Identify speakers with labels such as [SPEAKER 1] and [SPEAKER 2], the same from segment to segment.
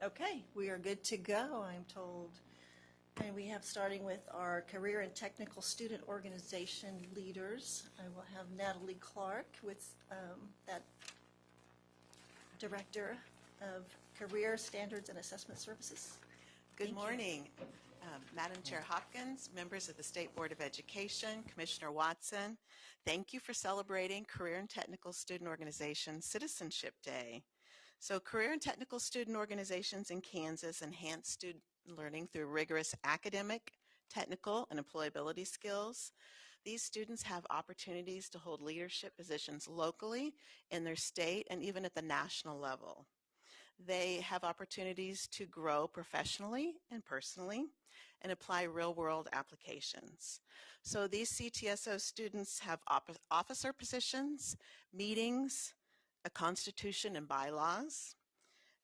[SPEAKER 1] Okay, we are good to go, I'm told. And we have, starting with our career and technical student organization leaders, I will have Natalie Clark with that Director of Career Standards and Assessment Services.
[SPEAKER 2] Good
[SPEAKER 1] Thank you.
[SPEAKER 2] morning, Madam Chair Hopkins, members of the State Board of Education, Commissioner Watson. Thank you for celebrating Career and Technical Student Organization Citizenship Day. So Career and Technical Student Organizations in Kansas enhance student learning through rigorous academic, technical, and employability skills. These students have opportunities to hold leadership positions locally, in their state, and even at the national level. They have opportunities to grow professionally and personally and apply real-world applications. So these CTSO students have officer positions, meetings, a constitution and bylaws.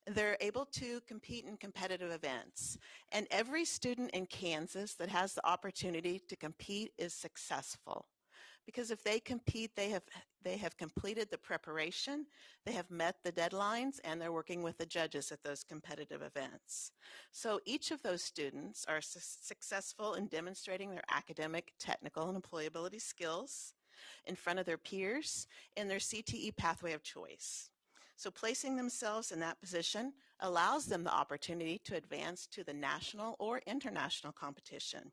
[SPEAKER 2] They're able to compete in competitive events. And every student in Kansas that has the opportunity to compete is successful. Because if they compete, they have completed the preparation, they have met the deadlines, and they're working with the judges at those competitive events. So each of those students are successful in demonstrating their academic, technical, and employability skills in front of their peers in their CTE pathway of choice. So placing themselves in that position allows them the opportunity to advance to the national or international competition,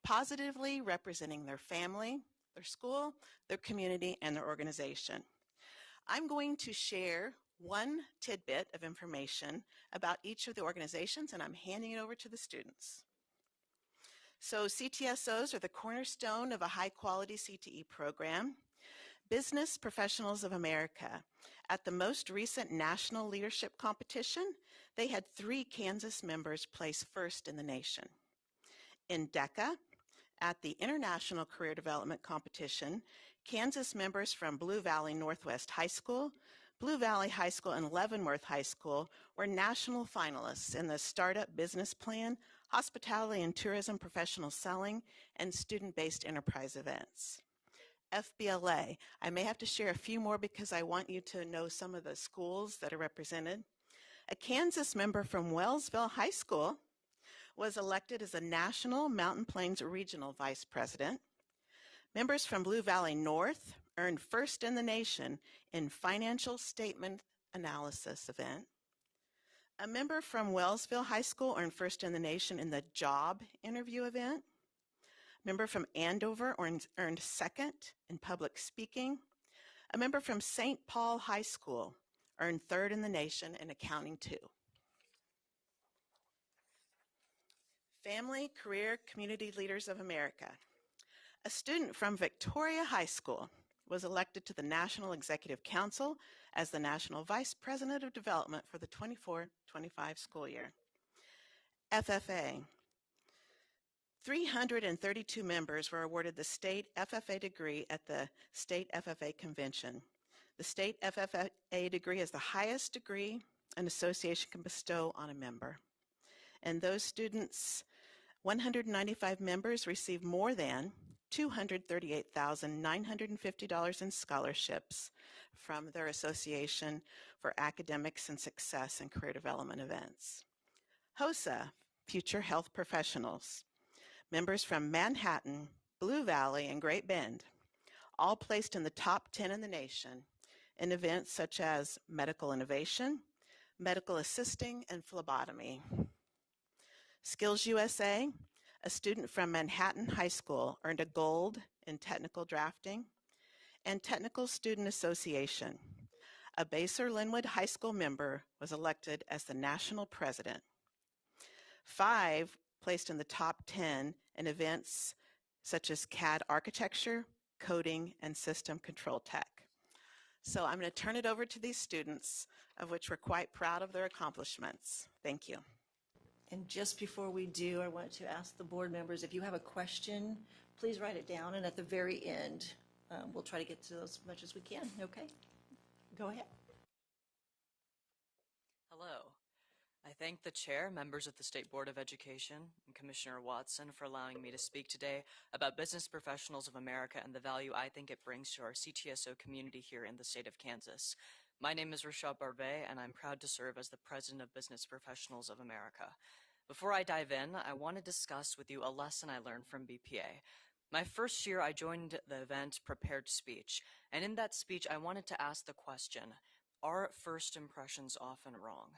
[SPEAKER 2] positively representing their family, their school, their community, and their organization. I'm going to share one tidbit of information about each of the organizations, and I'm handing it over to the students. So CTSOs are the cornerstone of a high-quality CTE program. Business Professionals of America. At the most recent national leadership competition, they had 3 Kansas members place first in the nation. In DECA, at the International Career Development Competition, Kansas members from Blue Valley Northwest High School, Blue Valley High School, and Leavenworth High School were national finalists in the Startup Business Plan, Hospitality and Tourism Professional Selling, and Student-Based Enterprise events. FBLA, I may have to share a few more because I want you to know some of the schools that are represented. A Kansas member from Wellsville High School was elected as a National Mountain Plains Regional Vice President. Members from Blue Valley North earned first in the nation in Financial Statement Analysis event. A member from Wellsville High School earned first in the nation in the Job Interview event. A member from Andover earned second in Public Speaking. A member from St. Paul High School earned third in the nation in Accounting 2. Family, Career, Community Leaders of America. A student from Victoria High School was elected to the National Executive Council as the National Vice President of Development for the 24-25 school year. FFA. 332 members were awarded the State FFA degree at the State FFA Convention. The State FFA degree is the highest degree an association can bestow on a member. And those students, 195 members, received more than $238,950 in scholarships from their Association for Academics and Success and Career Development events. HOSA, Future Health Professionals. Members from Manhattan, Blue Valley, and Great Bend, all placed in the top 10 in the nation in events such as medical innovation, medical assisting, and phlebotomy. SkillsUSA, a student from Manhattan High School, earned a gold in technical drafting. And Technical Student Association, a Basehor-Linwood High School member, was elected as the national president. 5 placed in the top 10 in events such as CAD architecture, coding, and system control tech. So I'm going to turn it over to these students, of which we're quite proud of their accomplishments. Thank you.
[SPEAKER 1] And just before we do, I want to ask the board members, if you have a question, please write it down, and at the very end, we'll try to get to those as much as we can. Okay? Go ahead.
[SPEAKER 3] Hello. I thank the chair, members of the State Board of Education, and Commissioner Watson for allowing me to speak today about Business Professionals of America and the value I think it brings to our CTSO community here in the state of Kansas. My name is Rashad Barbet, and I'm proud to serve as the President of Business Professionals of America. Before I dive in, I want to discuss with you a lesson I learned from BPA. My first year, I joined the event Prepared Speech, and in that speech, I wanted to ask the question, are first impressions often wrong?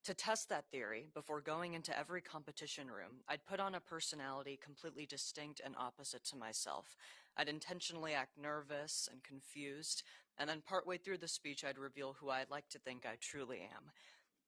[SPEAKER 3] To test that theory, before going into every competition room, I'd put on a personality completely distinct and opposite to myself. I'd intentionally act nervous and confused, and then partway through the speech, I'd reveal who I'd like to think I truly am.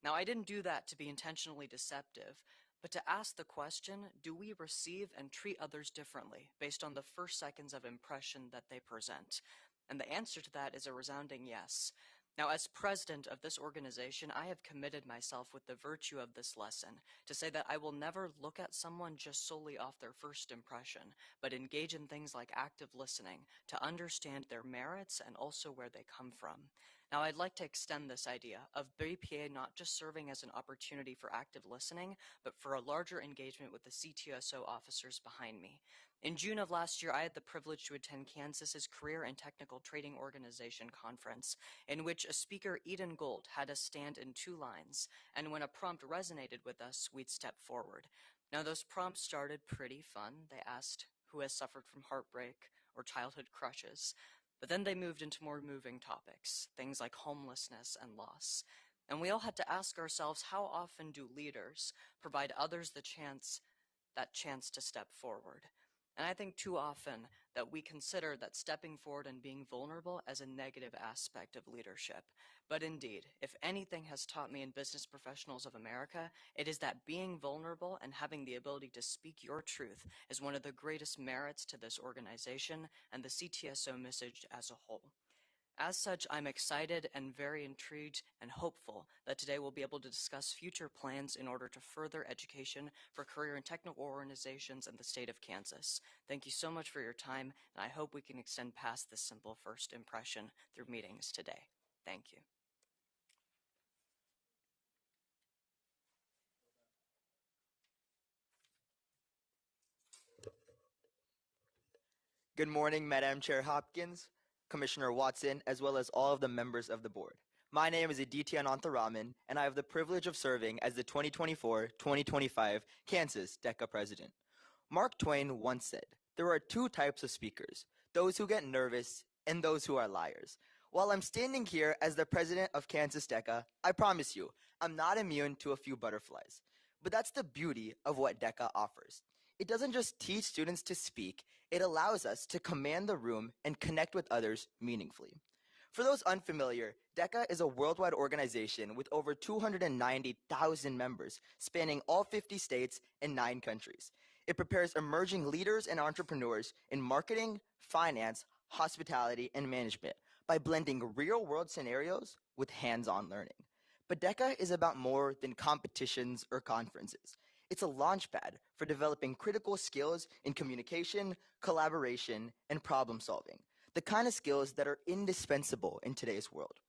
[SPEAKER 3] Now, I didn't do that to be intentionally deceptive, but to ask the question, do we receive and treat others differently based on the first seconds of impression that they present? And the answer to that is a resounding yes. Now, as president of this organization, I have committed myself with the virtue of this lesson to say that I will never look at someone just solely off their first impression, but engage in things like active listening to understand their merits and also where they come from. Now, I'd like to extend this idea of BPA not just serving as an opportunity for active listening, but for a larger engagement with the CTSO officers behind me. In June of last year, I had the privilege to attend Kansas's Career and Technical Trading Organization conference, in which a speaker, Eden Gold, had us stand in two lines, and when a prompt resonated with us, we'd step forward. Now, those prompts started pretty fun. They asked who has suffered from heartbreak or childhood crushes. But then they moved into more moving topics, things like homelessness and loss. And we all had to ask ourselves, how often do leaders provide others that chance to step forward? And I think too often that we consider that stepping forward and being vulnerable as a negative aspect of leadership. But indeed, if anything has taught me in Business Professionals of America, it is that being vulnerable and having the ability to speak your truth is one of the greatest merits to this organization and the CTSO message as a whole. As such, I'm excited and very intrigued and hopeful that today we'll be able to discuss future plans in order to further education for career and technical organizations in the state of Kansas. Thank you so much for your time, and I hope we can extend past this simple first impression through meetings today. Thank you.
[SPEAKER 4] Good morning, Madam Chair Hopkins, Commissioner Watson, as well as all of the members of the board. My name is Aditya Anantharaman, and I have the privilege of serving as the 2024-2025 Kansas DECA President. Mark Twain once said, "There are two types of speakers, those who get nervous and those who are liars." While I'm standing here as the president of Kansas DECA, I promise you, I'm not immune to a few butterflies. But that's the beauty of what DECA offers. It doesn't just teach students to speak, it allows us to command the room and connect with others meaningfully. For those unfamiliar, DECA is a worldwide organization with over 290,000 members, spanning all 50 states and 9 countries. It prepares emerging leaders and entrepreneurs in marketing, finance, hospitality, and management by blending real-world scenarios with hands-on learning. But DECA is about more than competitions or conferences. It's a launchpad for developing critical skills in communication, collaboration, and problem solving, the kind of skills that are indispensable in today's world.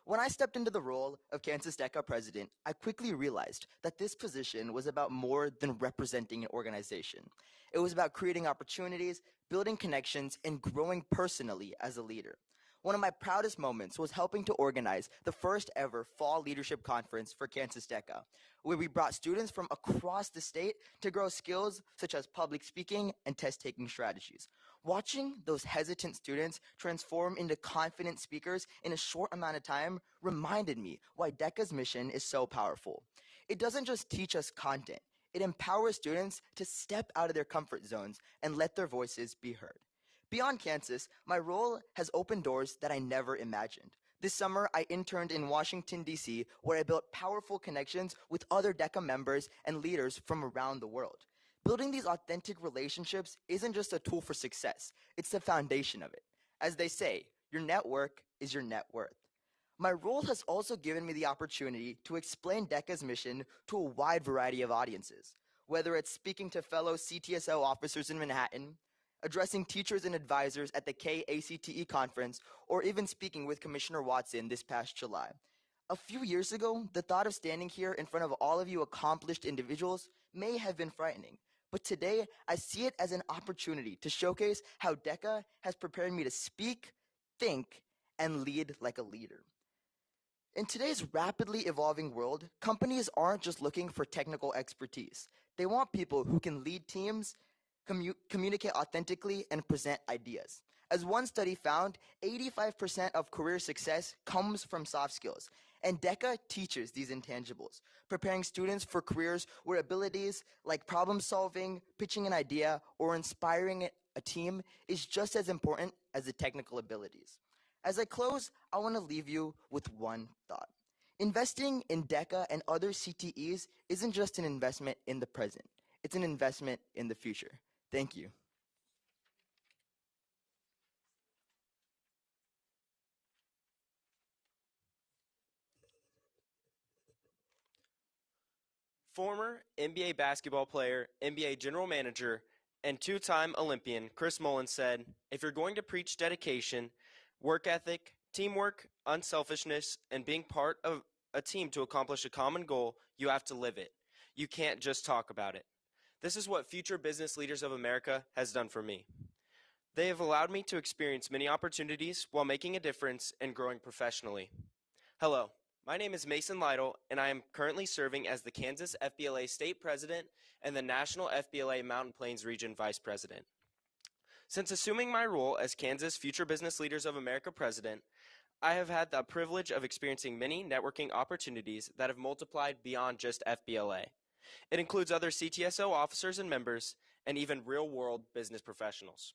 [SPEAKER 4] When I stepped into the role of Kansas DECA president, I quickly realized that this position was about more than representing an organization. It was about creating opportunities, building connections, and growing personally as a leader. One of my proudest moments was helping to organize the first ever Fall Leadership Conference for Kansas DECA, where we brought students from across the state to grow skills such as public speaking and test-taking strategies. Watching those hesitant students transform into confident speakers in a short amount of time reminded me why DECA's mission is so powerful. It doesn't just teach us content, it empowers students to step out of their comfort zones and let their voices be heard. Beyond Kansas, my role has opened doors that I never imagined. This summer, I interned in Washington, D.C., where I built powerful connections with other DECA members and leaders from around the world. Building these authentic relationships isn't just a tool for success, it's the foundation of it. As they say, your network is your net worth. My role has also given me the opportunity to explain DECA's mission to a wide variety of audiences, whether it's speaking to fellow CTSO officers in Manhattan, addressing teachers and advisors at the KSDE conference, or even speaking with Commissioner Watson this past July. A few years ago, the thought of standing here in front of all of you accomplished individuals may have been frightening, but today I see it as an opportunity to showcase how DECA has prepared me to speak, think, and lead like a leader. In today's rapidly evolving world, companies aren't just looking for technical expertise. They want people who can lead teams, communicate authentically, and present ideas. As one study found, 85% of career success comes from soft skills, and DECA teaches these intangibles, preparing students for careers where abilities like problem solving, pitching an idea, or inspiring a team is just as important as the technical abilities. As I close, I want to leave you with one thought. Investing in DECA and other CTEs isn't just an investment in the present, it's an investment in the future. Thank you.
[SPEAKER 5] Former NBA basketball player, NBA general manager, and two-time Olympian Chris Mullin said, "If you're going to preach dedication, work ethic, teamwork, unselfishness, and being part of a team to accomplish a common goal, you have to live it. You can't just talk about it." This is what Future Business Leaders of America has done for me. They have allowed me to experience many opportunities while making a difference and growing professionally. Hello. My name is Mason Lytle, and I am currently serving as the Kansas FBLA State President and the National FBLA Mountain Plains Region Vice President. Since assuming my role as Kansas Future Business Leaders of America President, I have had the privilege of experiencing many networking opportunities that have multiplied beyond just FBLA. It includes other CTSO officers and members, and even real-world business professionals.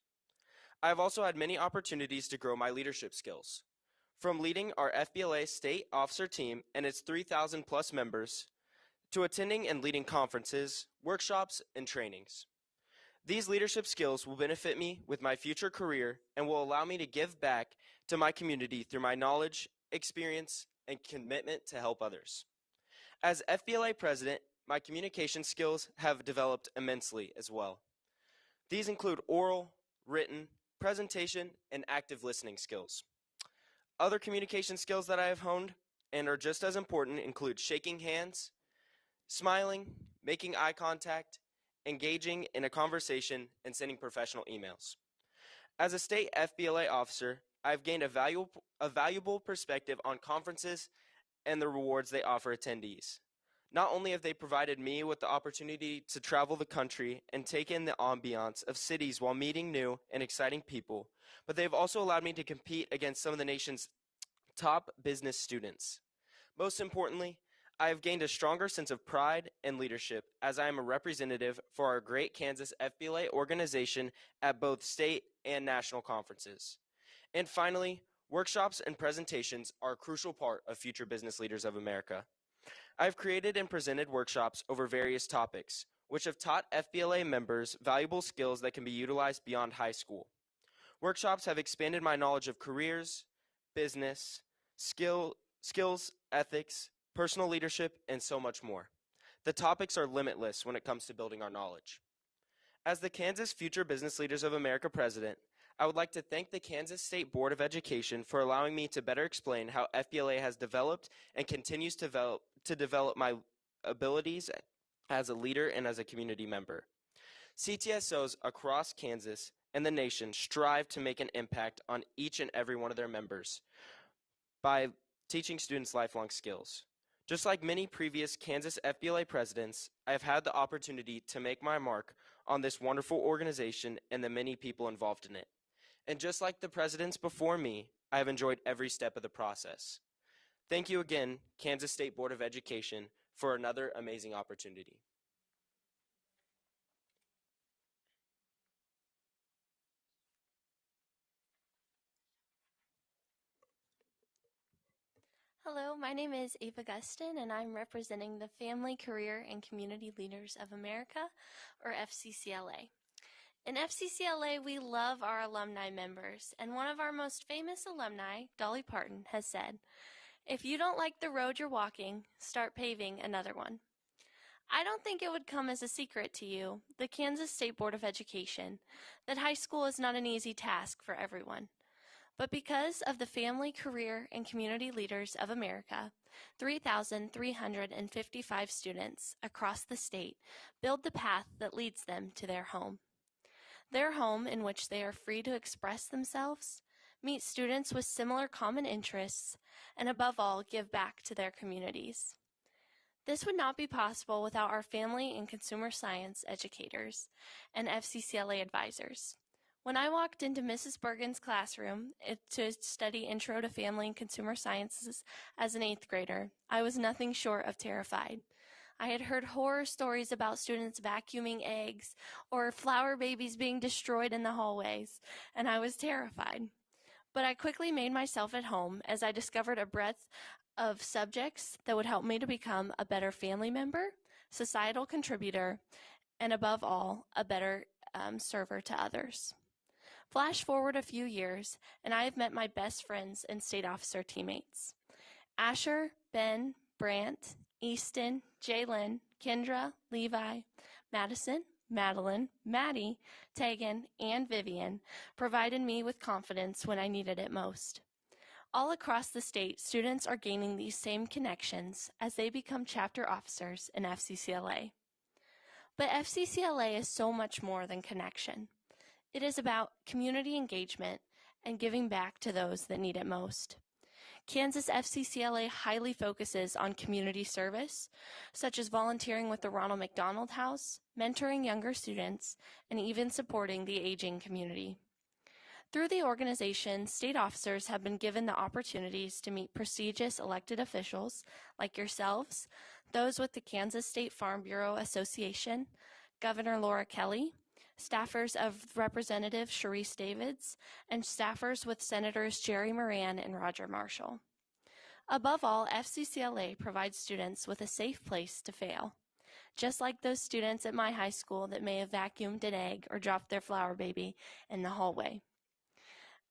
[SPEAKER 5] I have also had many opportunities to grow my leadership skills. From leading our FBLA state officer team and its 3,000 plus members, to attending and leading conferences, workshops, and trainings. These leadership skills will benefit me with my future career and will allow me to give back to my community through my knowledge, experience, and commitment to help others. As FBLA president, my communication skills have developed immensely as well. These include oral, written, presentation, and active listening skills. Other communication skills that I have honed and are just as important include shaking hands, smiling, making eye contact, engaging in a conversation, and sending professional emails. As a state FBLA officer, I've gained a valuable perspective on conferences and the rewards they offer attendees. Not only have they provided me with the opportunity to travel the country and take in the ambiance of cities while meeting new and exciting people, but they've also allowed me to compete against some of the nation's top business students. Most importantly, I have gained a stronger sense of pride and leadership as I am a representative for our great Kansas FBLA organization at both state and national conferences. And finally, workshops and presentations are a crucial part of Future Business Leaders of America. I've created and presented workshops over various topics, which have taught FBLA members valuable skills that can be utilized beyond high school. Workshops have expanded my knowledge of careers, business, skills, ethics, personal leadership, and so much more. The topics are limitless when it comes to building our knowledge. As the Kansas Future Business Leaders of America president, I would like to thank the Kansas State Board of Education for allowing me to better explain how FBLA has developed and continues to develop my abilities as a leader and as a community member. CTSOs across Kansas and the nation strive to make an impact on each and every one of their members by teaching students lifelong skills. Just like many previous Kansas FBLA presidents, I have had the opportunity to make my mark on this wonderful organization and the many people involved in it. And just like the presidents before me, I have enjoyed every step of the process. Thank you again, Kansas State Board of Education, for another amazing opportunity.
[SPEAKER 6] Hello, my name is Ava Gustin, and I'm representing the Family, Career, and Community Leaders of America, or FCCLA. In FCCLA, we love our alumni members, and one of our most famous alumni, Dolly Parton, has said, "If you don't like the road you're walking, start paving another one." I don't think it would come as a secret to you, the Kansas State Board of Education, that high school is not an easy task for everyone. But because of the Family, Career, and Community Leaders of America, 3,355 students across the state build the path that leads them to their home. Their home in which they are free to express themselves, meet students with similar common interests, and above all, give back to their communities. This would not be possible without our family and consumer science educators and FCCLA advisors. When I walked into Mrs. Bergen's classroom to study Intro to Family and Consumer Sciences as an 8th grader, I was nothing short of terrified. I had heard horror stories about students vacuuming eggs or flower babies being destroyed in the hallways, and I was terrified. But I quickly made myself at home as I discovered a breadth of subjects that would help me to become a better family member, societal contributor, and above all, a better server to others. Flash forward a few years, and I have met my best friends and state officer teammates. Asher, Ben, Brant, Easton, Jalen, Kendra, Levi, Madison, Madeline, Maddie, Tegan, and Vivian provided me with confidence when I needed it most. All across the state, students are gaining these same connections as they become chapter officers in FCCLA. But FCCLA is so much more than connection. It is about community engagement and giving back to those that need it most. Kansas FCCLA highly focuses on community service, such as volunteering with the Ronald McDonald House, mentoring younger students, and even supporting the aging community. Through the organization, state officers have been given the opportunities to meet prestigious elected officials like yourselves, those with the Kansas State Farm Bureau Association, Governor Laura Kelly, staffers of Representative Sharice Davids, and staffers with Senators Jerry Moran and Roger Marshall. Above all, FCCLA provides students with a safe place to fail, just like those students at my high school that may have vacuumed an egg or dropped their flower baby in the hallway.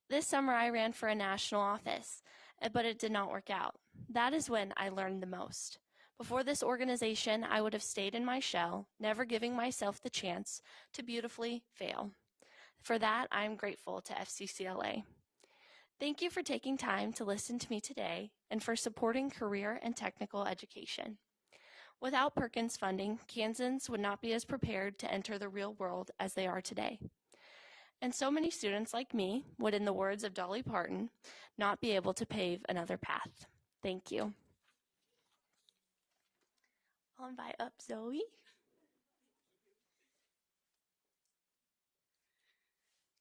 [SPEAKER 6] This summer I ran for a national office, but it did not work out. That is when I learned the most. Before this organization, I would have stayed in my shell, never giving myself the chance to beautifully fail. For that, I am grateful to FCCLA. Thank you for taking time to listen to me today and for supporting career and technical education. Without Perkins funding, Kansans would not be as prepared to enter the real world as they are today. And so many students like me would, in the words of Dolly Parton, not be able to pave another path. Thank you. I'll invite up Zoe.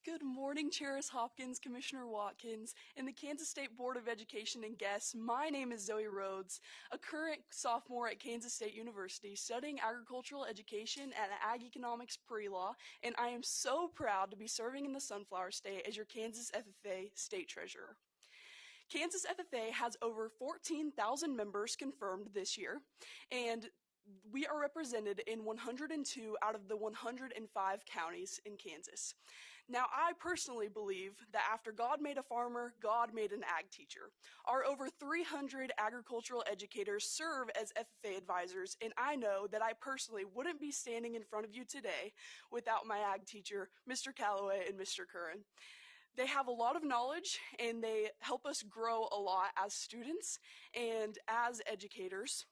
[SPEAKER 7] Good morning, Charis Hopkins, Commissioner Watkins, and the Kansas State Board of Education and guests. My name is Zoe Rhodes, a current sophomore at Kansas State University studying agricultural education at Ag Economics Pre-Law, and I am so proud to be serving in the Sunflower State as your Kansas FFA State Treasurer. Kansas FFA has over 14,000 members confirmed this year, and we are represented in 102 out of the 105 counties in Kansas. Now, I personally believe that after God made a farmer, God made an ag teacher. Our over 300 agricultural educators serve as FFA advisors, and I know that I personally wouldn't be standing in front of you today without my ag teacher, Mr. Calloway and Mr. Curran. They have a lot of knowledge, and they help us grow a lot as students and as educators.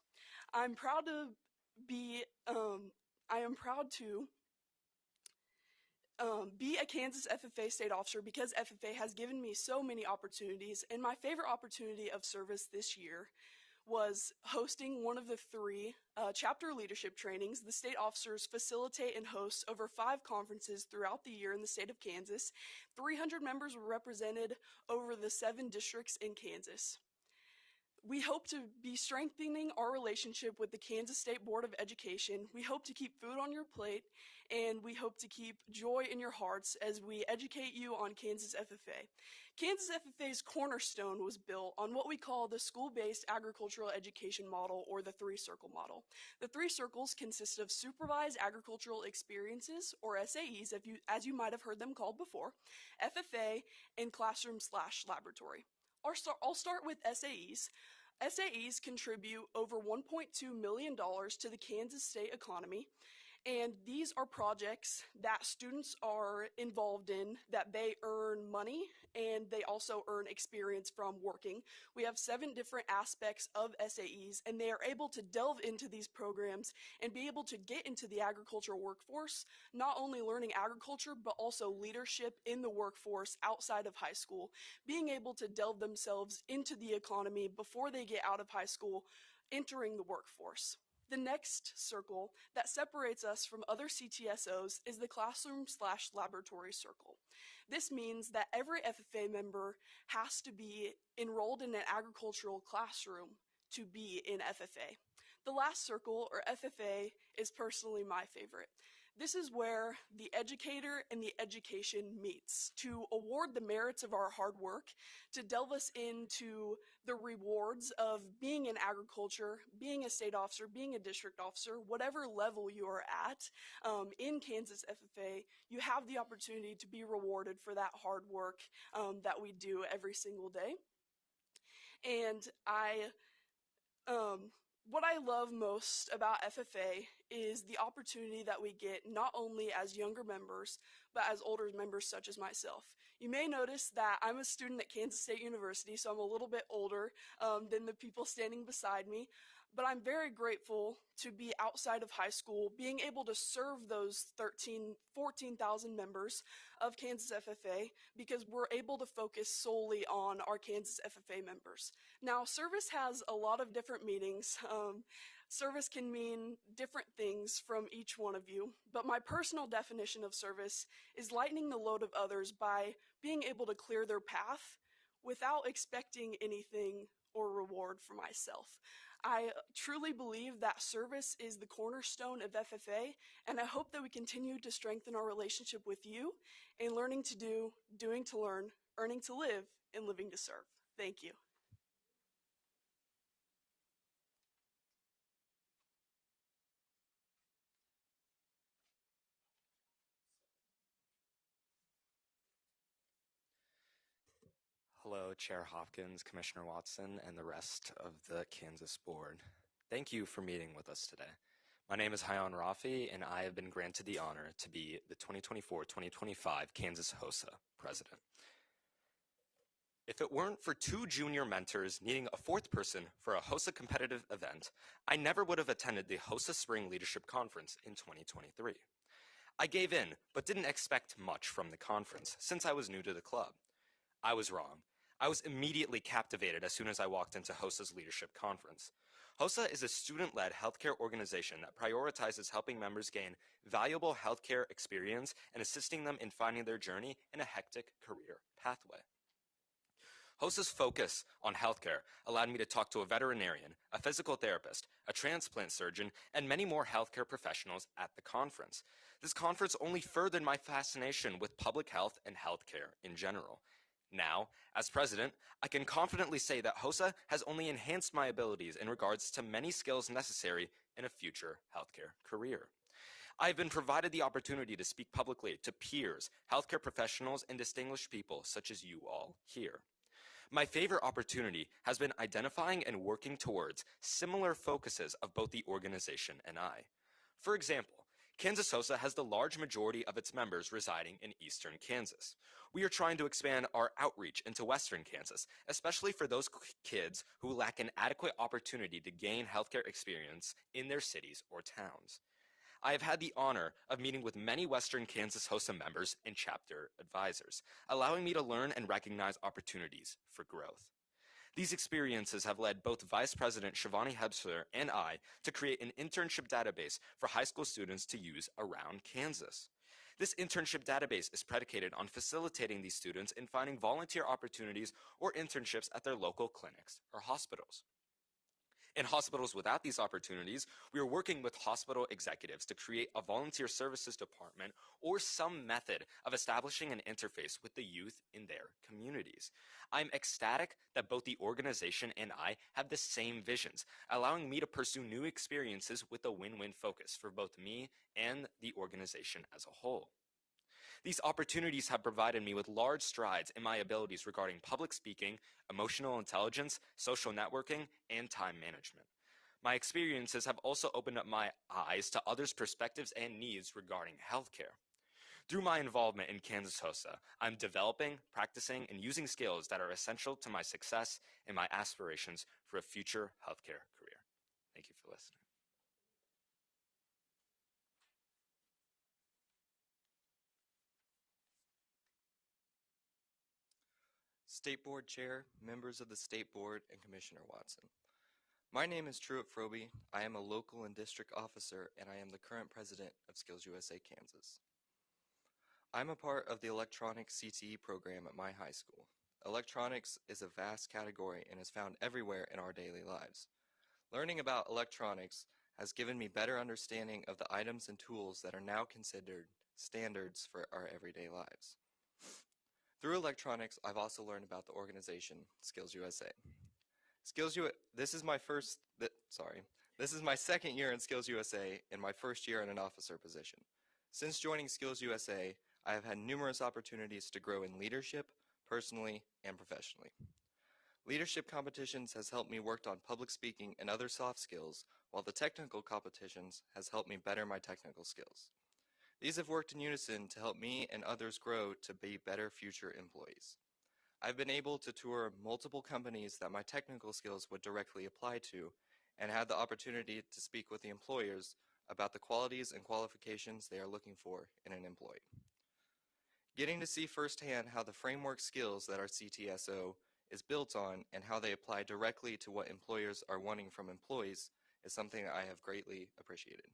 [SPEAKER 7] I'm proud to be a Kansas FFA state officer because FFA has given me so many opportunities, and my favorite opportunity of service this year was hosting one of the 3 chapter leadership trainings. The state officers facilitate and host over 5 conferences throughout the year in the state of Kansas. 300 members were represented over the 7 districts in Kansas. We hope to be strengthening our relationship with the Kansas State Board of Education. We hope to keep food on your plate, and we hope to keep joy in your hearts as we educate you on Kansas FFA. Kansas FFA's cornerstone was built on what we call the school-based agricultural education model, or the 3-circle model. The 3 circles consist of supervised agricultural experiences, or SAEs, as you might have heard them called before, FFA, and classroom/laboratory. I'll start with SAEs. SAEs contribute over $1.2 million to the Kansas state economy, And these are projects that students are involved in, that they earn money and they also earn experience from working. We have 7 different aspects of SAEs, and they are able to delve into these programs and be able to get into the agricultural workforce, not only learning agriculture, but also leadership in the workforce outside of high school, being able to delve themselves into the economy before they get out of high school, entering the workforce. The next circle that separates us from other CTSOs is the classroom/laboratory circle. This means that every FFA member has to be enrolled in an agricultural classroom to be in FFA. The last circle, or FFA, is personally my favorite. This is where the educator and the education meets to award the merits of our hard work, to delve us into the rewards of being in agriculture, being a state officer, being a district officer, whatever level you are at in Kansas FFA, you have the opportunity to be rewarded for that hard work that we do every single day. And what I love most about FFA is the opportunity that we get not only as younger members, but as older members such as myself. You may notice that I'm a student at Kansas State University, so I'm a little bit older than the people standing beside me. But I'm very grateful to be outside of high school, being able to serve those 14,000 members of Kansas FFA, because we're able to focus solely on our Kansas FFA members. Now, service has a lot of different meanings. Service can mean different things from each one of you, but my personal definition of service is lightening the load of others by being able to clear their path without expecting anything or reward for myself. I truly believe that service is the cornerstone of FFA, and I hope that we continue to strengthen our relationship with you in learning to do, doing to learn, earning to live, and living to serve. Thank you.
[SPEAKER 8] Hello, Chair Hopkins, Commissioner Watson, and the rest of the Kansas Board. Thank you for meeting with us today. My name is Hayan Rafi, and I have been granted the honor to be the 2024-2025 Kansas HOSA President. If it weren't for 2 junior mentors needing a 4th person for a HOSA competitive event, I never would have attended the HOSA Spring Leadership Conference in 2023. I gave in, but didn't expect much from the conference since I was new to the club. I was wrong. I was immediately captivated as soon as I walked into HOSA's leadership conference. HOSA is a student-led healthcare organization that prioritizes helping members gain valuable healthcare experience and assisting them in finding their journey in a hectic career pathway. HOSA's focus on healthcare allowed me to talk to a veterinarian, a physical therapist, a transplant surgeon, and many more healthcare professionals at the conference. This conference only furthered my fascination with public health and healthcare in general. Now, as president, I can confidently say that HOSA has only enhanced my abilities in regards to many skills necessary in a future healthcare career. I have been provided the opportunity to speak publicly to peers, healthcare professionals, and distinguished people such as you all here. My favorite opportunity has been identifying and working towards similar focuses of both the organization and I. For example, Kansas HOSA has the large majority of its members residing in eastern Kansas. We are trying to expand our outreach into western Kansas, especially for those kids who lack an adequate opportunity to gain healthcare experience in their cities or towns. I have had the honor of meeting with many western Kansas HOSA members and chapter advisors, allowing me to learn and recognize opportunities for growth. These experiences have led both Vice President Shivani Hebsler and I to create an internship database for high school students to use around Kansas. This internship database is predicated on facilitating these students in finding volunteer opportunities or internships at their local clinics or hospitals. In hospitals without these opportunities, we are working with hospital executives to create a volunteer services department or some method of establishing an interface with the youth in their communities. I'm ecstatic that both the organization and I have the same visions, allowing me to pursue new experiences with a win-win focus for both me and the organization as a whole. These opportunities have provided me with large strides in my abilities regarding public speaking, emotional intelligence, social networking, and time management. My experiences have also opened up my eyes to others' perspectives and needs regarding healthcare. Through my involvement in Kansas HOSA, I'm developing, practicing, and using skills that are essential to my success and my aspirations for a future healthcare career. Thank you for listening.
[SPEAKER 9] State Board Chair, members of the State Board, and Commissioner Watson. My name is Truett Froby. I am a local and district officer, and I am the current president of SkillsUSA Kansas. I'm a part of the electronics CTE program at my high school. Electronics is a vast category and is found everywhere in our daily lives. Learning about electronics has given me better understanding of the items and tools that are now considered standards for our everyday lives. Through electronics, I've also learned about the organization SkillsUSA. This is my second year in SkillsUSA and my first year in an officer position. Since joining SkillsUSA, I have had numerous opportunities to grow in leadership, personally and professionally. Leadership competitions has helped me work on public speaking and other soft skills, while the technical competitions has helped me better my technical skills. These have worked in unison to help me and others grow to be better future employees. I've been able to tour multiple companies that my technical skills would directly apply to, and had the opportunity to speak with the employers about the qualities and qualifications they are looking for in an employee. Getting to see firsthand how the framework skills that our CTSO is built on and how they apply directly to what employers are wanting from employees is something I have greatly appreciated.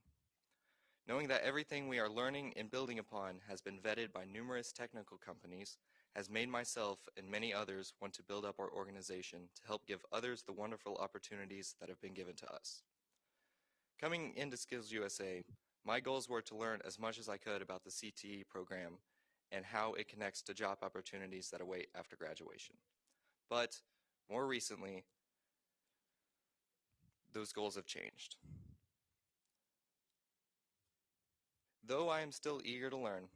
[SPEAKER 9] Knowing that everything we are learning and building upon has been vetted by numerous technical companies has made myself and many others want to build up our organization to help give others the wonderful opportunities that have been given to us. Coming into SkillsUSA, my goals were to learn as much as I could about the CTE program and how it connects to job opportunities that await after graduation. But more recently, those goals have changed. Though I am still eager to learn,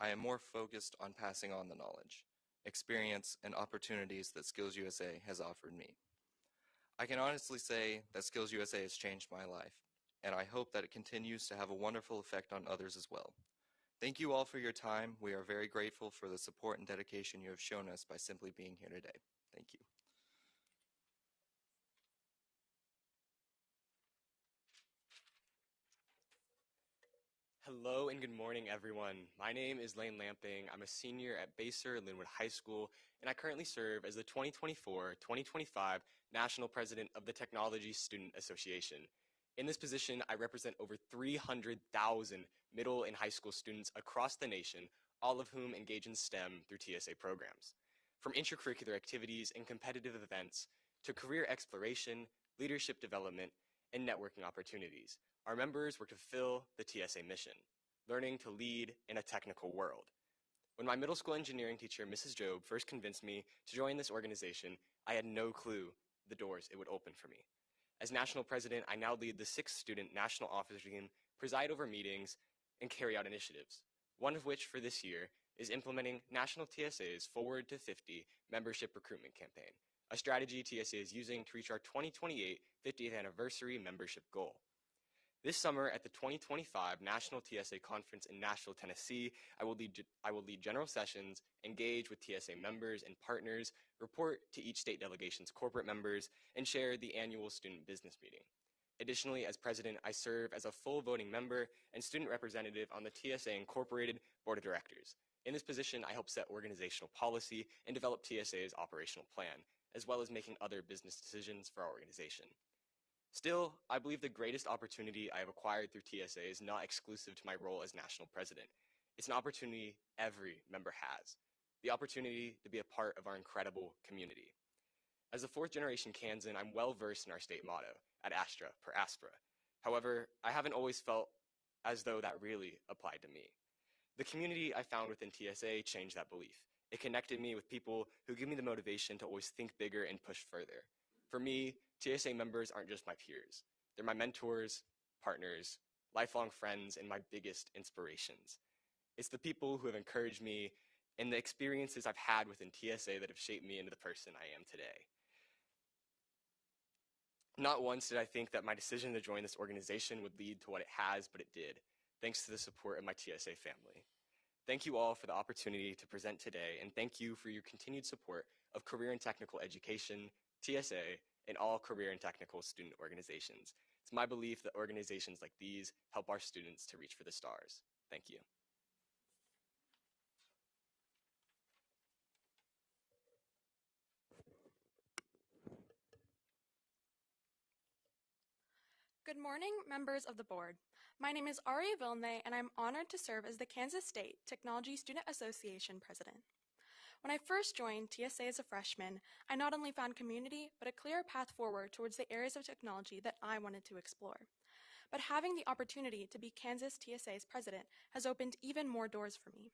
[SPEAKER 9] I am more focused on passing on the knowledge, experience, and opportunities that SkillsUSA has offered me. I can honestly say that SkillsUSA has changed my life, and I hope that it continues to have a wonderful effect on others as well. Thank you all for your time. We are very grateful for the support and dedication you have shown us by simply being here today. Thank you.
[SPEAKER 10] Hello and good morning, everyone. My name is Lane Lamping. I'm a senior at Baser Linwood High School, and I currently serve as the 2024-2025 National President of the Technology Student Association. In this position, I represent over 300,000 middle and high school students across the nation, all of whom engage in STEM through TSA programs. From intracurricular activities and competitive events to career exploration, leadership development, and networking opportunities, our members work to fulfill the TSA mission, learning to lead in a technical world. When my middle school engineering teacher, Mrs. Job, first convinced me to join this organization, I had no clue the doors it would open for me. As national president, I now lead the 6th Student National Officer Team, preside over meetings, and carry out initiatives, one of which for this year is implementing National TSA's Forward to 50 membership recruitment campaign, a strategy TSA is using to reach our 2028 50th anniversary membership goal. This summer at the 2025 National TSA Conference in Nashville, Tennessee, I will lead general sessions, engage with TSA members and partners, report to each state delegation's corporate members, and share the annual student business meeting. Additionally, as president, I serve as a full voting member and student representative on the TSA Incorporated Board of Directors. In this position, I help set organizational policy and develop TSA's operational plan, as well as making other business decisions for our organization. Still, I believe the greatest opportunity I have acquired through TSA is not exclusive to my role as national president. It's an opportunity every member has, the opportunity to be a part of our incredible community. As a 4th-generation Kansan, I'm well-versed in our state motto, ad astra per aspera. However, I haven't always felt as though that really applied to me. The community I found within TSA changed that belief. It connected me with people who give me the motivation to always think bigger and push further. For me, TSA members aren't just my peers. They're my mentors, partners, lifelong friends, and my biggest inspirations. It's the people who have encouraged me and the experiences I've had within TSA that have shaped me into the person I am today. Not once did I think that my decision to join this organization would lead to what it has, but it did, thanks to the support of my TSA family. Thank you all for the opportunity to present today, and thank you for your continued support of career and technical education, TSA, and all career and technical student organizations. It's my belief that organizations like these help our students to reach for the stars. Thank you.
[SPEAKER 11] Good morning, members of the board. My name is Ari Vilne, and I'm honored to serve as the Kansas State Technology Student Association president. When I first joined TSA as a freshman, I not only found community, but a clear path forward towards the areas of technology that I wanted to explore. But having the opportunity to be Kansas TSA's president has opened even more doors for me.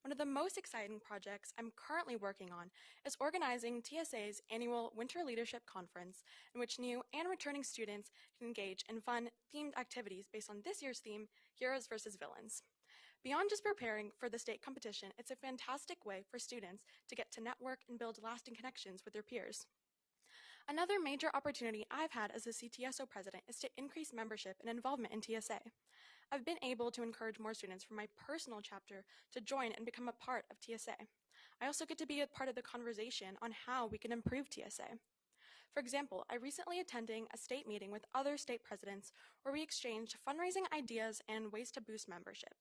[SPEAKER 11] One of the most exciting projects I'm currently working on is organizing TSA's annual Winter Leadership Conference, in which new and returning students can engage in fun, themed activities based on this year's theme, Heroes versus Villains. Beyond just preparing for the state competition, it's a fantastic way for students to get to network and build lasting connections with their peers. Another major opportunity I've had as a CTSO president is to increase membership and involvement in TSA. I've been able to encourage more students from my personal chapter to join and become a part of TSA. I also get to be a part of the conversation on how we can improve TSA. For example, I recently attended a state meeting with other state presidents where we exchanged fundraising ideas and ways to boost membership.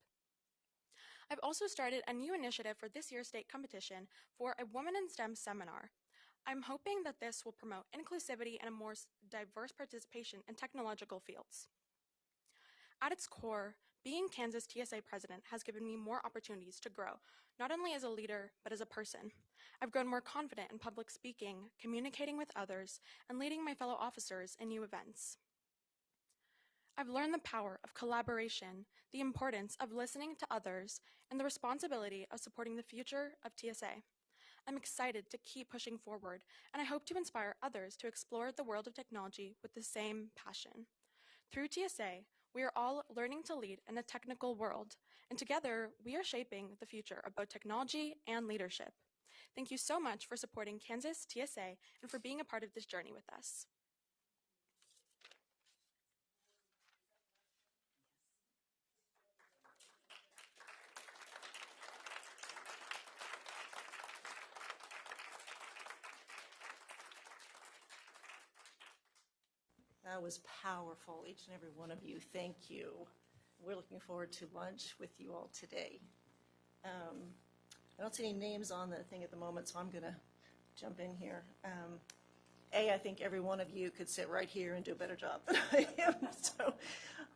[SPEAKER 11] I've also started a new initiative for this year's state competition for a Women in STEM seminar. I'm hoping that this will promote inclusivity and a more diverse participation in technological fields. At its core, being Kansas TSA president has given me more opportunities to grow, not only as a leader, but as a person. I've grown more confident in public speaking, communicating with others, and leading my fellow officers in new events. I've learned the power of collaboration, the importance of listening to others, and the responsibility of supporting the future of TSA. I'm excited to keep pushing forward, and I hope to inspire others to explore the world of technology with the same passion. Through TSA, we are all learning to lead in a technical world, and together we are shaping the future of both technology and leadership. Thank you so much for supporting Kansas TSA and for being a part of this journey with us.
[SPEAKER 1] That was powerful, each and every one of you. Thank you. We're looking forward to lunch with you all today. I don't see any names on the thing at the moment, so I'm going to jump in here. I think every one of you could sit right here and do a better job than I am. So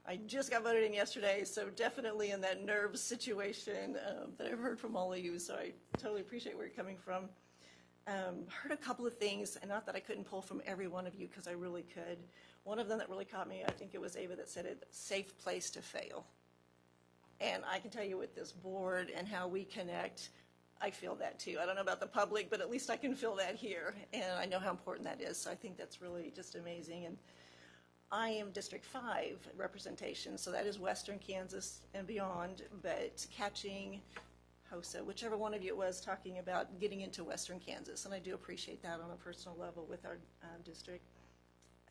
[SPEAKER 1] I just got voted in yesterday, so definitely in that nerve situation that I've heard from all of you, so I totally appreciate where you're coming from. Heard a couple of things, and not that I couldn't pull from every one of you because I really could. One of them that really caught me, I think it was Ava that said it, safe place to fail. And I can tell you with this board and how we connect, I feel that too. I don't know about the public, but at least I can feel that here. And I know how important that is. So I think that's really just amazing. And I am District 5 representation, so that is Western Kansas and beyond, but catching HOSA, whichever one of you it was talking about getting into Western Kansas, and I do appreciate that on a personal level with our district.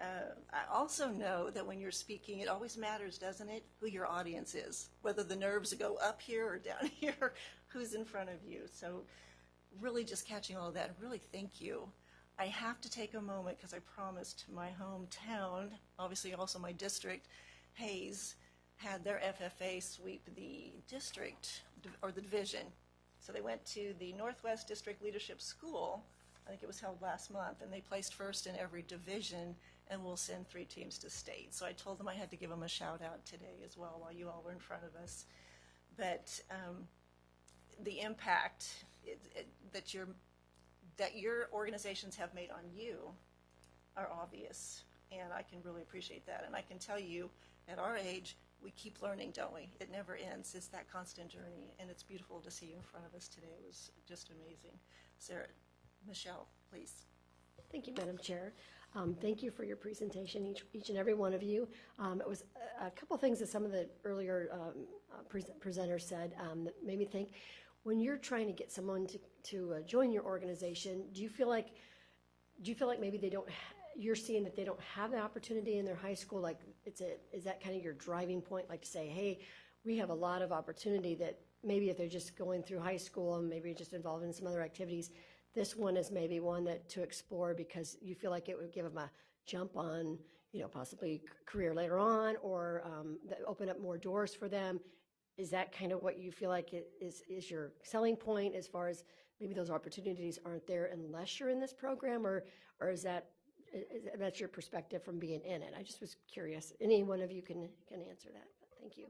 [SPEAKER 1] I also know that when you're speaking, it always matters, doesn't it, who your audience is, whether the nerves go up here or down here, who's in front of you. So really just catching all of that, really thank you. I have to take a moment because I promised my hometown, obviously also my district, Hayes, had their FFA sweep the district or the division. So they went to the Northwest District Leadership School. I think it was held last month, and they placed first in every division, and we'll send 3 teams to state. So I told them I had to give them a shout out today as well while you all were in front of us. But the impact that your organizations have made on you are obvious, and I can really appreciate that. And I can tell you, at our age, we keep learning, don't we? It never ends. It's that constant journey, and it's beautiful to see you in front of us today. It was just amazing. Sarah, Michelle, please.
[SPEAKER 12] Thank you, Madam Chair. Thank you for your presentation, each and every one of you. It was a couple things that some of the earlier presenters said that made me think. When you're trying to get someone to join your organization, do you feel like maybe they don't you're seeing that they don't have the opportunity in their high school, like is that kind of your driving point, like to say, hey, we have a lot of opportunity that maybe if they're just going through high school and maybe just involved in some other activities, this one is maybe one that to explore because you feel like it would give them a jump on, possibly career later on, or that open up more doors for them. Is that kind of what you feel like is your selling point as far as maybe those opportunities aren't there unless you're in this program, or is that's your perspective from being in it? I just was curious. Any one of you can answer that. Thank you.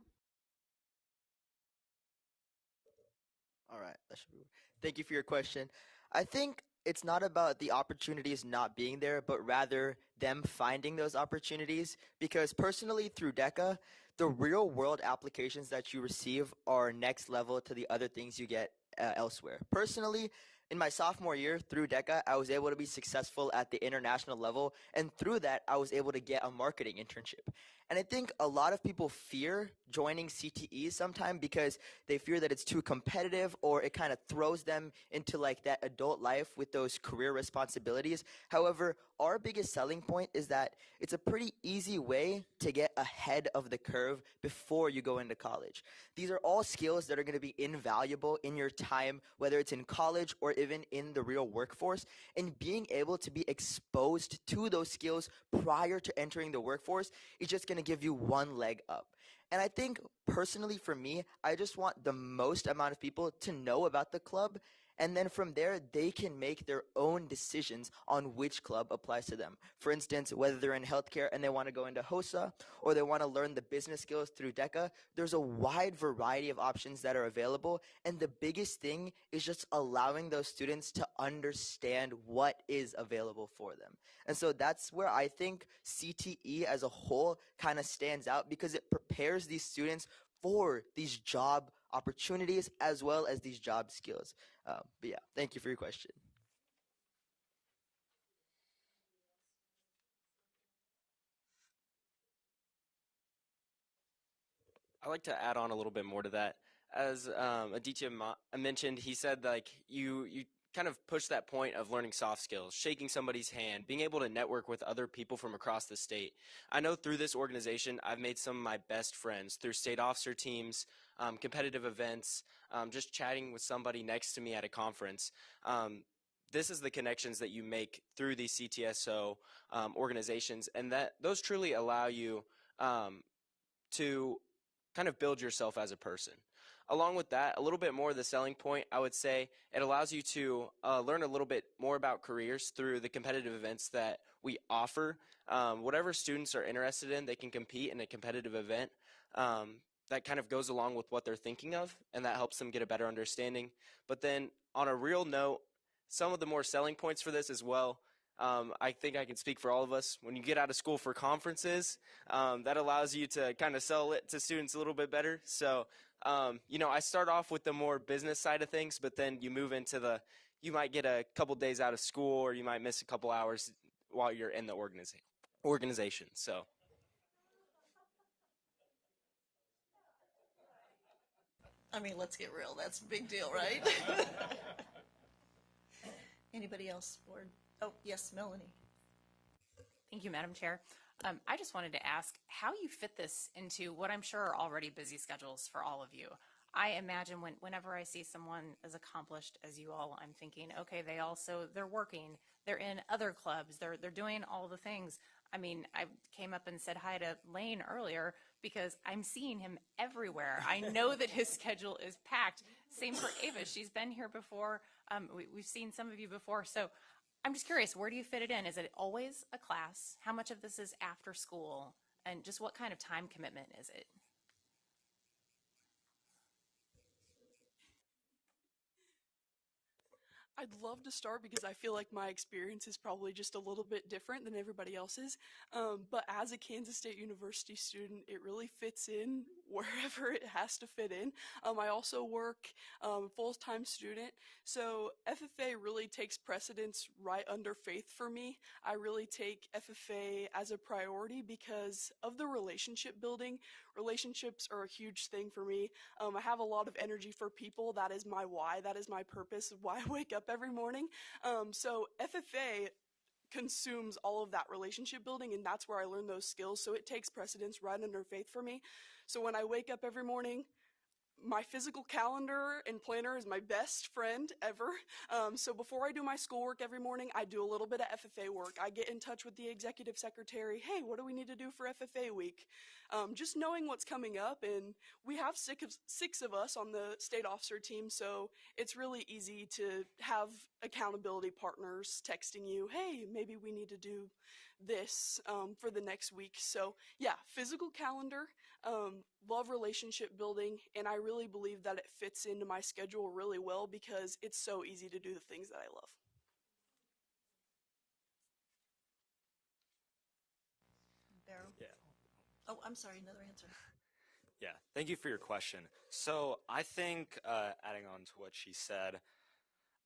[SPEAKER 4] All right, that should be. Thank you for your question. I think it's not about the opportunities not being there, but rather them finding those opportunities. Because personally, through DECA, the real world applications that you receive are next level to the other things you get elsewhere. Personally, in my sophomore year through DECA, I was able to be successful at the international level, and through that, I was able to get a marketing internship. And I think a lot of people fear joining CTE sometime because they fear that it's too competitive or it kind of throws them into like that adult life with those career responsibilities. However, our biggest selling point is that it's a pretty easy way to get ahead of the curve before you go into college. These are all skills that are going to be invaluable in your time, whether it's in college or even in the real workforce. And being able to be exposed to those skills prior to entering the workforce is just going to give you one leg up. And I think personally for me, I just want the most amount of people to know about the club. And then from there, they can make their own decisions on which club applies to them. For instance, whether they're in healthcare and they want to go into HOSA, or they want to learn the business skills through DECA, there's a wide variety of options that are available. And the biggest thing is just allowing those students to understand what is available for them. And so that's where I think CTE as a whole kind of stands out, because it prepares these students for these job opportunities as well as these job skills. But yeah, thank you for your question.
[SPEAKER 5] I'd like to add on a little bit more to that. As Aditya mentioned, he said like you kind of push that point of learning soft skills, shaking somebody's hand, being able to network with other people from across the state. I know through this organization, I've made some of my best friends through state officer teams, competitive events, just chatting with somebody next to me at a conference. This is the connections that you make through these CTSO organizations, and that those truly allow you to kind of build yourself as a person. Along with that, a little bit more of the selling point, I would say it allows you to learn a little bit more about careers through the competitive events that we offer. Whatever students are interested in, they can compete in a competitive event that kind of goes along with what they're thinking of, and that helps them get a better understanding. But then on a real note, some of the more selling points for this as well, I think I can speak for all of us. When you get out of school for conferences, that allows you to kind of sell it to students a little bit better. So, I start off with the more business side of things, but then you move into you might get a couple days out of school, or you might miss a couple hours while you're in the organization. So.
[SPEAKER 1] I mean, let's get real. That's a big deal, right? Anybody else, board? Oh, yes, Melanie.
[SPEAKER 13] Thank you, Madam Chair. I just wanted to ask how you fit this into what I'm sure are already busy schedules for all of you. I imagine whenever I see someone as accomplished as you all, I'm thinking, okay, they're working, they're in other clubs, they're doing all the things. I mean, I came up and said hi to Lane earlier because I'm seeing him everywhere. I know that his schedule is packed. Same for Ava. She's been here before. We've seen some of you before. So I'm just curious, where do you fit it in? Is it always a class? How much of this is after school? And just what kind of time commitment is it?
[SPEAKER 7] I'd love to start because I feel like my experience is probably just a little bit different than everybody else's. But as a Kansas State University student, it really fits in wherever it has to fit in. I also work full-time student, so FFA really takes precedence right under faith for me. I really take FFA as a priority because of the relationship building. Relationships are a huge thing for me. I have a lot of energy for people. That is my why. That is my purpose of why I wake up every morning. So FFA consumes all of that relationship building, and that's where I learn those skills. So it takes precedence right under faith for me. So when I wake up every morning, my physical calendar and planner is my best friend ever. So before I do my schoolwork every morning, I do a little bit of FFA work. I get in touch with the executive secretary. Hey, what do we need to do for FFA week? Just knowing what's coming up, and we have six of us on the state officer team, so it's really easy to have accountability partners texting you, hey, maybe we need to do this for the next week. So yeah, physical calendar, love relationship building, and I really believe that it fits into my schedule really well because it's so easy to do the things that I love.
[SPEAKER 1] Barrow?
[SPEAKER 8] Yeah.
[SPEAKER 1] Oh, I'm sorry, another answer.
[SPEAKER 8] Yeah, thank you for your question. So I think, adding on to what she said,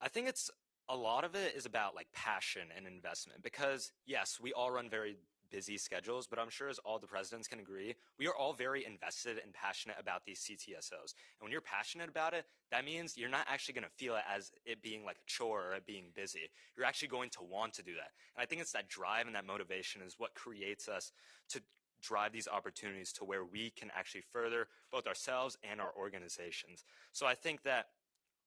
[SPEAKER 8] I think it's a lot of it is about like passion and investment because yes, we all run very busy schedules, but I'm sure as all the presidents can agree, we are all very invested and passionate about these CTSOs. And when you're passionate about it, that means you're not actually going to feel it as it being like a chore or it being busy. You're actually going to want to do that. And I think it's that drive and that motivation is what creates us to drive these opportunities to where we can actually further both ourselves and our organizations. So I think that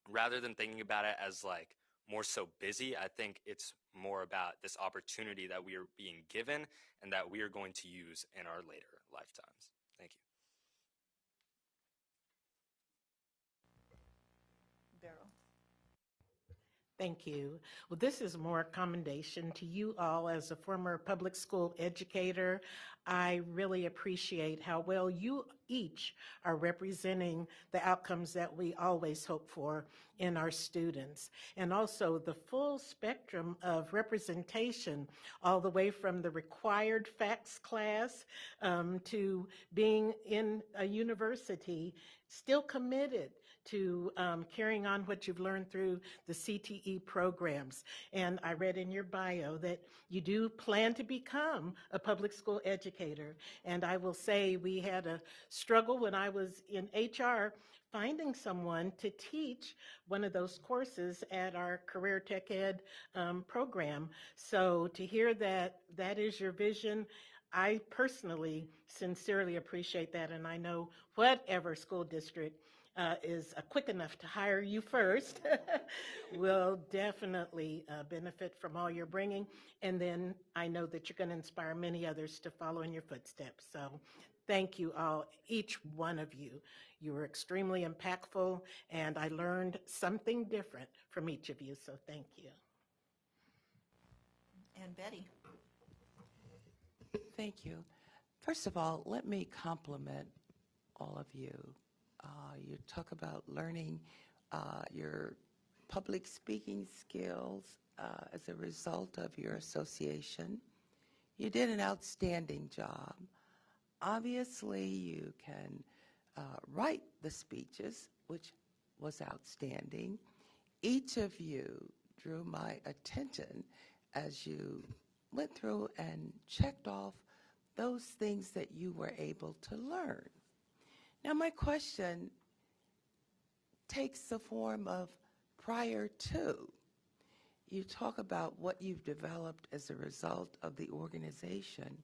[SPEAKER 8] rather than thinking about it as like more so busy, I think it's more about this opportunity that we are being given and that we are going to use in our later lifetimes. Thank you.
[SPEAKER 1] Barrow?
[SPEAKER 14] Thank you. Well, this is more a commendation to you all as a former public school educator. I really appreciate how well you each are representing the outcomes that we always hope for in our students. And also the full spectrum of representation, all the way from the required facts class to being in a university, still committed to carrying on what you've learned through the CTE programs. And I read in your bio that you do plan to become a public school educator. And I will say we had a struggle when I was in HR finding someone to teach one of those courses at our Career Tech Ed program. So to hear that that is your vision, I personally sincerely appreciate that. And I know whatever school district is quick enough to hire you first will definitely benefit from all you're bringing. And then I know that you're going to inspire many others to follow in your footsteps. So thank you all, each one of you. You were extremely impactful, and I learned something different from each of you. So thank you.
[SPEAKER 1] And Betty?
[SPEAKER 15] Thank you. First of all, let me compliment all of you. You talk about learning your public speaking skills as a result of your association. You did an outstanding job. Obviously, you can write the speeches, which was outstanding. Each of you drew my attention as you went through and checked off those things that you were able to learn. Now, my question takes the form of prior to. You talk about what you've developed as a result of the organization.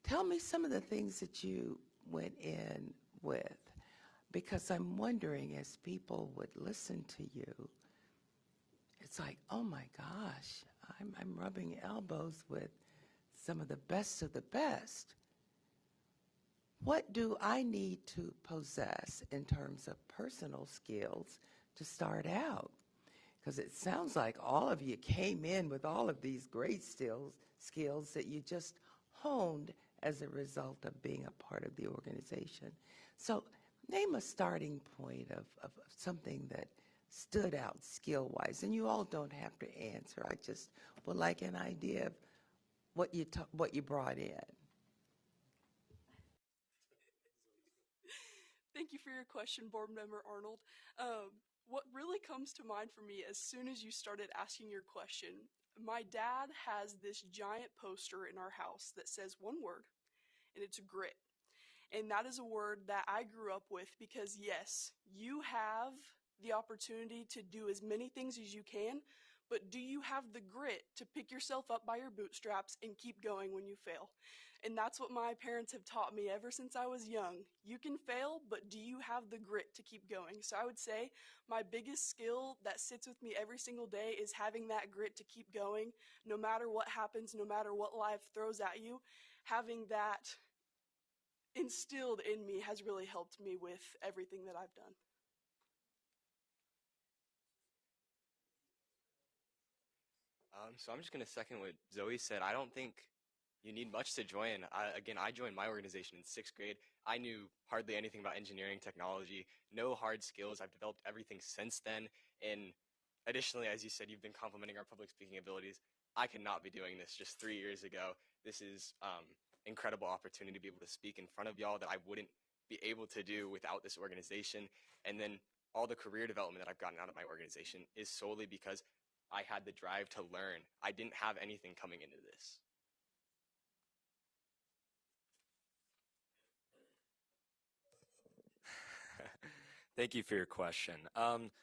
[SPEAKER 15] Tell me some of the things that you went in with, because I'm wondering, as people would listen to you, it's like, oh my gosh, I'm rubbing elbows with some of the best of the best. What do I need to possess in terms of personal skills to start out? Because it sounds like all of you came in with all of these great skills that you just honed as a result of being a part of the organization. So name a starting point of something that stood out skill-wise. And you all don't have to answer. I just would like an idea of what you brought in.
[SPEAKER 7] Thank you for your question, Board Member Arnold. What really comes to mind for me as soon as you started asking your question, my dad has this giant poster in our house that says one word, and it's grit. And that is a word that I grew up with because, yes, you have the opportunity to do as many things as you can, but do you have the grit to pick yourself up by your bootstraps and keep going when you fail? And that's what my parents have taught me ever since I was young. You can fail, but do you have the grit to keep going? So I would say my biggest skill that sits with me every single day is having that grit to keep going, no matter what happens, no matter what life throws at you. Having that instilled in me has really helped me with everything that I've done.
[SPEAKER 10] So I'm just going to second what Zoe said. I don't think you need much to join. I joined my organization in 6th grade. I knew hardly anything about engineering technology, no hard skills. I've developed everything since then. And additionally, as you said, you've been complimenting our public speaking abilities. I could not be doing this just 3 years ago. This is incredible opportunity to be able to speak in front of y'all that I wouldn't be able to do without this organization. And then all the career development that I've gotten out of my organization is solely because I had the drive to learn. I didn't have anything coming into this.
[SPEAKER 8] Thank you for your question.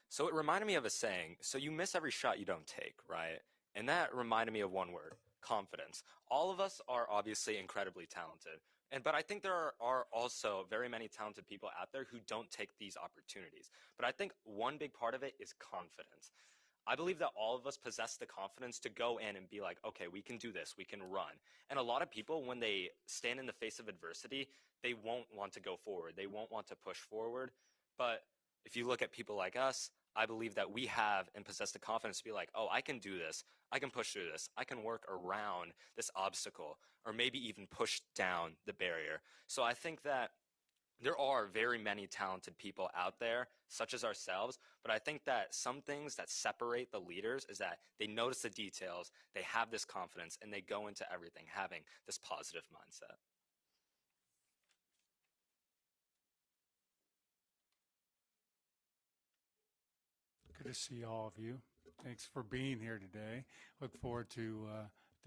[SPEAKER 8] So it reminded me of a saying, so you miss every shot you don't take, right? And that reminded me of one word, confidence. All of us are obviously incredibly talented, but I think there are also very many talented people out there who don't take these opportunities. But I think one big part of it is confidence. I believe that all of us possess the confidence to go in and be like, okay, we can do this, we can run. And a lot of people, when they stand in the face of adversity, they won't want to go forward. They won't want to push forward. But if you look at people like us, I believe that we have and possess the confidence to be like, oh, I can do this. I can push through this. I can work around this obstacle, or maybe even push down the barrier. So I think that there are very many talented people out there, such as ourselves, but I think that some things that separate the leaders is that they notice the details, they have this confidence, and they go into everything having this positive mindset.
[SPEAKER 16] Good to see all of you. Thanks for being here today. Look forward to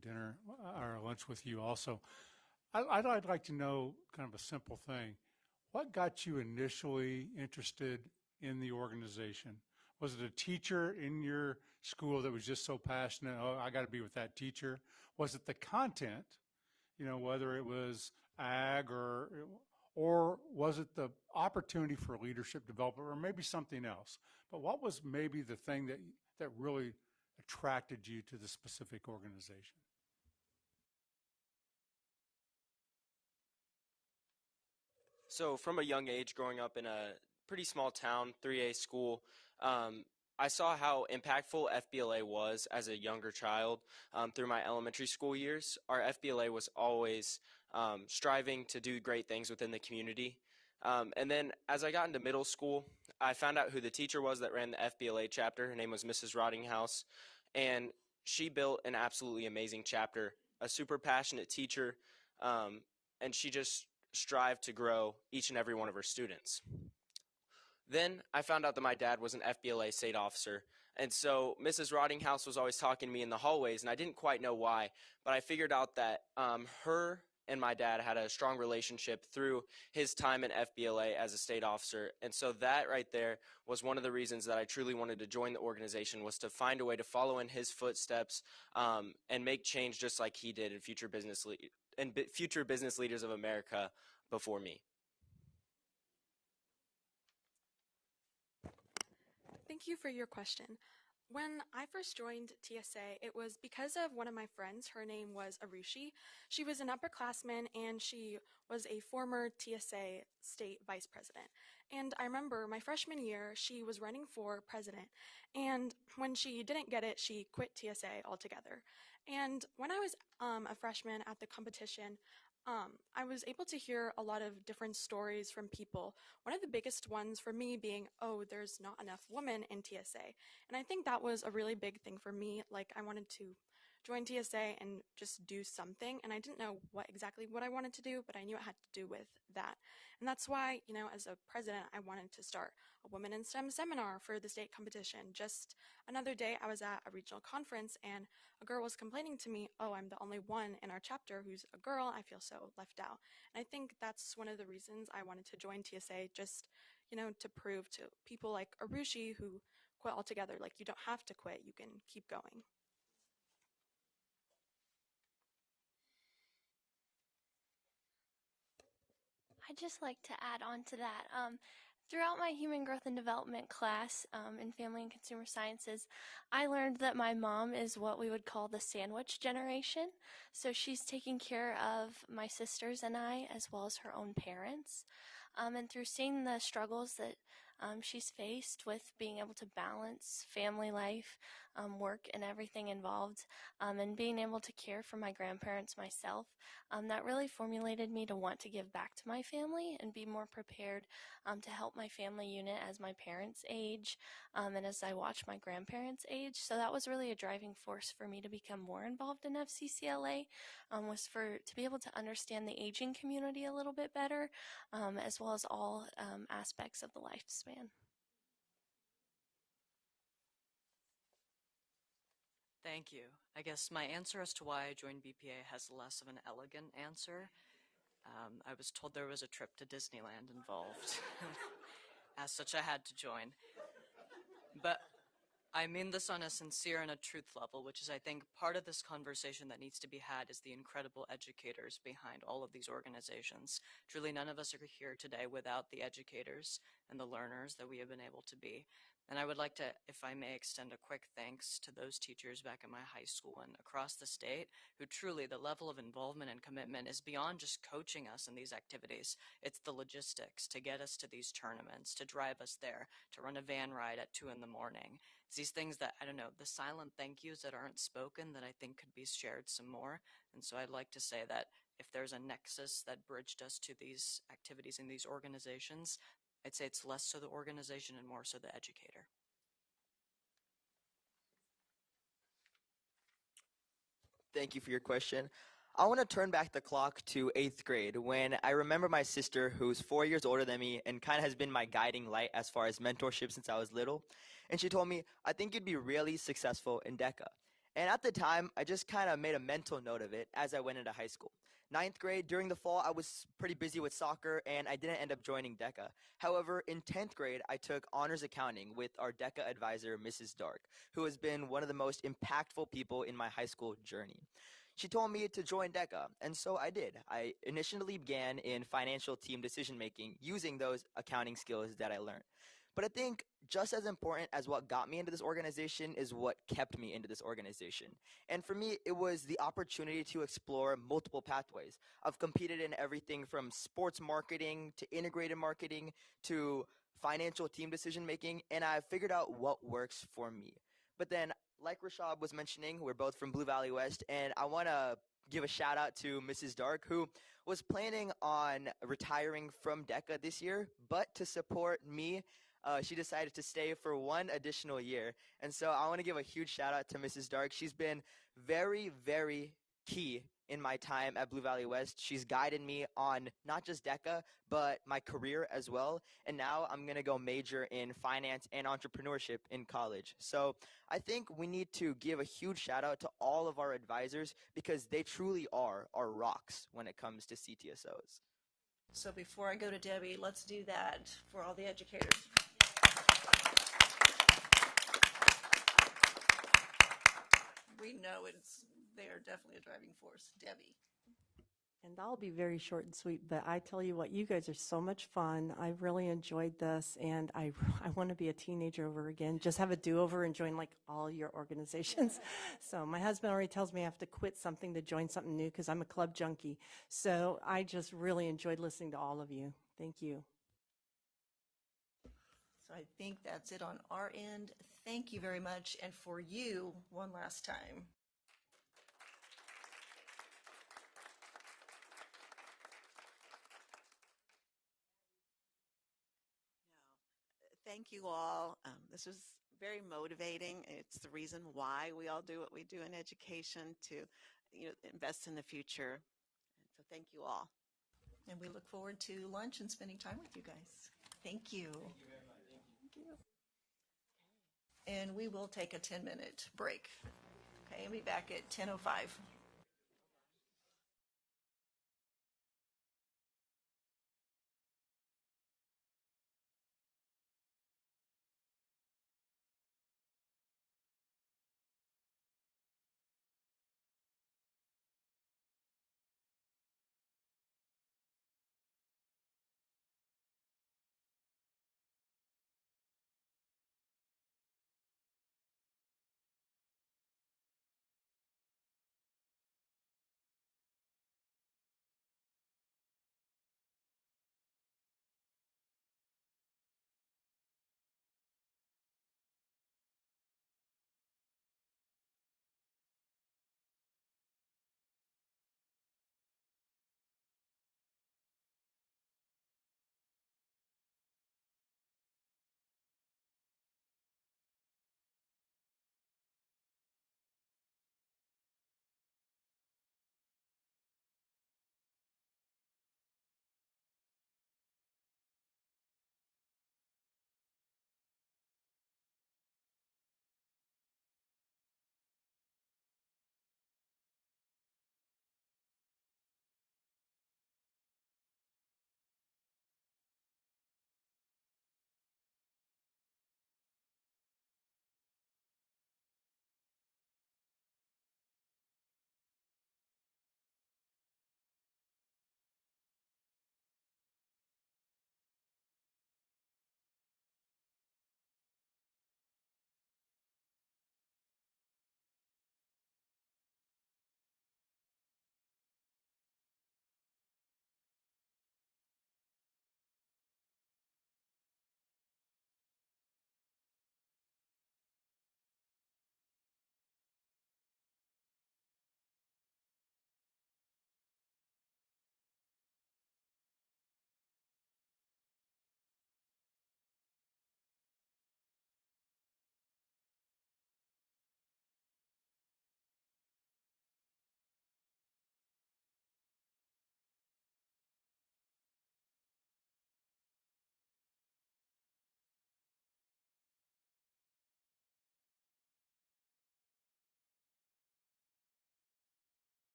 [SPEAKER 16] dinner or lunch with you also. I'd like to know kind of a simple thing. What got you initially interested in the organization? Was it a teacher in your school that was just so passionate, oh, I got to be with that teacher? Was it the content, whether it was ag or was it the opportunity for leadership development or maybe something else? But what was maybe the thing that really attracted you to the specific organization?
[SPEAKER 5] So from a young age, growing up in a pretty small town, 3A school, I saw how impactful FBLA was as a younger child through my elementary school years. Our FBLA was always striving to do great things within the community. And then as I got into middle school, I found out who the teacher was that ran the FBLA chapter. Her name was Mrs. Rottinghouse, and she built an absolutely amazing chapter, a super passionate teacher, and she just strived to grow each and every one of her students. Then I found out that my dad was an FBLA state officer, and so Mrs. Rottinghouse was always talking to me in the hallways, and I didn't quite know why, but I figured out that her and my dad had a strong relationship through his time in FBLA as a state officer, and so that right there was one of the reasons that I truly wanted to join the organization, was to find a way to follow in his footsteps and make change just like he did in future business leaders of America before me.
[SPEAKER 11] Thank you for your question. When I first joined TSA, it was because of one of my friends. Her name was Arushi. She was an upperclassman, and she was a former TSA state vice president. And I remember my freshman year, she was running for president. And when she didn't get it, she quit TSA altogether. And when I was a freshman at the competition, I was able to hear a lot of different stories from people. One of the biggest ones for me being, oh, there's not enough women in TSA. And I think that was a really big thing for me. Like, I wanted to join TSA and just do something. And I didn't know exactly what I wanted to do, but I knew it had to do with that. And that's why, as a president, I wanted to start a Women in STEM seminar for the state competition. Just another day, I was at a regional conference, and a girl was complaining to me, oh, I'm the only one in our chapter who's a girl. I feel so left out. And I think that's one of the reasons I wanted to join TSA, just, to prove to people like Arushi, who quit altogether. Like, you don't have to quit, you can keep going.
[SPEAKER 6] I'd just like to add on to that. Throughout my human growth and development class in family and consumer sciences, I learned that my mom is what we would call the sandwich generation. So she's taking care of my sisters and I, as well as her own parents. And through seeing the struggles that she's faced with being able to balance family life, work, and everything involved, and being able to care for my grandparents myself, that really formulated me to want to give back to my family and be more prepared to help my family unit as my parents age and as I watch my grandparents age. So that was really a driving force for me to become more involved in FCCLA, was to be able to understand the aging community a little bit better, as well as all aspects of the lifespan.
[SPEAKER 3] Thank you. I guess my answer as to why I joined BPA has less of an elegant answer. I was told there was a trip to Disneyland involved. As such, I had to join. But I mean this on a sincere and a truth level, which is, I think, part of this conversation that needs to be had is the incredible educators behind all of these organizations. Truly, none of us are here today without the educators and the learners that we have been able to be. And I would like to, if I may, extend a quick thanks to those teachers back at my high school and across the state who truly, the level of involvement and commitment is beyond just coaching us in these activities. It's the logistics to get us to these tournaments, to drive us there, to run a van ride at 2 in the morning. It's these things that, I don't know, the silent thank yous that aren't spoken that I think could be shared some more. And so I'd like to say that if there's a nexus that bridged us to these activities in these organizations, I'd say it's less so the organization and more so the educator.
[SPEAKER 4] Thank you for your question. I want to turn back the clock to 8th grade when I remember my sister, who's 4 years older than me and kind of has been my guiding light as far as mentorship since I was little. And she told me, I think you'd be really successful in DECA. And at the time, I just kind of made a mental note of it as I went into high school. 9th grade, during the fall, I was pretty busy with soccer and I didn't end up joining DECA. However, in 10th grade, I took honors accounting with our DECA advisor, Mrs. Dark, who has been one of the most impactful people in my high school journey. She told me to join DECA, and so I did. I initially began in financial team decision making using those accounting skills that I learned. But I think just as important as what got me into this organization is what kept me into this organization. And for me, it was the opportunity to explore multiple pathways. I've competed in everything from sports marketing to integrated marketing to financial team decision making, and I've figured out what works for me. But then, like Rashad was mentioning, we're both from Blue Valley West, and I want to give a shout out to Mrs. Dark, who was planning on retiring from DECA this year, but to support me, she decided to stay for one additional year. And so I want to give a huge shout out to Mrs. Dark. She's been very, very key in my time at Blue Valley West. She's guided me on not just DECA, but my career as well. And now I'm going to go major in finance and entrepreneurship in college. So I think we need to give a huge shout out to all of our advisors because they truly are our rocks when it comes to CTSOs.
[SPEAKER 1] So before I go to Debbie, let's do that for all the educators. We know they are definitely a driving force. Debbie.
[SPEAKER 17] And I'll be very short and sweet, but I tell you what, you guys are so much fun. I've really enjoyed this, and I want to be a teenager over again. Just have a do-over and join like all your organizations. So my husband already tells me I have to quit something to join something new because I'm a club junkie. So I just really enjoyed listening to all of you. Thank you.
[SPEAKER 1] So I think that's it on our end. Thank you very much. And for you, one last time.
[SPEAKER 2] Thank you all. This was very motivating. It's the reason why we all do what we do in education to, invest in the future. And so thank you all.
[SPEAKER 1] And we look forward to lunch and spending time with you guys. Thank you. Thank you. And we will take a 10-minute break. Okay, and be back at 10:05.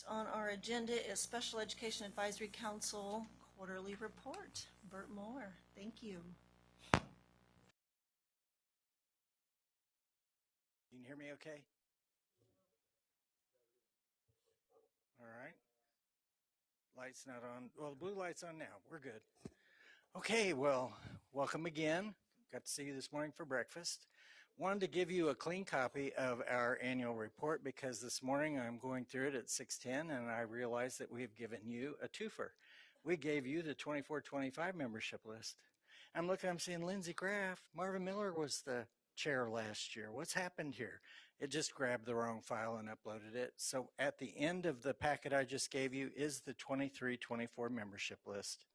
[SPEAKER 1] Next on our agenda is Special Education Advisory Council Quarterly Report. Bert Moore, thank you.
[SPEAKER 18] You can hear me okay? All right. Light's not on. Well, the blue light's on now. We're good. Okay, well, welcome again. Got to see you this morning for breakfast. Wanted to give you a clean copy of our annual report because this morning I'm going through it at 6:10 and I realized that we have given you a twofer. We gave you the 24-25 membership list. I'm seeing Lindsay Graff. Marvin Miller was the chair last year. What's happened here? It just grabbed the wrong file and uploaded it. So at the end of the packet I just gave you is the 23-24 membership list.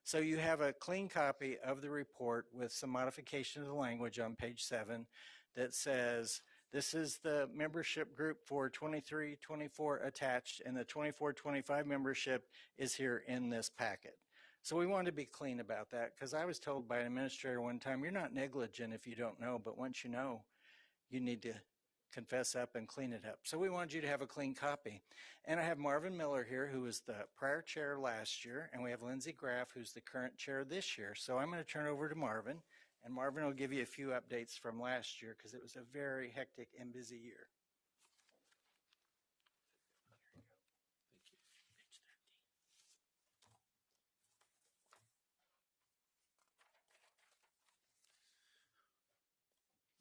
[SPEAKER 18] So you have a clean copy of the report with some modification of the language on page 7 that says this is the membership group for 23-24 attached, and the 24-25 membership is here in this packet. So we wanted to be clean about that because I was told by an administrator one time, you're not negligent if you don't know, but once you know, you need to confess up and clean it up. So we wanted you to have a clean copy. And I have Marvin Miller here, who was the prior chair last year, and we have Lindsay Graff, who's the current chair this year. So I'm going to turn over to Marvin, and Marvin will give you a few updates from last year because it was a very hectic and busy year.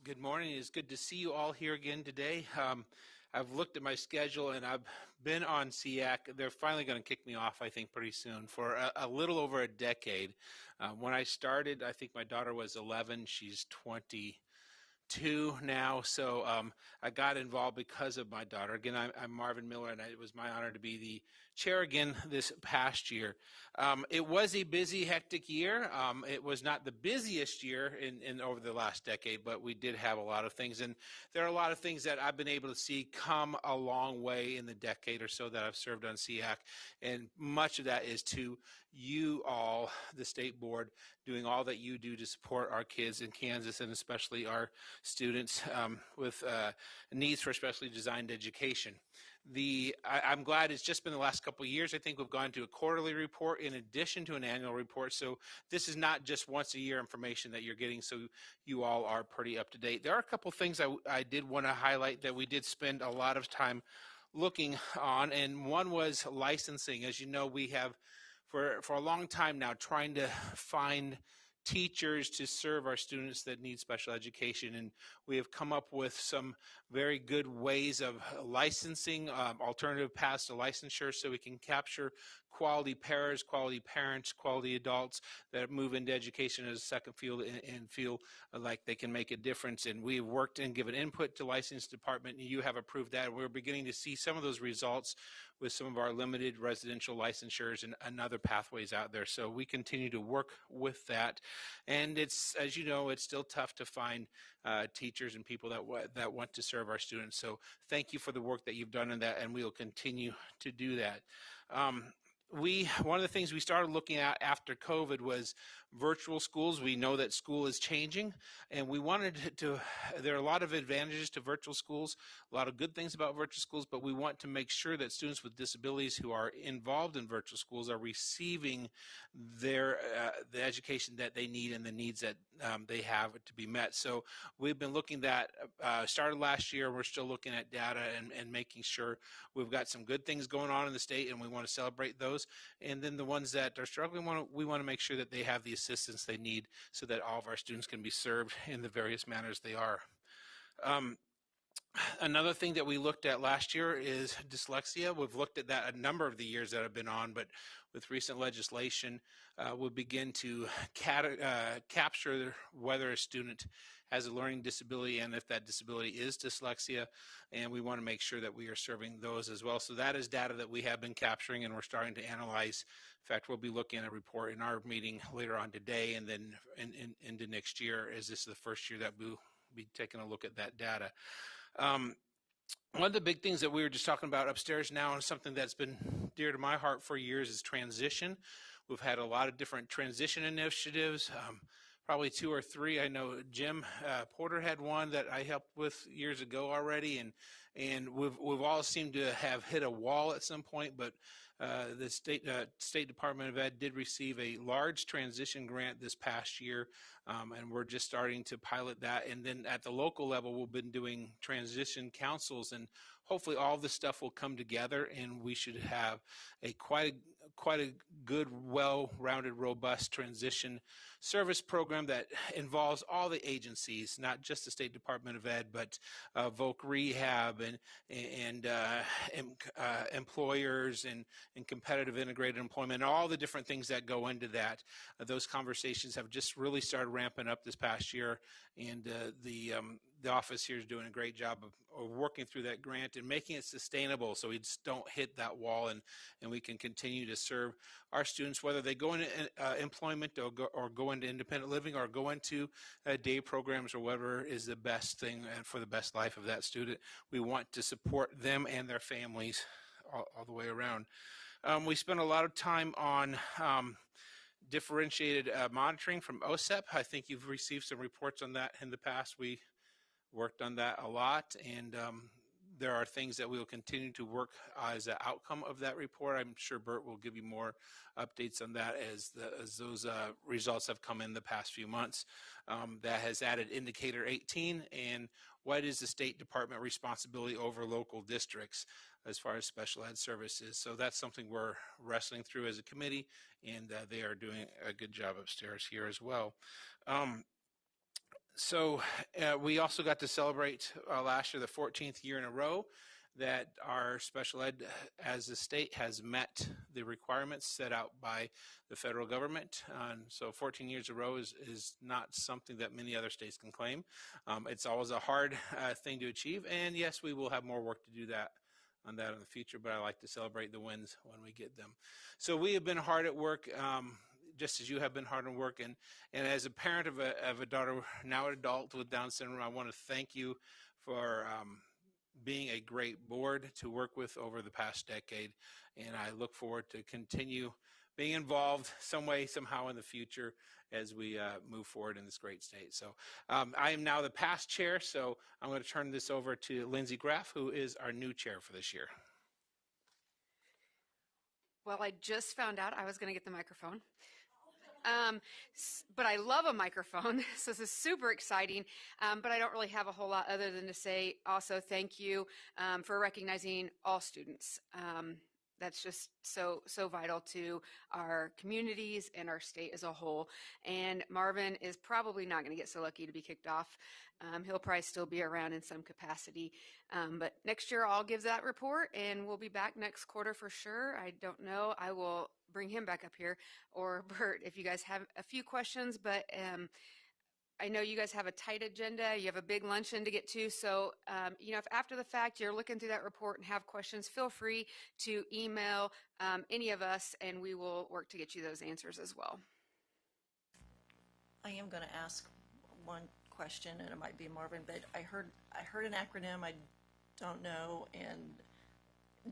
[SPEAKER 19] Good morning. It's good to see you all here again today. I've looked at my schedule and I've been on SEAC. They're finally going to kick me off, I think, pretty soon for a little over a decade. When I started, I think my daughter was 11. She's 22 now, so I got involved because of my daughter. Again, I'm Marvin Miller, and it was my honor to be the chair again this past year. It was a busy, hectic year. It was not the busiest year in over the last decade, but we did have a lot of things, and there are a lot of things that I've been able to see come a long way in the decade or so that I've served on SEAC, and much of that is to you all, the state board, doing all that you do to support our kids in Kansas, and especially our students with needs for specially designed education. I'm glad it's just been the last couple of years. I think we've gone to a quarterly report in addition to an annual report. So this is not just once a year information that you're getting. So you all are pretty up to date. There are a couple of things I did want to highlight that we did spend a lot of time looking on. And one was licensing. As you know, we have for a long time now trying to find teachers to serve our students that need special education, and we have come up with some very good ways of licensing, alternative paths to licensure, so we can capture quality pairs, quality parents, quality adults that move into education as a second field and feel like they can make a difference. And we've worked and given input to license department, and you have approved that. We're beginning to see some of those results with some of our limited residential licensures and other pathways out there. So we continue to work with that. And it's, as you know, it's still tough to find teachers and people that want to serve our students. So thank you for the work that you've done in that, and we will continue to do that. One of the things we started looking at after COVID was virtual schools. We know that school is changing, and we wanted there are a lot of advantages to virtual schools, a lot of good things about virtual schools, but we want to make sure that students with disabilities who are involved in virtual schools are receiving the education that they need and the needs that they have to be met. So we've been looking at started last year. We're still looking at data and making sure we've got some good things going on in the state, and we want to celebrate those. And then the ones that are struggling, we want to make sure that they have the assistance they need so that all of our students can be served in the various manners they are. Another thing that we looked at last year is dyslexia. We've looked at that a number of the years that have been on, but with recent legislation, we'll begin to capture whether a student has a learning disability and if that disability is dyslexia, and we want to make sure that we are serving those as well. So that is data that we have been capturing, and we're starting to analyze. In fact, we'll be looking at a report in our meeting later on today, and then into next year, as this is the first year that we'll be taking a look at that data. One of the big things that we were just talking about upstairs now, and something that's been dear to my heart for years, is transition. We've had a lot of different transition initiatives, probably 2 or 3. I know Jim Porter had one that I helped with years ago already, and we've all seemed to have hit a wall at some point, but the State Department of Ed did receive a large transition grant this past year, and we're just starting to pilot that. And then at the local level, we've been doing transition councils, and hopefully all this stuff will come together, and we should have a quite a good, well-rounded, robust transition service program that involves all the agencies, not just the State Department of Ed, but Voc Rehab and employers and competitive integrated employment, and all the different things that go into that. Those conversations have just really started ramping up this past year, and the office here is doing a great job of working through that grant and making it sustainable so we just don't hit that wall, and we can continue to serve our students, whether they go into employment or go into independent living or go into day programs or whatever is the best thing and for the best life of that student. We want to support them and their families all the way around. We spent a lot of time on differentiated monitoring from OSEP. I think you've received some reports on that in the past. We worked on that a lot, and there are things that we will continue to work as an outcome of that report. I'm sure Bert will give you more updates on that as those results have come in the past few months. That has added Indicator 18 and what is the State Department responsibility over local districts as far as special ed services. So that's something we're wrestling through as a committee, and they are doing a good job upstairs here as well. So we also got to celebrate last year the 14th year in a row that our special ed as a state has met the requirements set out by the federal government. So 14 years in a row is not something that many other states can claim. It's always a hard thing to achieve, and yes, we will have more work to do that in the future, but I like to celebrate the wins when we get them. So we have been hard at work, just as you have been hard at work, and as a parent of a daughter, now an adult with Down syndrome, I want to thank you for being a great board to work with over the past decade, and I look forward to continue being involved some way, somehow in the future as we move forward in this great state. So I am now the past chair, so I'm going to turn this over to Lindsay Graff, who is our new chair for this year.
[SPEAKER 20] Well, I just found out I was going to get the microphone. But I love a microphone, so this is super exciting. But I don't really have a whole lot other than to say also thank you for recognizing all students. That's just so vital to our communities and our state as a whole. And Marvin is probably not going to get so lucky to be kicked off. He'll probably still be around in some capacity. But next year I'll give that report, and we'll be back next quarter for sure. I don't know. I will bring him back up here, or Bert, if you guys have a few questions. But I know you guys have a tight agenda. You have a big luncheon to get to. So, if after the fact you're looking through that report and have questions, feel free to email any of us, and we will work to get you those answers as well.
[SPEAKER 1] I am going to ask one question, and it might be Marvin, but I heard an acronym I don't know, and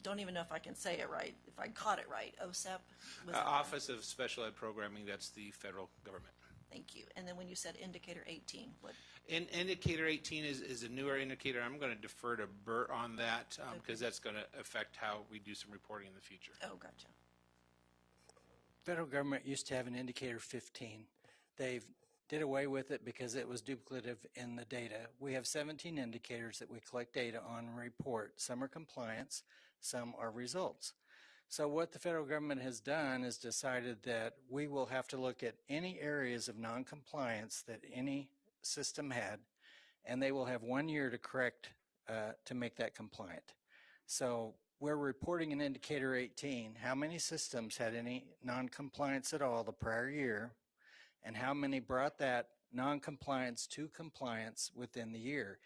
[SPEAKER 1] don't even know if I can say it right, if I caught it right. OSEP?
[SPEAKER 19] Office of Special Ed Programming, that's the federal government.
[SPEAKER 1] Thank you. And then when you said Indicator 18, what?
[SPEAKER 19] Indicator 18 is a newer indicator. I'm going to defer to Bert on that because that's going to affect how we do some reporting in the future.
[SPEAKER 1] Oh, gotcha.
[SPEAKER 18] Federal government used to have an Indicator 15. They've did away with it because it was duplicative in the data. We have 17 indicators that we collect data on and report. Some are compliance, some are results. So what the federal government has done is decided that we will have to look at any areas of non-compliance that any system had, and they will have 1 year to correct, to make that compliant. So we're reporting in Indicator 18 how many systems had any non-compliance at all the prior year, and how many brought that non-compliance to compliance within the year.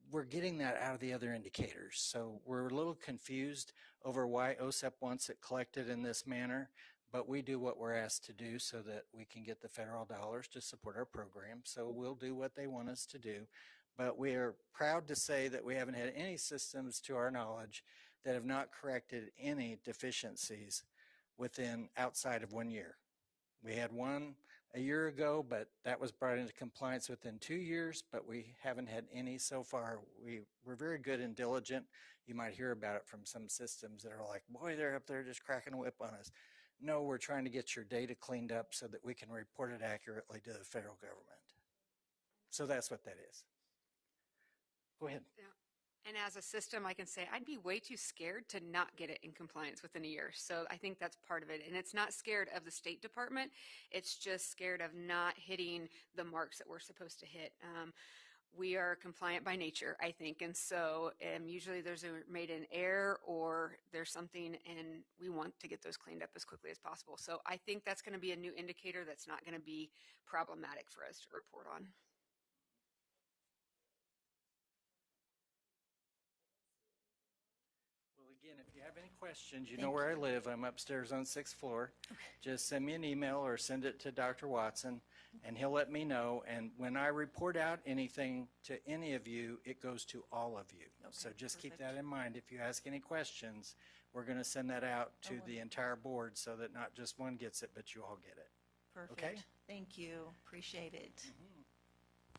[SPEAKER 18] We're getting that out of the other indicators. So we're a little confused over why OSEP wants it collected in this manner, but we do what we're asked to do so that we can get the federal dollars to support our program. So we'll do what they want us to do. But we are proud to say that we haven't had any systems to our knowledge that have not corrected any deficiencies outside of 1 year. We had one a year ago, but that was brought into compliance within 2 years, but we haven't had any so far. We're very good and diligent. You might hear about it from some systems that are like, boy, they're up there just cracking a whip on us. No, we're trying to get your data cleaned up so that we can report it accurately to the federal government. So that's what that is. Go ahead.
[SPEAKER 20] Yeah. And as a system, I can say I'd be way too scared to not get it in compliance within a year. So I think that's part of it. And it's not scared of the State Department. It's just scared of not hitting the marks that we're supposed to hit. We are compliant by nature, I think. And so usually there's made an error or there's something, and we want to get those cleaned up as quickly as possible. So I think that's going to be a new indicator that's not going to be problematic for us to report on.
[SPEAKER 18] Again, if you have any questions, you know where I live. I'm upstairs on 6th floor. Okay. Just send me an email or send it to Dr. Watson, and he'll let me know. And when I report out anything to any of you, it goes to all of you. Okay, so just keep that in mind. If you ask any questions, we're going to send that out to the entire board so that not just one gets it, but you all get it.
[SPEAKER 1] Perfect.
[SPEAKER 18] Okay?
[SPEAKER 1] Thank you. Appreciate it.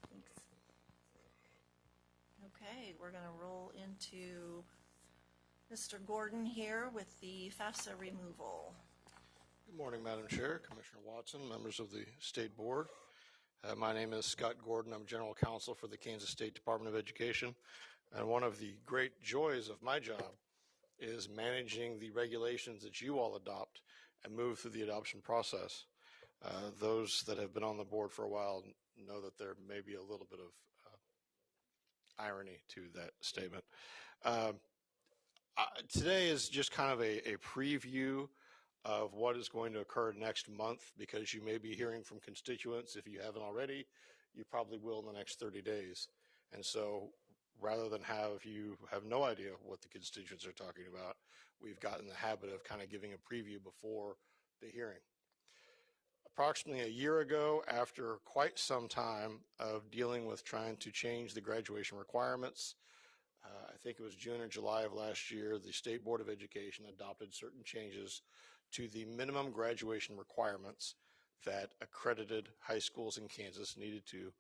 [SPEAKER 1] Thanks. Okay, we're going to roll into Mr. Gordon here with the FAFSA removal.
[SPEAKER 21] Good morning, Madam Chair, Commissioner Watson, members of the State Board. My name is Scott Gordon. I'm General Counsel for the Kansas State Department of Education. And one of the great joys of my job is managing the regulations that you all adopt and move through the adoption process. Those that have been on the board for a while know that there may be a little bit of irony to that statement. Today is just kind of a preview of what is going to occur next month, because you may be hearing from constituents. If you haven't already, you probably will in the next 30 days. And so rather than have you have no idea what the constituents are talking about, we've gotten the habit of kind of giving a preview before the hearing. Approximately a year ago, after quite some time of dealing with trying to change the graduation requirements, I think it was June or July of last year, the State Board of Education adopted certain changes to the minimum graduation requirements that accredited high schools in Kansas needed to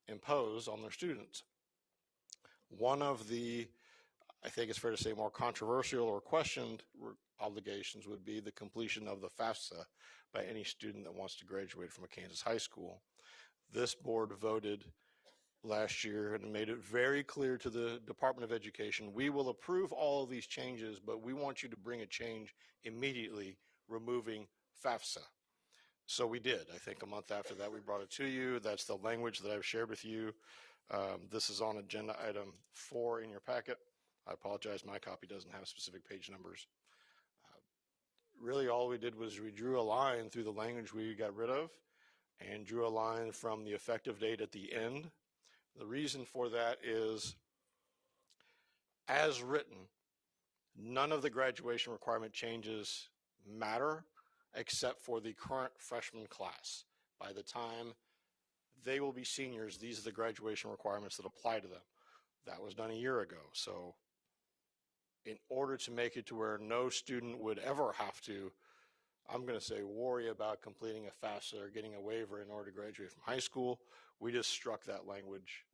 [SPEAKER 21] impose on their students. One of the, I think it's fair to say, more controversial or questioned obligations would be the completion of the FAFSA by any student that wants to graduate from a Kansas high school. This board voted last year and made it very clear to the Department of Education, we will approve all of these changes, but we want you to bring a change immediately, removing FAFSA. So we did. I think a month after that, we brought it to you. That's the language that I've shared with you. This is on agenda item 4 in your packet. I apologize, my copy doesn't have specific page numbers. Really all we did was we drew a line through the language we got rid of and drew a line from the effective date at the end. The reason for that is, as written, none of the graduation requirement changes matter except for the current freshman class. By the time they will be seniors, these are the graduation requirements that apply to them. That was done a year ago. So in order to make it to where no student would ever have to, I'm going to say, worry about completing a FAFSA or getting a waiver in order to graduate from high school, we just struck that language.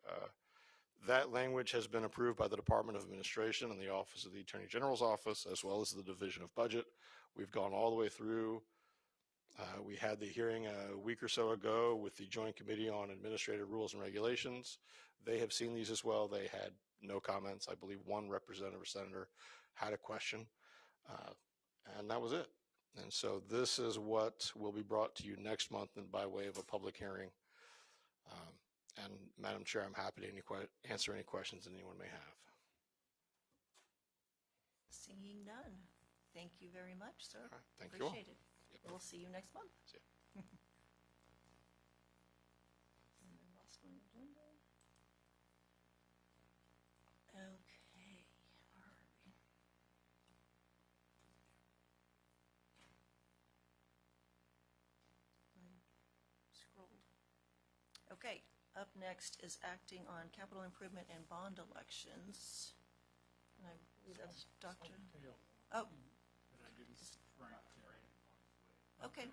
[SPEAKER 21] That language has been approved by the Department of Administration and the Office of the Attorney General's Office, as well as the Division of Budget. We've gone all the way through. We had the hearing a week or so ago with the Joint Committee on Administrative Rules and Regulations. They have seen these as well. They had no comments. I believe one representative or senator had a question, and that was it. And so this is what will be brought to you next month and by way of a public hearing. And Madam Chair, I'm happy to answer any questions that anyone may have.
[SPEAKER 1] Seeing none. Thank you very much, sir.
[SPEAKER 21] All right, thank you all.
[SPEAKER 1] Appreciate it.
[SPEAKER 21] Yep.
[SPEAKER 1] We'll see you next month.
[SPEAKER 21] See you.
[SPEAKER 1] And I lost my agenda. Okay, where are we? I scrolled. Okay, up next is acting on capital improvement and bond elections. And I believe that's Dr. Oh. Okay.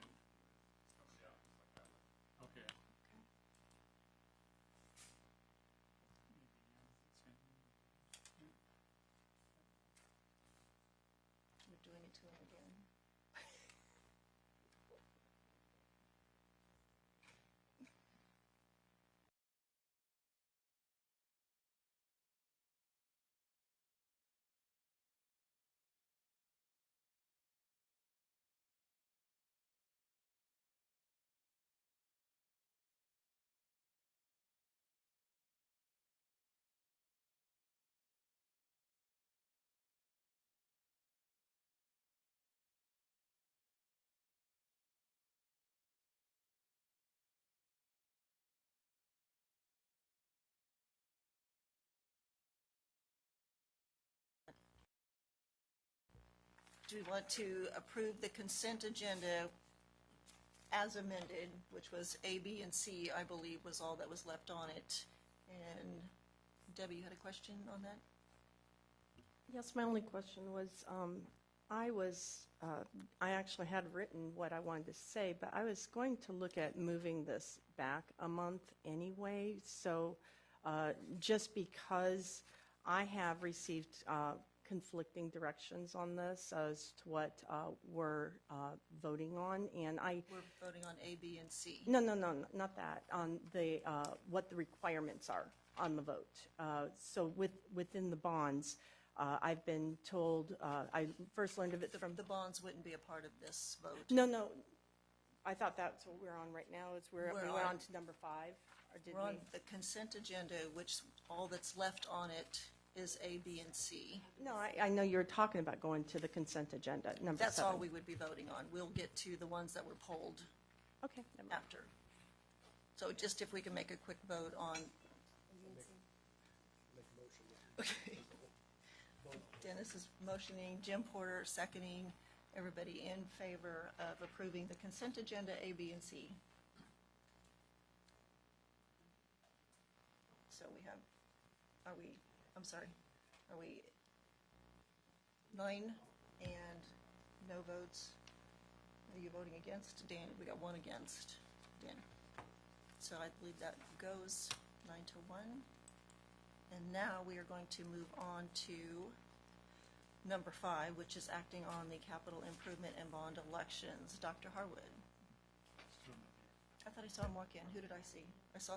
[SPEAKER 1] do we want to approve the consent agenda as amended, which was A, B, and C, I believe, was all that was left on it? And Debbie, you had a question on that?
[SPEAKER 17] Yes, my only question was, I actually had written what I wanted to say, but I was going to look at moving this back a month anyway. So just because I have received conflicting directions on this as to what we're voting on, and
[SPEAKER 1] We're voting on A, B, and C.
[SPEAKER 17] No, not that. On the what the requirements are on the vote. So within the bonds, I've been told. I first learned of it from
[SPEAKER 1] The bonds wouldn't be a part of this vote.
[SPEAKER 17] No. I thought that's what we're on right now. We went on to number 5, or did
[SPEAKER 1] We're on
[SPEAKER 17] we?
[SPEAKER 1] the consent agenda, which all that's left on it is A, B, and C.
[SPEAKER 17] No, I know you're talking about going to the consent agenda, number 7.
[SPEAKER 1] That's all we would be voting on. We'll get to the ones that were pulled
[SPEAKER 17] Okay. never mind.
[SPEAKER 1] after. So just if we can make a quick vote on. Okay. Dennis is motioning, Jim Porter seconding. Everybody in favor of approving the consent agenda A, B, and C. So we have, are we 9 and no votes? Are you voting against? Dan, we got 1 against. Dan. So I believe that goes 9 to 1. And now we are going to move on to number 5, which is acting on the capital improvement and bond elections. Dr. Harwood. I thought I saw him walk in. Who did I see? I saw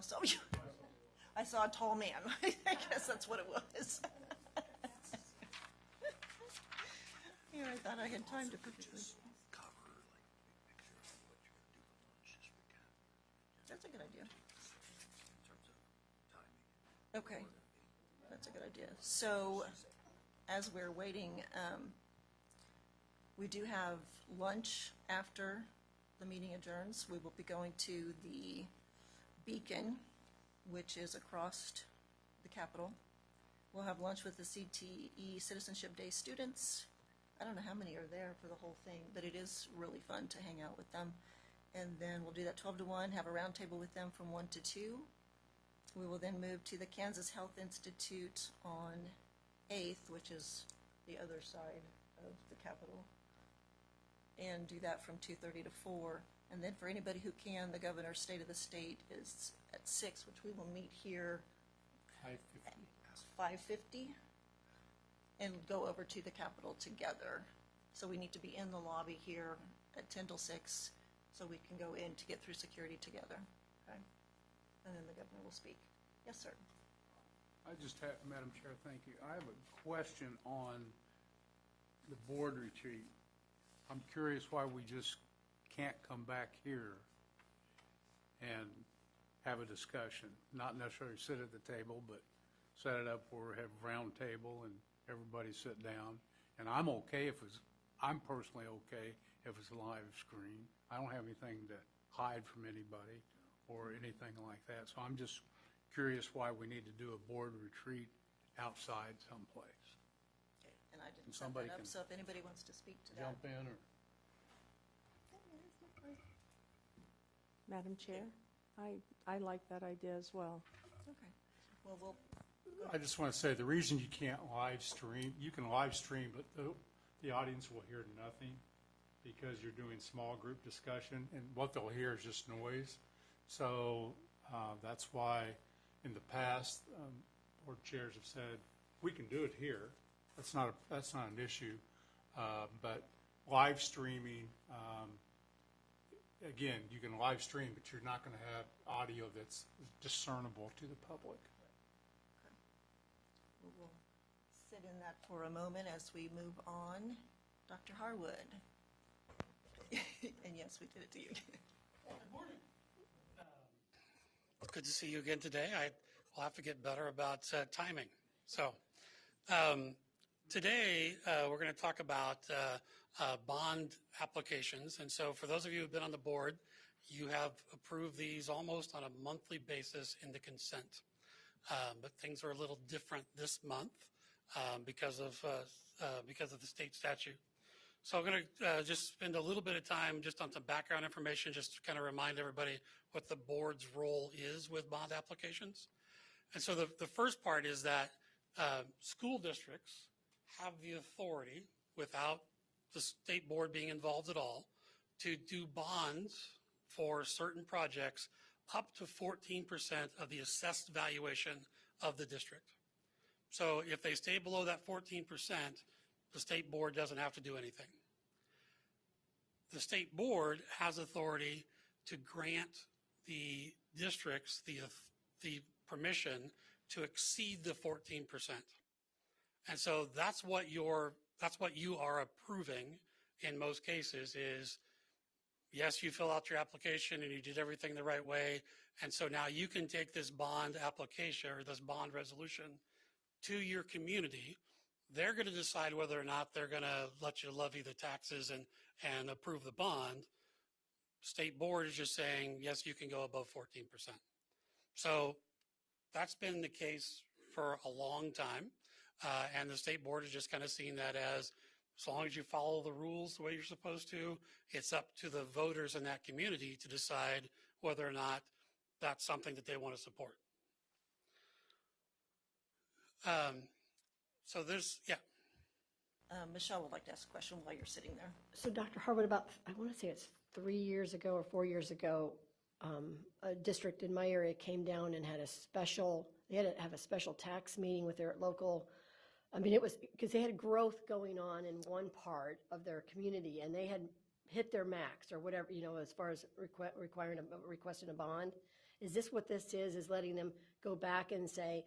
[SPEAKER 1] I saw a tall man. I guess that's what it was. Yeah, I thought I had time to perfectly. That's a good idea. Okay, that's a good idea. So, as we're waiting, we do have lunch after the meeting adjourns. We will be going to the Beacon, which is across the Capitol. We'll have lunch with the CTE Citizenship Day students. I don't know how many are there for the whole thing, but it is really fun to hang out with them. And then we'll do that 12 to 1, have a round table with them from 1 to 2. We will then move to the Kansas Health Institute on 8th, which is the other side of the Capitol, and do that from 2:30 to 4. And then for anybody who can, the Governor's State of the State is at 6, which we will meet here at 5:50 and go over to the Capitol together. So we need to be in the lobby here at 10 till 6 so we can go in to get through security together. Okay? And then the Governor will speak. Yes, sir.
[SPEAKER 16] I just have, Madam Chair, thank you. I have a question on the board retreat. I'm curious why we just can't come back here and have a discussion, not necessarily sit at the table, but set it up where we have a round table and everybody sit down. And I'm okay if it's, I'm personally okay if it's a live screen. I don't have anything to hide from anybody or anything like that. So I'm just curious why we need to do a board retreat outside someplace.
[SPEAKER 1] Okay. And I didn't set
[SPEAKER 16] Somebody
[SPEAKER 1] that up,
[SPEAKER 16] can
[SPEAKER 1] so if anybody wants to speak to that.
[SPEAKER 16] jump in or.
[SPEAKER 17] Madam Chair, I like that idea as well.
[SPEAKER 1] Okay. Well, we'll.
[SPEAKER 16] I just want to say the reason you can't live stream, you can live stream, but the audience will hear nothing because you're doing small group discussion, and what they'll hear is just noise. So that's why in the past, board chairs have said, we can do it here. That's not an issue. But live streaming, again, you can live stream, but you're not going to have audio that's discernible to the public.
[SPEAKER 1] We will sit in that for a moment as we move on. Dr. Harwood. And yes, we did it to you.
[SPEAKER 9] Good morning. Good to see you again today. I will have to get better about timing. So today we're going to talk about bond applications. And so for those of you who have been on the board, you have approved these almost on a monthly basis in the consent. But things are a little different this month because of the state statute. So I'm going to just spend a little bit of time just on some background information, just to kind of remind everybody what the board's role is with bond applications. And so the first part is that school districts have the authority, without the state board being involved at all, to do bonds for certain projects up to 14% of the assessed valuation of the district. So if they stay below that 14%, the state board doesn't have to do anything. The state board has authority to grant the districts the permission to exceed the 14%. And so that's what you are approving in most cases is, yes, you fill out your application and you did everything the right way. And so now you can take this bond application or this bond resolution to your community. They're going to decide whether or not they're going to let you levy the taxes and approve the bond. State board is just saying, yes, you can go above 14%. So that's been the case for a long time. And the state board is just kind of seeing that as long as you follow the rules the way you're supposed to, it's up to the voters in that community to decide whether or not that's something that they want to support. So there's, yeah.
[SPEAKER 1] Michelle would like to ask a question while you're sitting there.
[SPEAKER 12] So Dr. Harwood, about, I want to say it's 3 years ago or 4 years ago, a district in my area came down and had they had to have a special tax meeting with their local, it was because they had growth going on in one part of their community and they had hit their max or whatever, as far as requesting a bond. Is this what this is letting them go back and say,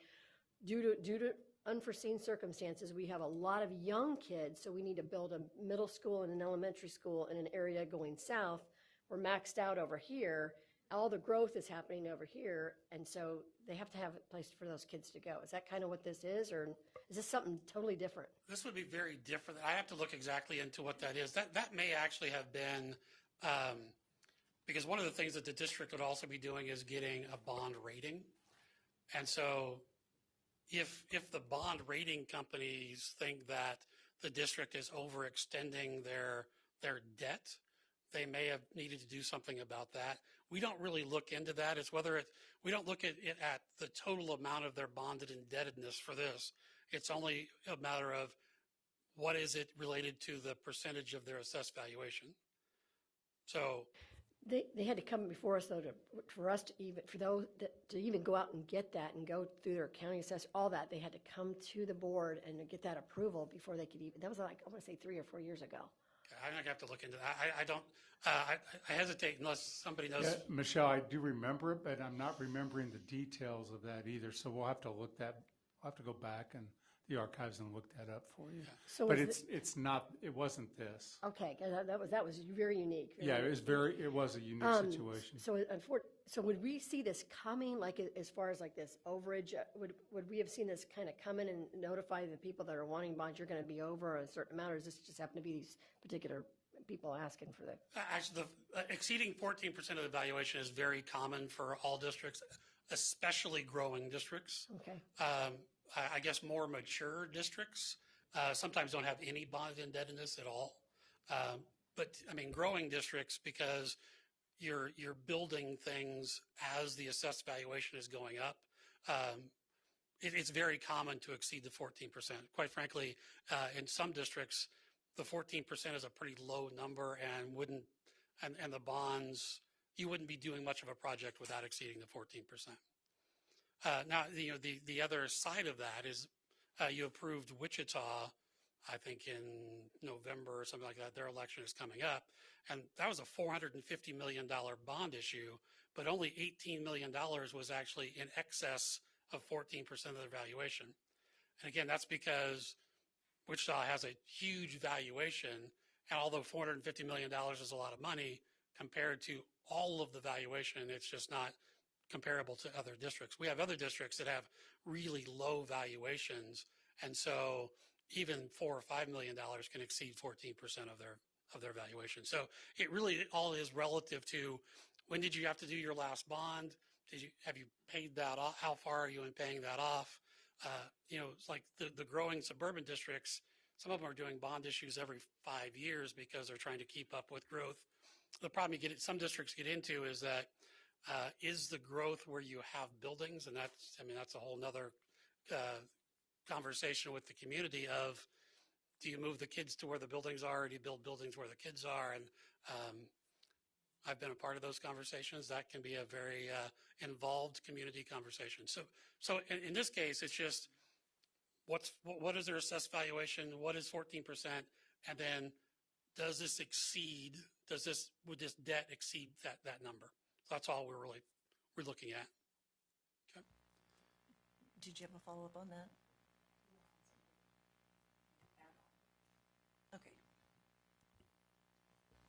[SPEAKER 12] due to unforeseen circumstances, we have a lot of young kids, so we need to build a middle school and an elementary school in an area going south. We're maxed out over here. All the growth is happening over here, and so they have to have a place for those kids to go. Is that kind of what this is, or is this something totally different?
[SPEAKER 9] This would be very different. I have to look exactly into what that is. That may actually have been, because one of the things that the district would also be doing is getting a bond rating. And so if the bond rating companies think that the district is overextending their debt, they may have needed to do something about that. We don't really look into that. It's we don't look at it at the total amount of their bonded indebtedness for this. It's only a matter of what is it related to the percentage of their assessed valuation. So
[SPEAKER 12] they had to come before us though for us to even go out and get that and go through their county assessor, all that. They had to come to the board and get that approval before they could even. That was like I want to say 3 or 4 years ago.
[SPEAKER 9] I have to look into that. I don't. I hesitate unless somebody knows.
[SPEAKER 16] Yeah, Michelle, I do remember it, but I'm not remembering the details of that either. So we'll have to go back in the archives and look that up for you.
[SPEAKER 12] So
[SPEAKER 16] but it's not. It wasn't this.
[SPEAKER 12] Okay, that was very unique.
[SPEAKER 16] Yeah, it was a unique situation.
[SPEAKER 12] So would we see this coming, like as far as like this overage? Would we have seen this kind of come in and notify the people that are wanting bonds you're going to be over a certain amount, or does this just happen to be these particular people asking for that?
[SPEAKER 9] Actually, exceeding 14% of the valuation is very common for all districts, especially growing districts.
[SPEAKER 12] Okay.
[SPEAKER 9] I guess more mature districts sometimes don't have any bond indebtedness at all. But growing districts, because you're building things as the assessed valuation is going up, it's very common to exceed the 14%. Quite frankly, in some districts, the 14% is a pretty low number and the bonds, you wouldn't be doing much of a project without exceeding the 14%. Now, the other side of that is you approved Wichita, I think in November or something like that. Their election is coming up. And that was a $450 million bond issue, but only $18 million was actually in excess of 14% of their valuation. And again, that's because Wichita has a huge valuation. And although $450 million is a lot of money compared to all of the valuation, it's just not comparable to other districts. We have other districts that have really low valuations, and so even $4 or $5 million can exceed 14% of their valuation. So it really all is relative to when did you have to do your last bond? Have you paid that off? How far are you in paying that off? It's like the growing suburban districts. some of them are doing bond issues every 5 years because they're trying to keep up with growth. The problem some districts get into is that is the growth where you have buildings, and that's a whole nother conversation with the community of, do you move the kids to where the buildings are, or do you build buildings where the kids are? And I've been a part of those conversations. That can be a very involved community conversation. So in this case, it's just what is their assessed valuation? What is 14%? And then does this exceed? Would this debt exceed that number? That's all we're looking at. Okay.
[SPEAKER 1] Did you have a follow-up on that? Okay.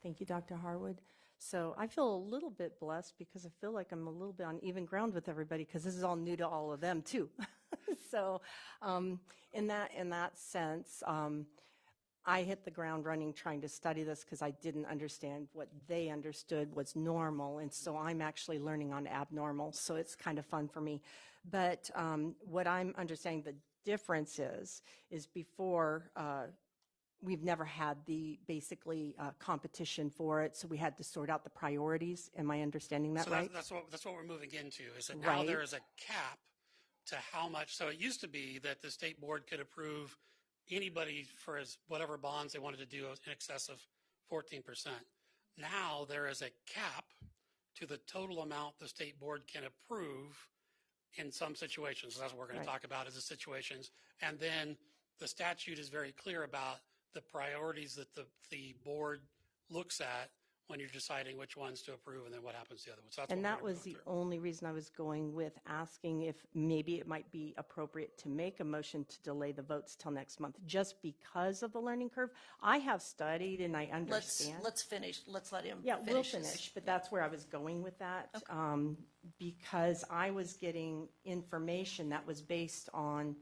[SPEAKER 17] Thank you, Dr. Harwood. So I feel a little bit blessed because I feel like I'm a little bit on even ground with everybody because this is all new to all of them too. So in that sense, I hit the ground running trying to study this because I didn't understand what they understood was normal. And so I'm actually learning on abnormal. So it's kind of fun for me. But what I'm understanding the difference is before we've never had the basically competition for it. So we had to sort out the priorities. Am I understanding that right?
[SPEAKER 9] That's what we're moving into, is that now there is a cap to how much. So it used to be that the state board could approve anybody for whatever bonds they wanted to do in excess of 14%. Now there is a cap to the total amount the state board can approve in some situations. So that's what we're going to talk about, is the situations. And then the statute is very clear about the priorities that the board looks at when you're deciding which ones to approve and then what happens to the other ones. So
[SPEAKER 17] that was the only reason I was going with asking if maybe it might be appropriate to make a motion to delay the votes till next month, just because of the learning curve. I have studied and I understand.
[SPEAKER 1] Let's finish. Let's let him
[SPEAKER 17] finish.
[SPEAKER 1] finish.
[SPEAKER 17] We'll finish, but that's where I was going with that. Okay. Because I was getting information that was based on,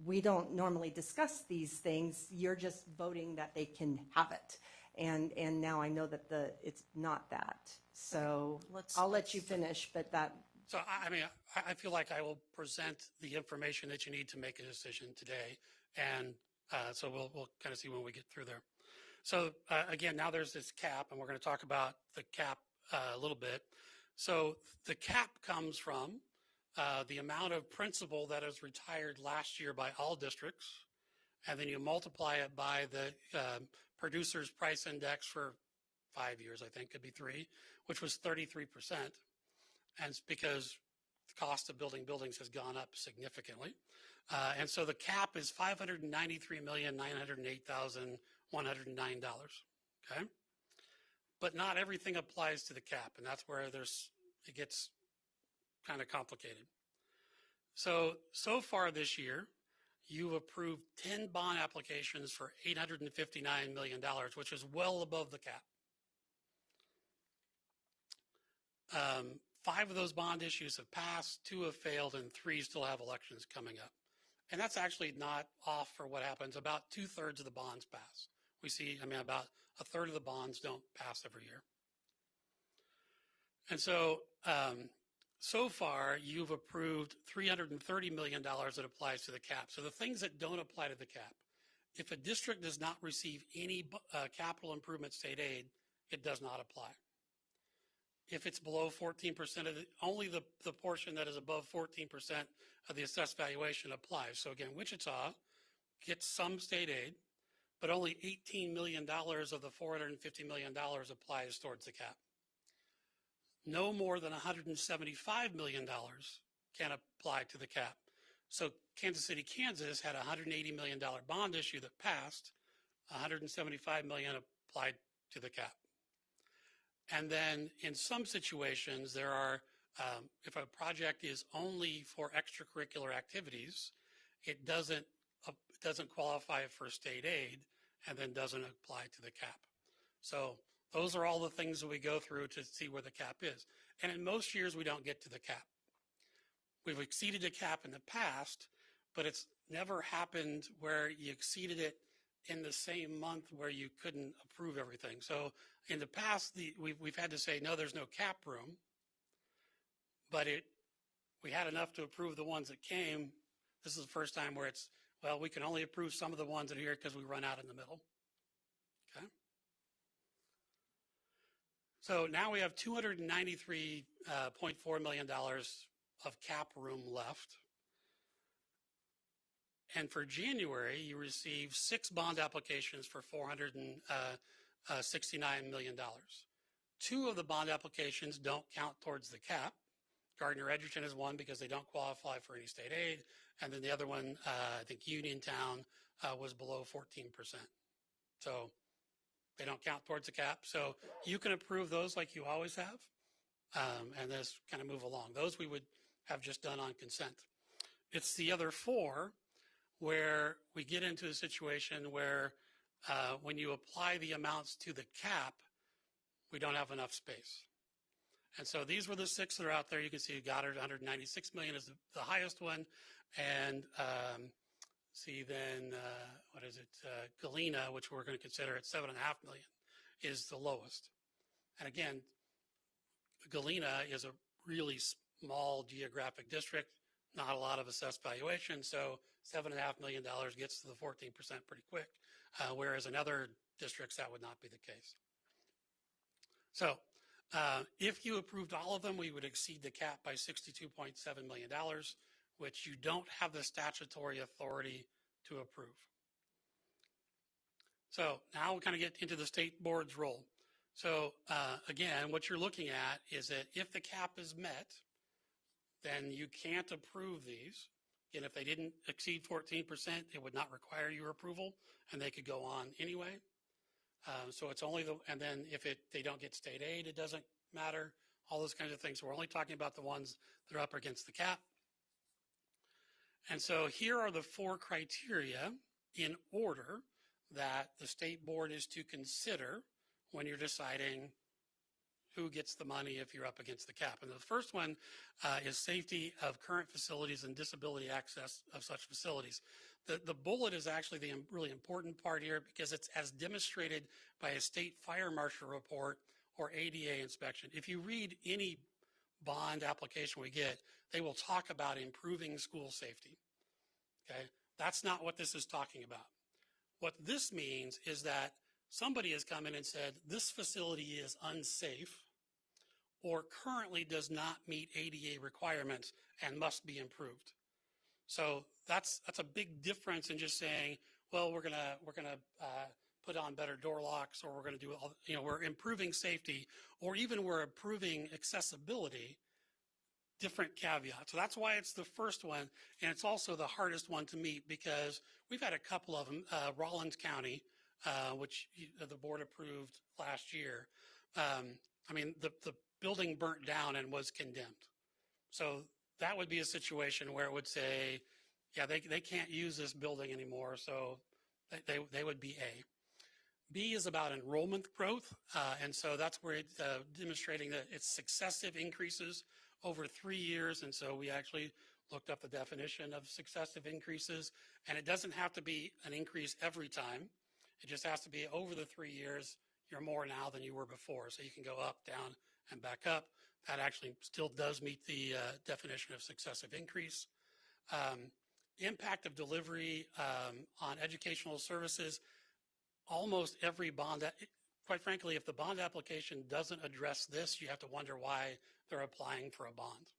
[SPEAKER 17] we don't normally discuss these things. You're just voting that they can have it. And now I know that it's not that. So I'll let you finish, but that.
[SPEAKER 9] So, I feel like I will present the information that you need to make a decision today. And so we'll kind of see when we get through there. So again, now there's this cap, and we're going to talk about the cap a little bit. So the cap comes from the amount of principal that is retired last year by all districts, and then you multiply it by the producer's price index for 5 years, I think, could be 3, which was 33%. And it's because the cost of building buildings has gone up significantly. And so the cap is $593,908,109. Okay? But not everything applies to the cap, and that's where it gets kind of complicated. So far this year, you've approved 10 bond applications for $859 million, which is well above the cap. 5 of those bond issues have passed, 2 have failed, and 3 still have elections coming up. And that's actually not off for what happens. About 2/3 of the bonds pass. We see, about 1/3 of the bonds don't pass every year. And so, so far, you've approved $330 million that applies to the cap. So the things that don't apply to the cap, if a district does not receive any capital improvement state aid, it does not apply. If it's below 14% only the portion that is above 14% of the assessed valuation applies. So again, Wichita gets some state aid, but only $18 million of the $450 million applies towards the cap. No more than $175 million can apply to the cap. So Kansas City, Kansas had a $180 million bond issue that passed. $175 million applied to the cap. And then in some situations, there are, if a project is only for extracurricular activities, it doesn't qualify for state aid and then doesn't apply to the cap. So those are all the things that we go through to see where the cap is. And in most years, we don't get to the cap. We've exceeded the cap in the past, but it's never happened where you exceeded it in the same month where you couldn't approve everything. So in the past, we've had to say, no, there's no cap room, but we had enough to approve the ones that came. This is the first time where Well, we can only approve some of the ones that are here because we run out in the middle. Okay. So now we have $293.4 million of cap room left. And for January, you received 6 bond applications for $469 million. 2 of the bond applications don't count towards the cap. Gardner Edgerton is one because they don't qualify for any state aid. And then the other one, I think Uniontown, was below 14%. So they don't count towards the cap. So you can approve those like you always have, and just kind of move along. Those we would have just done on consent. It's the other 4 where we get into a situation where when you apply the amounts to the cap, we don't have enough space. And so these were the 6 that are out there. You can see Goddard, 196 million is the highest one. And see then, what is it? Galena, which we're going to consider at 7.5 million, is the lowest. And again, Galena is a really small geographic district, not a lot of assessed valuation. So $7.5 million gets to the 14% pretty quick, whereas in other districts, that would not be the case. So if you approved all of them, we would exceed the cap by $62.7 million, which you don't have the statutory authority to approve. So now we'll kind of get into the state board's role. So again, what you're looking at is that if the cap is met, then you can't approve these. Again, if they didn't exceed 14%, it would not require your approval, and they could go on anyway. So it's only and then if they don't get state aid, it doesn't matter, all those kinds of things. So we're only talking about the ones that are up against the cap. And so here are the 4 criteria in order that the state board is to consider when you're deciding who gets the money if you're up against the cap. And the first one is safety of current facilities and disability access of such facilities. The bullet is actually the really important part here because it's as demonstrated by a state fire marshal report or ADA inspection. If you read any bond application we get, they will talk about improving school safety. Okay, that's not what this is talking about. What this means is that somebody has come in and said, this facility is unsafe or currently does not meet ADA requirements and must be improved. So that's a big difference in just saying, well, we're gonna put on better door locks, or we're gonna do all, we're improving safety, or even we're improving accessibility. Different caveat. So that's why it's the first one, and it's also the hardest one to meet because we've had a couple of them. Rollins County, which the board approved last year. I mean, the building burnt down and was condemned. So that would be a situation where it would say, yeah, they can't use this building anymore, so they would be A. B is about enrollment growth, and so that's where it's demonstrating that it's successive increases over 3 years, and so we actually looked up the definition of successive increases, and it doesn't have to be an increase every time. It just has to be over the 3 years, you're more now than you were before, so you can go up, down, and back up. That actually still does meet the definition of successive increase. Impact of delivery on educational services, almost every bond, quite frankly, if the bond application doesn't address this, you have to wonder why they're applying for a bond.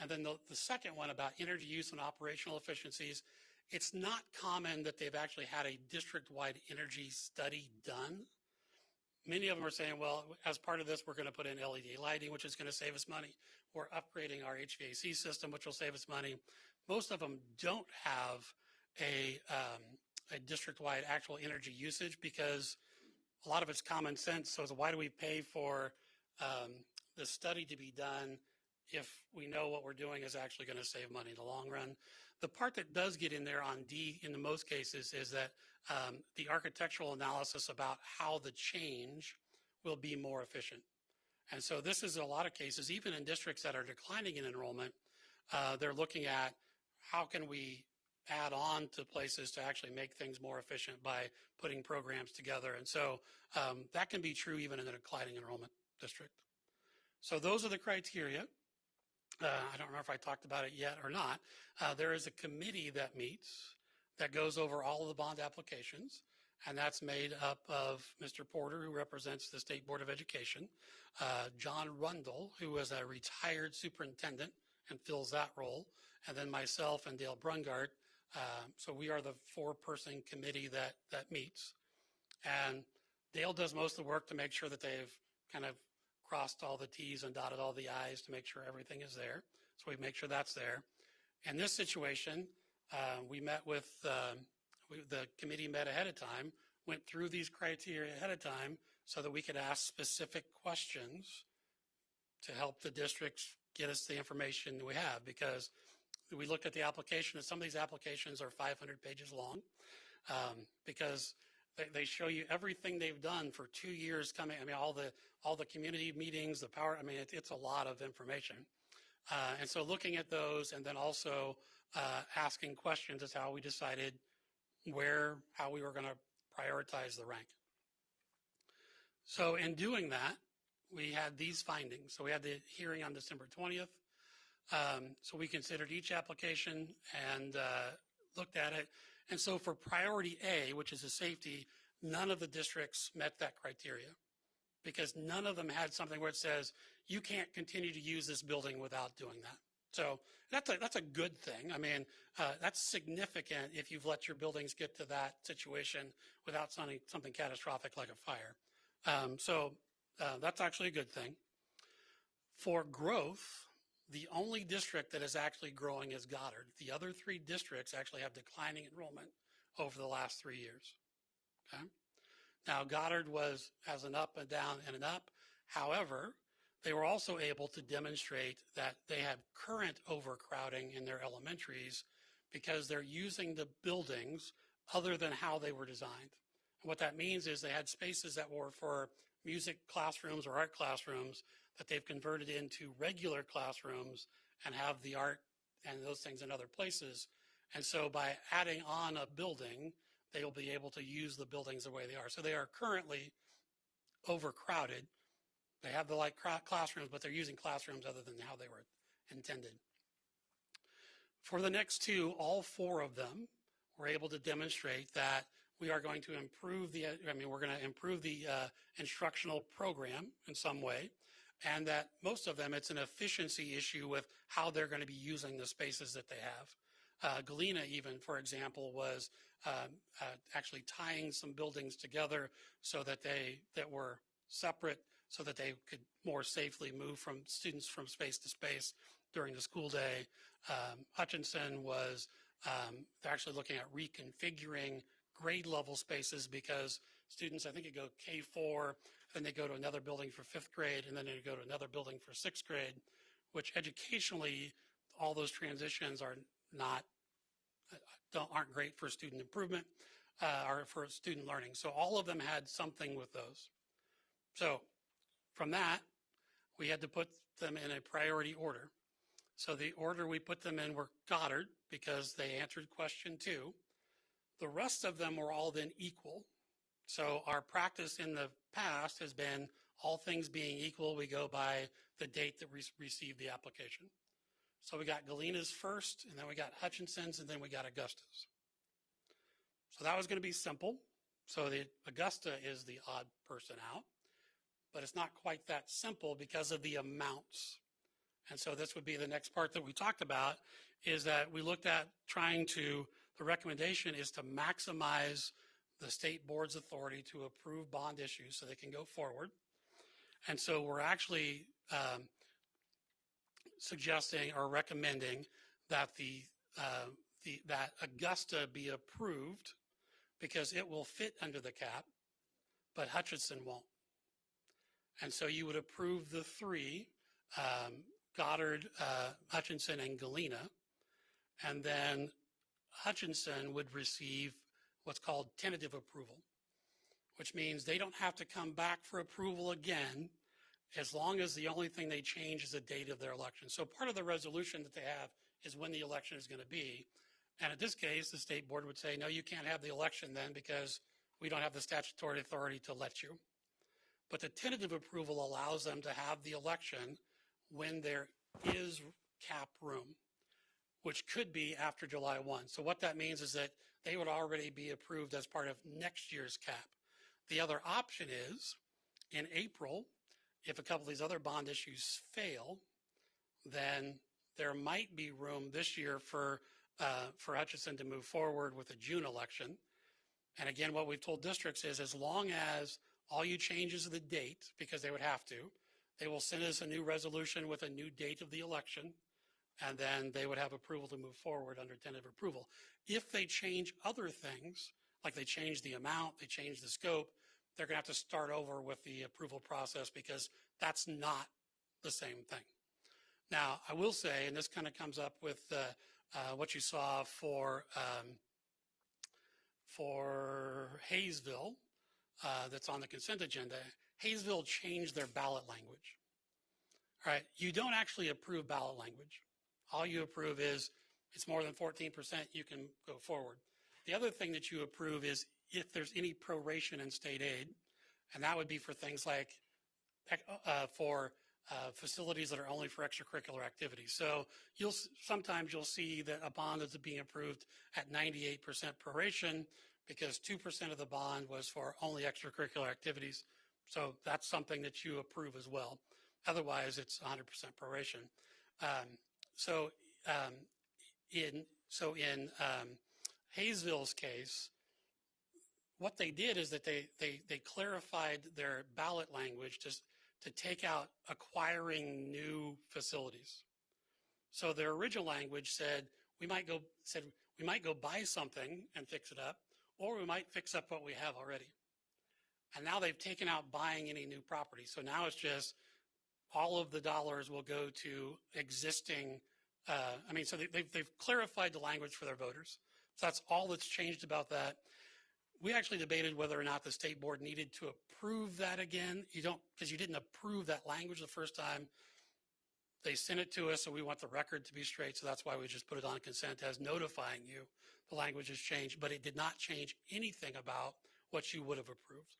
[SPEAKER 9] And then the second one about energy use and operational efficiencies, it's not common that they've actually had a district-wide energy study done. Many of them are saying, well, as part of this, we're going to put in LED lighting, which is going to save us money. We're upgrading our HVAC system, which will save us money. Most of them don't have a district-wide actual energy usage because a lot of it's common sense. So why do we pay for the study to be done if we know what we're doing is actually going to save money in the long run? The part that does get in there on D in the most cases is that the architectural analysis about how the change will be more efficient. And so this is in a lot of cases, even in districts that are declining in enrollment, they're looking at how can we add on to places to actually make things more efficient by putting programs together. And so that can be true even in a declining enrollment district. So those are the criteria. I don't remember if I talked about it yet or not. There is a committee that meets that goes over all of the bond applications, and that's made up of Mr. Porter, who represents the State Board of Education, John Rundle, who is a retired superintendent and fills that role, and then myself and Dale Brungart. So we are the four-person committee that meets. And Dale does most of the work to make sure that they've kind of crossed all the T's and dotted all the I's to make sure everything is there. So we make sure that's there. In this situation, we met with, the committee met ahead of time, went through these criteria ahead of time so that we could ask specific questions to help the districts get us the information that we have, because we looked at the application, and some of these applications are 500 pages long, because they show you everything they've done for 2 years coming. I mean, all the community meetings, the power. I mean, it's a lot of information. And so looking at those, and then also asking questions is how we decided how we were going to prioritize the rank. So in doing that, we had these findings. So we had the hearing on December 20th. So we considered each application and looked at it. And so for priority A, which is a safety, none of the districts met that criteria, because none of them had something where it says, you can't continue to use this building without doing that. So that's a good thing. I mean, that's significant if you've let your buildings get to that situation without something catastrophic like a fire. So that's actually a good thing. For growth, the only district that is actually growing is Goddard. The other three districts actually have declining enrollment over the last 3 years. Okay. Now, Goddard has an up and down and an up. However, they were also able to demonstrate that they had current overcrowding in their elementaries because they're using the buildings other than how they were designed. And what that means is they had spaces that were for music classrooms or art classrooms that they've converted into regular classrooms and have the art and those things in other places. And so by adding on a building, they will be able to use the buildings the way they are. So they are currently overcrowded. They have the like classrooms, but they're using classrooms other than how they were intended. For the next two, all four of them were able to demonstrate that we are going to improve we're going to improve the instructional program in some way, and that most of them, it's an efficiency issue with how they're going to be using the spaces that they have. Galena, even, for example, was actually tying some buildings together so that that were separate, so that they could more safely move students from space to space during the school day. Hutchinson was they're actually looking at reconfiguring grade level spaces, because students, I think it go K4, then they go to another building for 5th grade, and then they go to another building for 6th grade, which educationally, all those transitions aren't great for student improvement or for student learning. So all of them had something with those. So from that, we had to put them in a priority order. So the order we put them in were Goddard, because they answered question 2. The rest of them were all then equal. So our practice in the past has been, all things being equal, we go by the date that we received the application. So we got Galena's first, and then we got Hutchinson's, and then we got Augusta's. So that was going to be simple. So the Augusta is the odd person out, but it's not quite that simple because of the amounts. And so this would be the next part that we talked about, is that we looked at the recommendation is to maximize the state board's authority to approve bond issues so they can go forward. And so we're actually suggesting or recommending that that Augusta be approved, because it will fit under the cap, but Hutchinson won't. And so you would approve the 3, Goddard, Hutchinson, and Galena, and then Hutchinson would receive what's called tentative approval, which means they don't have to come back for approval again, as long as the only thing they change is the date of their election. So part of the resolution that they have is when the election is going to be. And in this case, the state board would say, no, you can't have the election then, because we don't have the statutory authority to let you. But the tentative approval allows them to have the election when there is cap room. which could be after July 1. So what that means is that they would already be approved as part of next year's cap. The other option is in April, if a couple of these other bond issues fail, then there might be room this year for Hutchinson to move forward with a June election. And again, what we've told districts is as long as all you change is the date, because they would have to, they will send us a new resolution with a new date of the election, and then they would have approval to move forward under tentative approval. If they change other things, like they change the amount, they change the scope, they're going to have to start over with the approval process because that's not the same thing. Now, I will say, and this kind of comes up with what you saw for Hayesville, that's on the consent agenda. Hayesville changed their ballot language. All right, you don't actually approve ballot language. All you approve is it's more than 14%, you can go forward. The other thing that you approve is if there's any proration in state aid, and that would be for things like facilities that are only for extracurricular activities. So sometimes you'll see that a bond is being approved at 98% proration because 2% of the bond was for only extracurricular activities. So that's something that you approve as well. Otherwise, it's 100% proration. In Hayesville's case, what they did is that they clarified their ballot language to take out acquiring new facilities. So their original language said we might go buy something and fix it up, or we might fix up what we have already. And now they've taken out buying any new property. So now it's just all of the dollars will go to existing. So they've clarified the language for their voters. So that's all that's changed about that. We actually debated whether or not the state board needed to approve that again. Because you didn't approve that language the first time. They sent it to us, so we want the record to be straight. So that's why we just put it on consent as notifying you the language has changed, but it did not change anything about what you would have approved.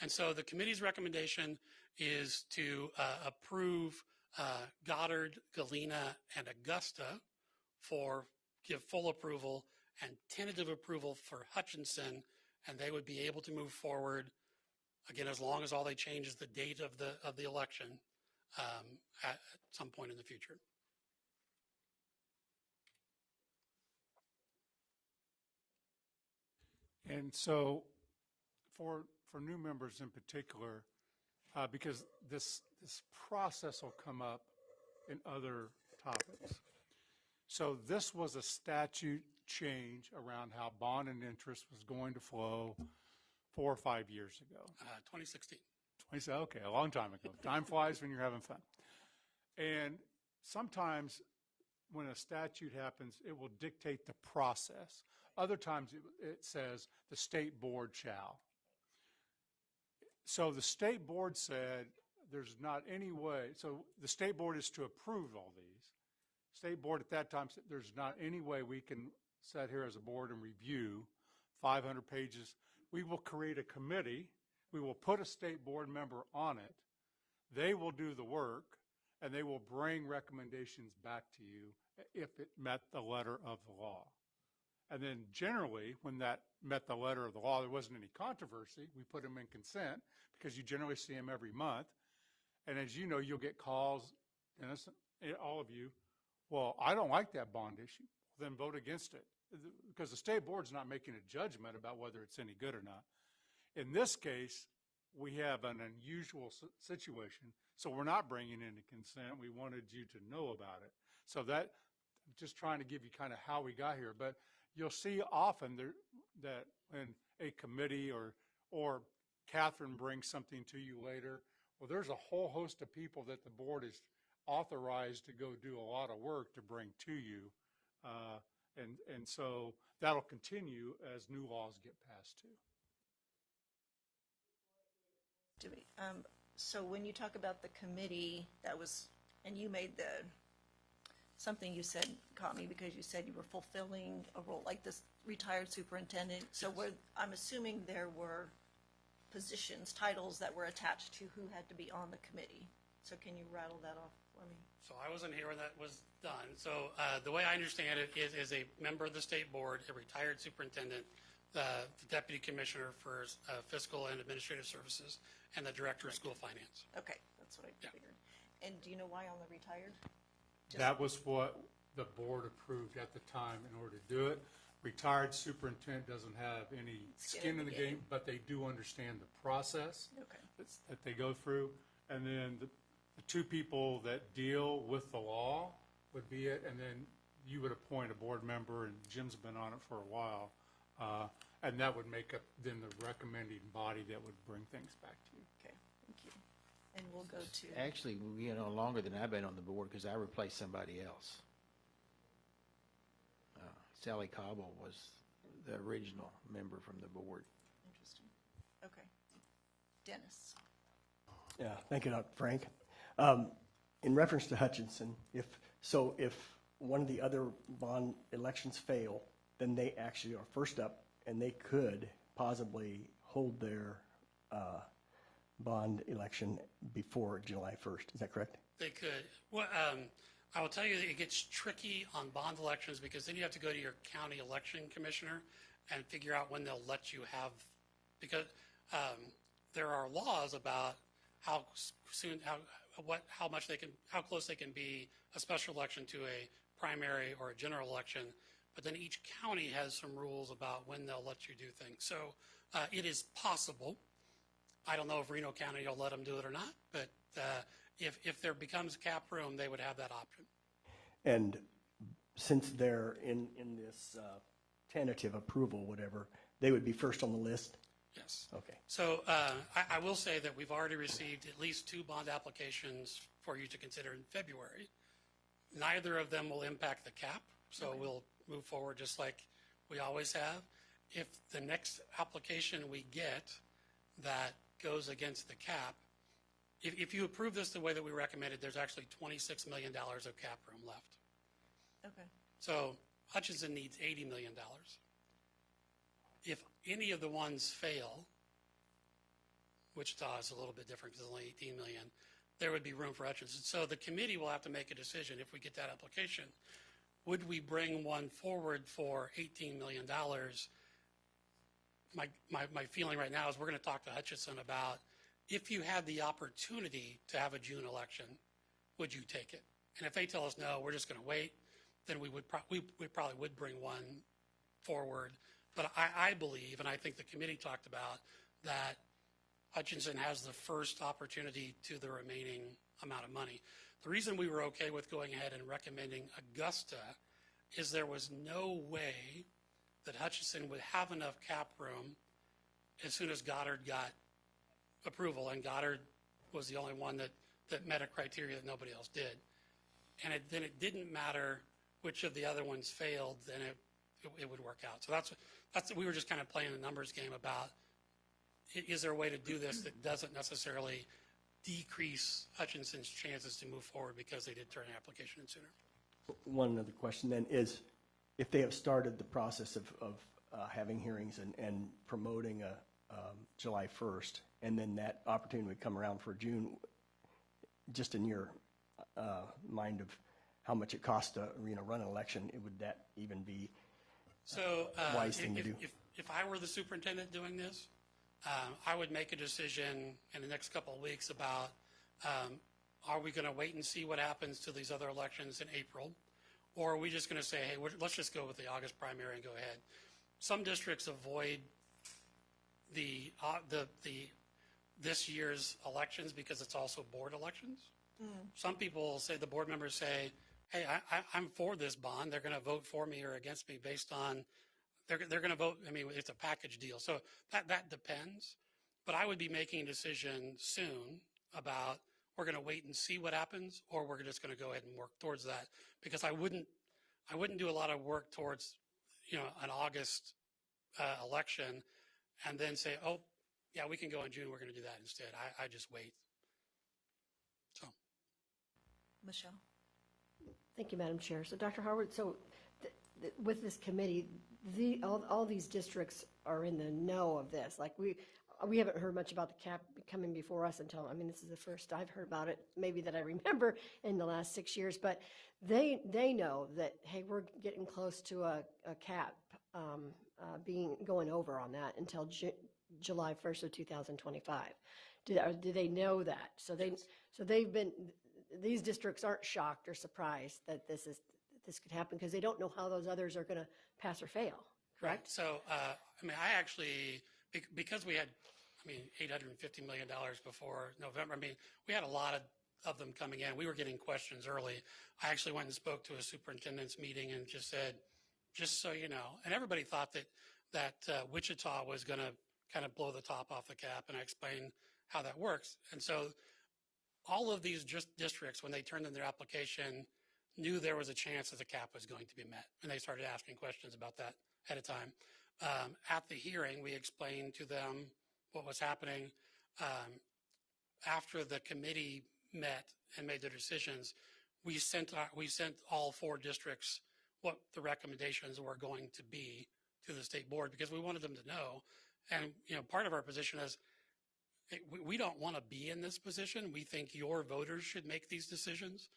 [SPEAKER 9] And so the committee's recommendation is to approve Goddard, Galena, and Augusta give full approval and tentative approval for Hutchinson, and they would be able to move forward, again, as long as all they change is the date of the election at some point in the future.
[SPEAKER 16] And so for new members in particular, because this process will come up in other topics. So this was a statute change around how bond and interest was going to flow 4 or 5 years ago.
[SPEAKER 9] 2016.
[SPEAKER 16] Okay, a long time ago. Time flies when you're having fun. And sometimes when a statute happens, it will dictate the process. Other times it says the state board shall. So the state board said there's not any way. So the state board is to approve all these. State board at that time said there's not any way we can sit here as a board and review 500 pages. We will create a committee. We will put a state board member on it. They will do the work, and they will bring recommendations back to you if it met the letter of the law. And then generally, when that met the letter of the law, there wasn't any controversy. We put them in consent because you generally see them every month. And as you know, you'll get calls, innocent, all of you, well, I don't like that bond issue. Then vote against it because the state board's not making a judgment about whether it's any good or not. In this case, we have an unusual situation, so we're not bringing into consent. We wanted you to know about it. So that, I'm just trying to give you kind of how we got here. But you'll see often that when a committee or Catherine brings something to you later, well, there's a whole host of people that the board is authorized to go do a lot of work to bring to you. And so that'll continue as new laws get passed too.
[SPEAKER 1] So when you talk about the committee, and you made something you said caught me because you said you were fulfilling a role like this retired superintendent. So I'm assuming there were positions, titles that were attached to who had to be on the committee. So can you rattle that off for me?
[SPEAKER 9] So I wasn't here when that was done. So the way I understand it is a member of the state board, a retired superintendent, the deputy commissioner for fiscal and administrative services, and the director of school finance.
[SPEAKER 1] Okay, that's what I figured. And do you know why on the retired?
[SPEAKER 16] That was what the board approved at the time in order to do it. Retired superintendent doesn't have any skin in the game, but they do understand the process that they go through. And then the two people that deal with the law would be it, and then you would appoint a board member, and Jim's been on it for a while, and that would make up then the recommending body that would bring things back to you.
[SPEAKER 1] Okay, thank you. And we'll go to...
[SPEAKER 13] Actually, longer than I've been on the board because I replaced somebody else. Sally Cobble was the original member from the board.
[SPEAKER 1] Interesting. Okay. Dennis.
[SPEAKER 22] Yeah, thank you, Dr. Frank. In reference to Hutchinson, if one of the other bond elections fail, then they actually are first up, and they could possibly hold their bond election before July 1st. Is that correct?
[SPEAKER 9] They could. Well, I will tell you that it gets tricky on bond elections because then you have to go to your county election commissioner and figure out when they'll let you have, because there are laws about how soon, how close they can be a special election to a primary or a general election. But then each county has some rules about when they'll let you do things. So it is possible. I don't know if Reno County will let them do it or not, but if there becomes cap room, they would have that option.
[SPEAKER 22] And since they're in this tentative approval, whatever, they would be first on the list?
[SPEAKER 9] Yes.
[SPEAKER 22] Okay.
[SPEAKER 9] So I will say that we've already received at least 2 bond applications for you to consider in February. Neither of them will impact the cap, so we'll move forward just like we always have. If the next application we get that goes against the cap, if you approve this the way that we recommended, there's actually $26 million of cap room left.
[SPEAKER 1] Okay.
[SPEAKER 9] So Hutchinson needs $80 million. If any of the ones fail, Wichita is a little bit different because it's only $18 million, there would be room for Hutchinson. So the committee will have to make a decision if we get that application. Would we bring one forward for $18 million? My feeling right now is we're going to talk to Hutchinson about if you had the opportunity to have a June election, would you take it? And if they tell us no, we're just going to wait, then we probably would bring one forward. But I believe, and I think the committee talked about, that Hutchinson has the first opportunity to the remaining amount of money. The reason we were okay with going ahead and recommending Augusta is there was no way that Hutchinson would have enough cap room as soon as Goddard got approval, and Goddard was the only one that met a criteria that nobody else did. And then it didn't matter which of the other ones failed, then it would work out. So that's we were just kind of playing the numbers game about, is there a way to do this that doesn't necessarily decrease Hutchinson's chances to move forward because they did turn an application in sooner?
[SPEAKER 22] One other question then is, if they have started the process of having hearings and promoting a July 1st, and then that opportunity would come around for June, just in your mind of how much it costs to run an election, would that even be a wise thing to do?
[SPEAKER 9] If I were the superintendent doing this, I would make a decision in the next couple of weeks about, are we going to wait and see what happens to these other elections in April? Or are we just going to say, hey, let's just go with the August primary and go ahead? Some districts avoid this year's elections because it's also board elections. Some people say, the board members say, hey, I'm for this bond. They're going to vote for me or against me based on, they're going to vote. I mean, it's a package deal. So that depends. But I would be making a decision soon about, we're going to wait and see what happens, or we're just going to go ahead and work towards that, because I wouldn't do a lot of work towards, an August election and then say, oh, yeah, we can go in June. We're going to do that instead. I just wait. So,
[SPEAKER 1] Michelle.
[SPEAKER 12] Thank you, Madam Chair. So, Dr. Howard, so with this committee, all these districts are in the know of this. Like we haven't heard much about the cap coming before us until, I mean, this is the first I've heard about it, maybe that I remember in the last 6 years, but they know that, hey, we're getting close to a cap going over on that until July 1st of 2025. Do they know that? So they've been, these districts aren't shocked or surprised that this could happen because they don't know how those others are going to pass or fail, correct?
[SPEAKER 9] Right. So, I mean, I actually, because we had, I mean, $850 million before November, I mean, we had a lot of them coming in. We were getting questions early. I actually went and spoke to a superintendent's meeting and just said, just so you know, and everybody thought that Wichita was going to kind of blow the top off the cap, and I explained how that works. And so all of these districts, when they turned in their application, knew there was a chance that the cap was going to be met, and they started asking questions about that ahead of time. At the hearing, we explained to them what was happening. After the committee met and made their decisions, we sent all 4 districts what the recommendations were going to be to the state board because we wanted them to know. And part of our position is we don't want to be in this position. We think your voters should make these decisions,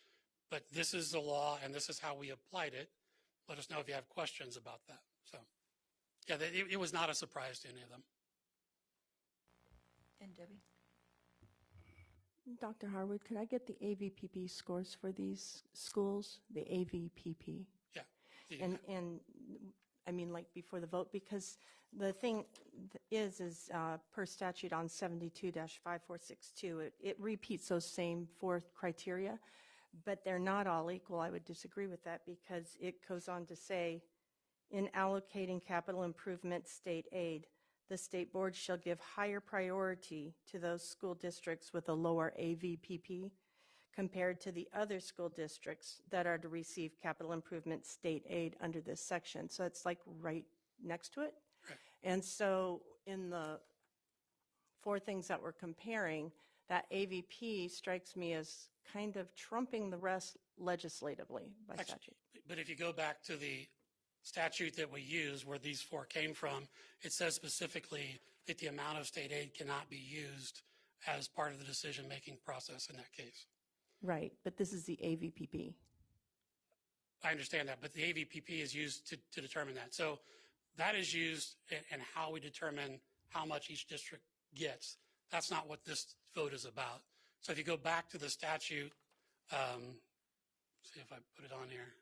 [SPEAKER 9] but this is the law and this is how we applied it. Let us know if you have questions about that. So, yeah, it was not a surprise to any of them.
[SPEAKER 1] And Debbie?
[SPEAKER 17] Dr. Harwood, could I get the AVPP scores for these schools? The AVPP?
[SPEAKER 9] Yeah.
[SPEAKER 17] And I mean, like before the vote, because the thing is per statute on 72-5462, it repeats those same 4 criteria, but they're not all equal. I would disagree with that because it goes on to say, in allocating capital improvement state aid, the state board shall give higher priority to those school districts with a lower AVPP compared to the other school districts that are to receive capital improvement state aid under this section. So it's like right next to it.
[SPEAKER 9] Right.
[SPEAKER 17] And so in the 4 things that we're comparing, that AVP strikes me as kind of trumping the rest legislatively by statute.
[SPEAKER 9] But if you go back to the statute that we use where these 4 came from, it says specifically that the amount of state aid cannot be used as part of the decision-making process in that case.
[SPEAKER 17] Right, but this is the AVPP.
[SPEAKER 9] I understand that, but the AVPP is used to determine that. So that is used in how we determine how much each district gets. That's not what this vote is about. So if you go back to the statute, see if I put it on here.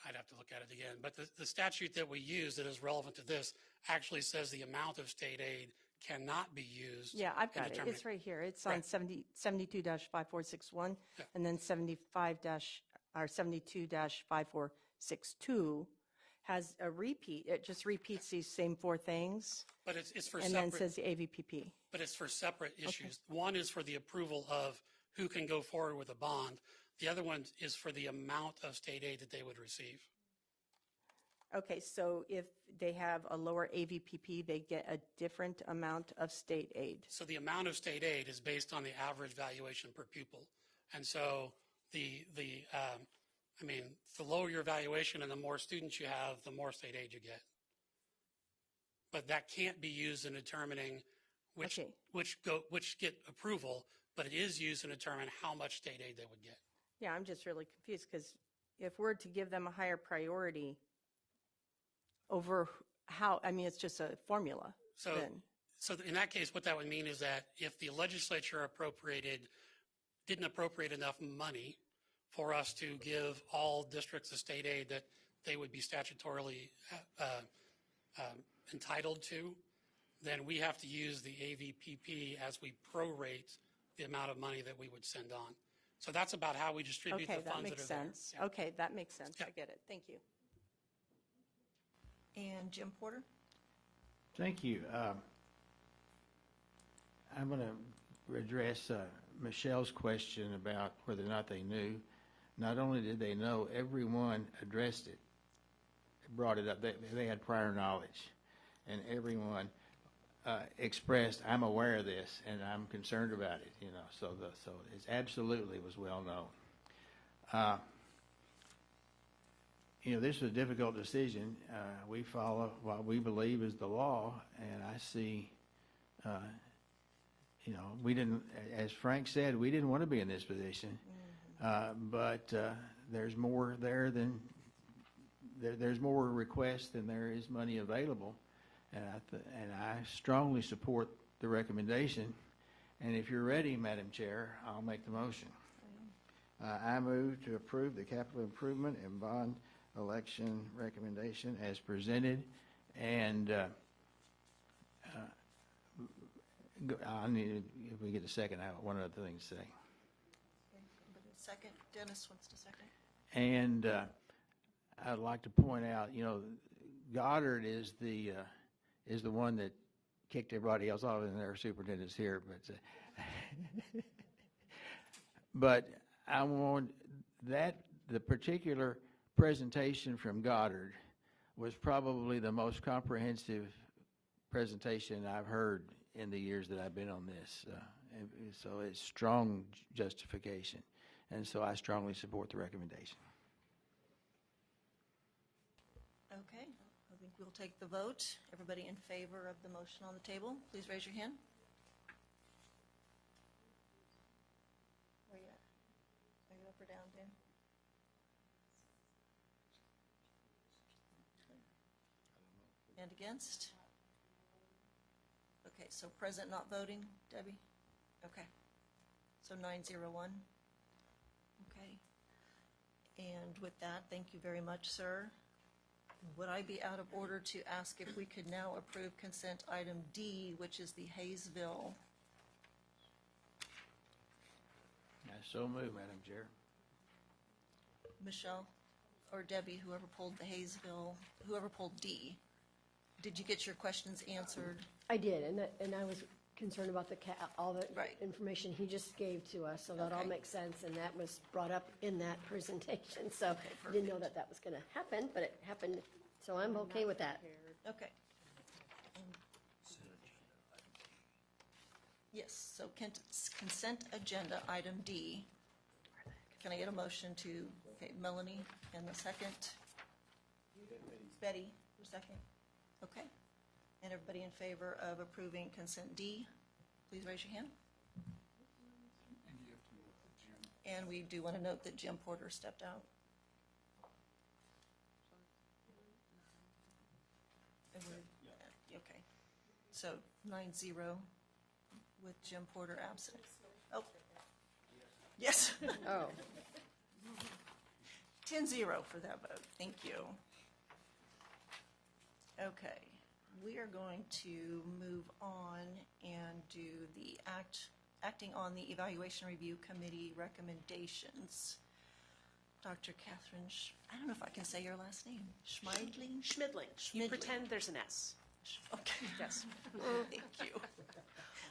[SPEAKER 9] I'd have to look at it again. But the statute that we use that is relevant to this actually says the amount of state aid cannot be used.
[SPEAKER 17] Yeah, I've got it. It's right here. It's on 72-5461 and then 72-5462 has a repeat. It just repeats these same 4 things.
[SPEAKER 9] But it's for
[SPEAKER 17] and
[SPEAKER 9] separate.
[SPEAKER 17] And then says the AVPP.
[SPEAKER 9] But it's for separate issues. Okay. One is for the approval of who can go forward with a bond. The other one is for the amount of state aid that they would receive.
[SPEAKER 17] Okay, so if they have a lower AVPP, they get a different amount of state aid.
[SPEAKER 9] So the amount of state aid is based on the average valuation per pupil. And so the lower your valuation and the more students you have, the more state aid you get. But that can't be used in determining which get approval, but it is used to determine how much state aid they would get.
[SPEAKER 17] Yeah, I'm just really confused because if we're to give them a higher priority over how, I mean, it's just a formula.
[SPEAKER 9] So in that case, what that would mean is that if the legislature didn't appropriate enough money for us to give all districts the state aid that they would be statutorily entitled to, then we have to use the AVPP as we prorate the amount of money that we would send on. So that's about how we distribute the funds that are there.
[SPEAKER 17] Yeah. Okay, that makes sense. I get it. Thank you.
[SPEAKER 1] And Jim Porter?
[SPEAKER 13] Thank you. I'm going to address Michelle's question about whether or not they knew. Not only did they know, everyone addressed it, brought it up. They had prior knowledge, and everyone expressed, I'm aware of this, and I'm concerned about it, so it absolutely was well known. this is a difficult decision. We follow what we believe is the law, and I see, we didn't, as Frank said, we didn't want to be in this position, but there's more there than, there's more requests than there is money available, and I strongly support the recommendation. And if you're ready, Madam Chair, I'll make the motion. I move to approve the capital improvement and bond election recommendation as presented, and I need, if we get a second, I have one other thing to say.
[SPEAKER 1] Second, Dennis wants to second.
[SPEAKER 13] And I'd like to point out, Goddard is the one that kicked everybody else off, and their superintendent's here, but I want that the particular presentation from Goddard was probably the most comprehensive presentation I've heard in the years that I've been on this. So it's strong justification, and so I strongly support the recommendation.
[SPEAKER 1] Okay, I think we'll take the vote. Everybody in favor of the motion on the table, please raise your hand. Where you at? Are you up or down, Dan? And against? Okay, so present not voting, Debbie? Okay, so 901. Okay, and with that, thank you very much, sir. Would I be out of order to ask if we could now approve consent item D, which is the Hayesville?
[SPEAKER 13] I so move, Madam Chair.
[SPEAKER 1] Michelle or Debbie, whoever pulled the Hayesville, whoever pulled D. Did you get your questions answered?
[SPEAKER 12] I did, and I was concerned about all the information he just gave to us, so that all makes sense, and that was brought up in that presentation. So I didn't know that was going to happen, but it happened, so I'm okay with that.
[SPEAKER 1] Okay. Yes, so consent agenda item D. Can I get a motion to, Melanie, and the second? Betty, your second? Okay. And everybody in favor of approving consent D, please raise your hand. And we do want to note that Jim Porter stepped out. Okay. So 9-0 with Jim Porter absent. Oh. Yes.
[SPEAKER 12] Oh.
[SPEAKER 1] 10-0 for that vote. Thank you. Okay. We are going to move on and do the acting on the Evaluation Review Committee recommendations. Dr. Catherine, I don't know if I can say your last name. Schmeidling?
[SPEAKER 14] Schmidling. You pretend there's an S.
[SPEAKER 1] Okay.
[SPEAKER 14] Yes.
[SPEAKER 1] Thank you.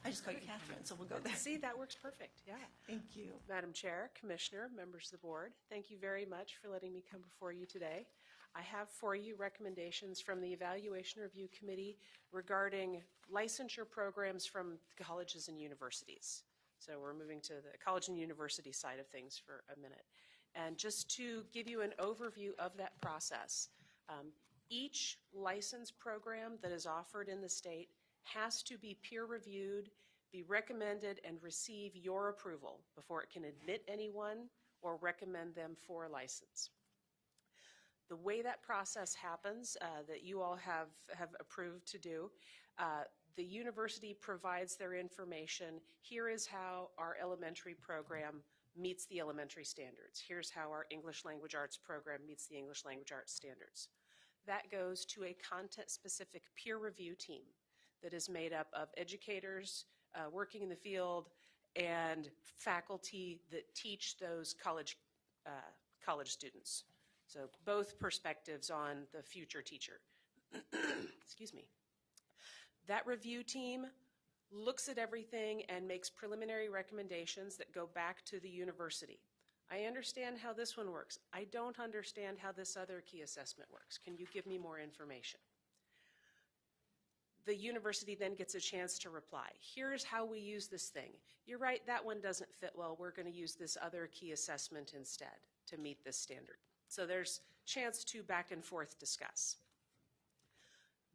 [SPEAKER 1] I just call you Catherine, so we'll go there.
[SPEAKER 14] See, that works perfect. Yeah.
[SPEAKER 1] Thank you.
[SPEAKER 14] Madam Chair, Commissioner, members of the board, thank you very much for letting me come before you today. I have for you recommendations from the Evaluation Review Committee regarding licensure programs from colleges and universities. So we're moving to the college and university side of things for a minute. And just to give you an overview of that process, each license program that is offered in the state has to be peer-reviewed, be recommended, and receive your approval before it can admit anyone or recommend them for a license. The way that process happens, that you all have approved to do, the university provides their information. Here is how our elementary program meets the elementary standards. Here's how our English Language Arts program meets the English Language Arts standards. That goes to a content-specific peer review team that is made up of educators working in the field and faculty that teach those college students. So both perspectives on the future teacher. Excuse me. That review team looks at everything and makes preliminary recommendations that go back to the university. I understand how this one works. I don't understand how this other key assessment works. Can you give me more information? The university then gets a chance to reply. Here's how we use this thing. You're right, that one doesn't fit well. We're going to use this other key assessment instead to meet this standard. So there's chance to back and forth discuss.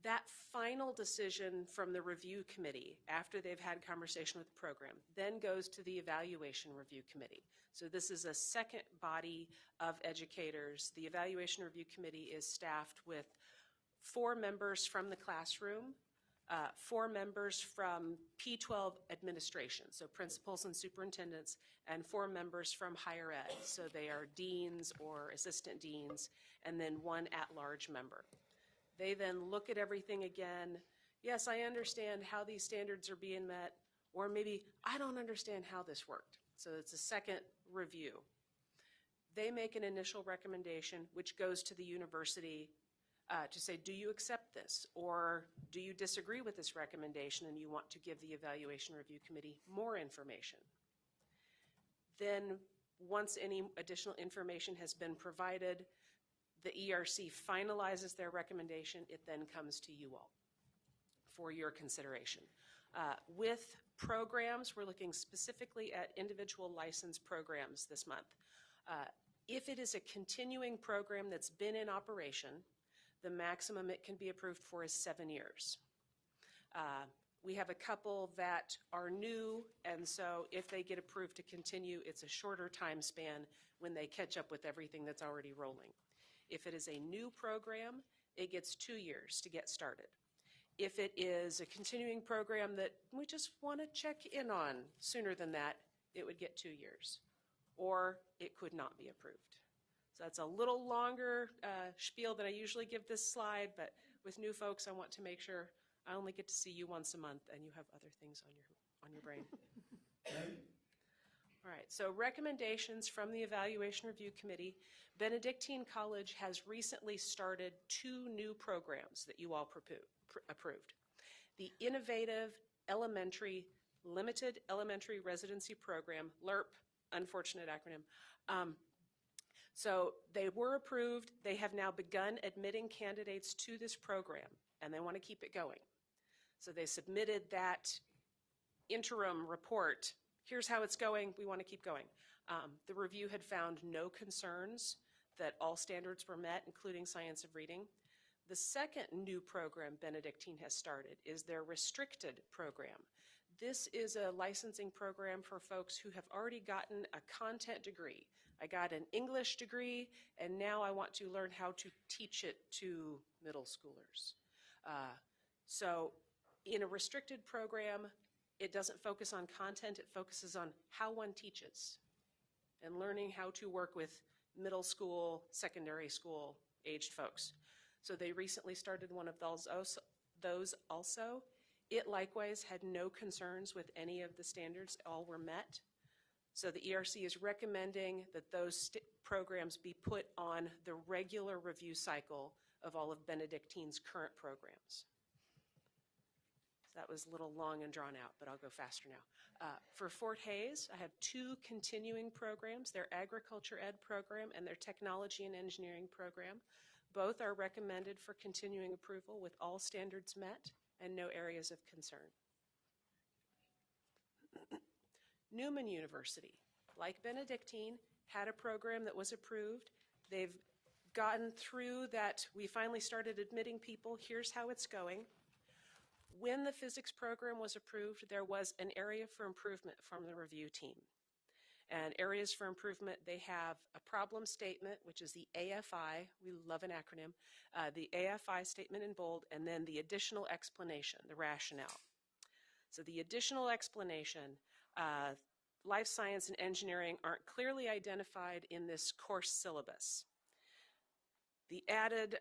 [SPEAKER 14] That final decision from the review committee, after they've had conversation with the program, then goes to the evaluation review committee. So this is a second body of educators. The evaluation review committee is staffed with 4 members from the classroom, 4 members from P12 administration, so principals and superintendents, and 4 members from higher ed, so they are deans or assistant deans, and then 1 at-large member. They then look at everything again. Yes, I understand how these standards are being met, or maybe I don't understand how this worked. So it's a second review. They make an initial recommendation, which goes to the university to say, do you accept this? Or do you disagree with this recommendation and you want to give the evaluation review committee more information? Then once any additional information has been provided, the ERC finalizes their recommendation. It then comes to you all for your consideration. With programs, we're looking specifically at individual license programs this month. If it is a continuing program that's been in operation, the maximum it can be approved for is 7 years. We have a couple that are new, and so if they get approved to continue, it's a shorter time span when they catch up with everything that's already rolling. If it is a new program, it gets 2 years to get started. If it is a continuing program that we just want to check in on sooner than that, it would get 2 years, or it could not be approved. So that's a little longer spiel than I usually give this slide, but with new folks, I want to make sure I only get to see you once a month and you have other things on your brain. All right, so recommendations from the Evaluation Review Committee. Benedictine College has recently started 2 new programs that you all approved. The Innovative Elementary Limited Elementary Residency Program, LERP, unfortunate acronym. So they were approved. They have now begun admitting candidates to this program, and they want to keep it going. So they submitted that interim report. Here's how it's going. We want to keep going. The review had found no concerns, that all standards were met, including science of reading. The second new program Benedictine has started is their restricted program. This is a licensing program for folks who have already gotten a content degree. I got an English degree, and now I want to learn how to teach it to middle schoolers. So in a restricted program, it doesn't focus on content, it focuses on how one teaches and learning how to work with middle school, secondary school aged folks. So they recently started one of those also. It likewise had no concerns with any of the standards, all were met. So the ERC is recommending that those programs be put on the regular review cycle of all of Benedictine's current programs. That was a little long and drawn out, but I'll go faster now. For Fort Hays, I have 2 continuing programs, their agriculture ed program and their technology and engineering program. Both are recommended for continuing approval with all standards met and no areas of concern. Newman University, like Benedictine, had a program that was approved. They've gotten through that. We finally started admitting people. Here's how it's going. When the physics program was approved, there was an area for improvement from the review team. And areas for improvement, they have a problem statement, which is the AFI. We love an acronym. The AFI statement in bold, and then the additional explanation, the rationale. So the additional explanation, life science and engineering aren't clearly identified in this course syllabus. The added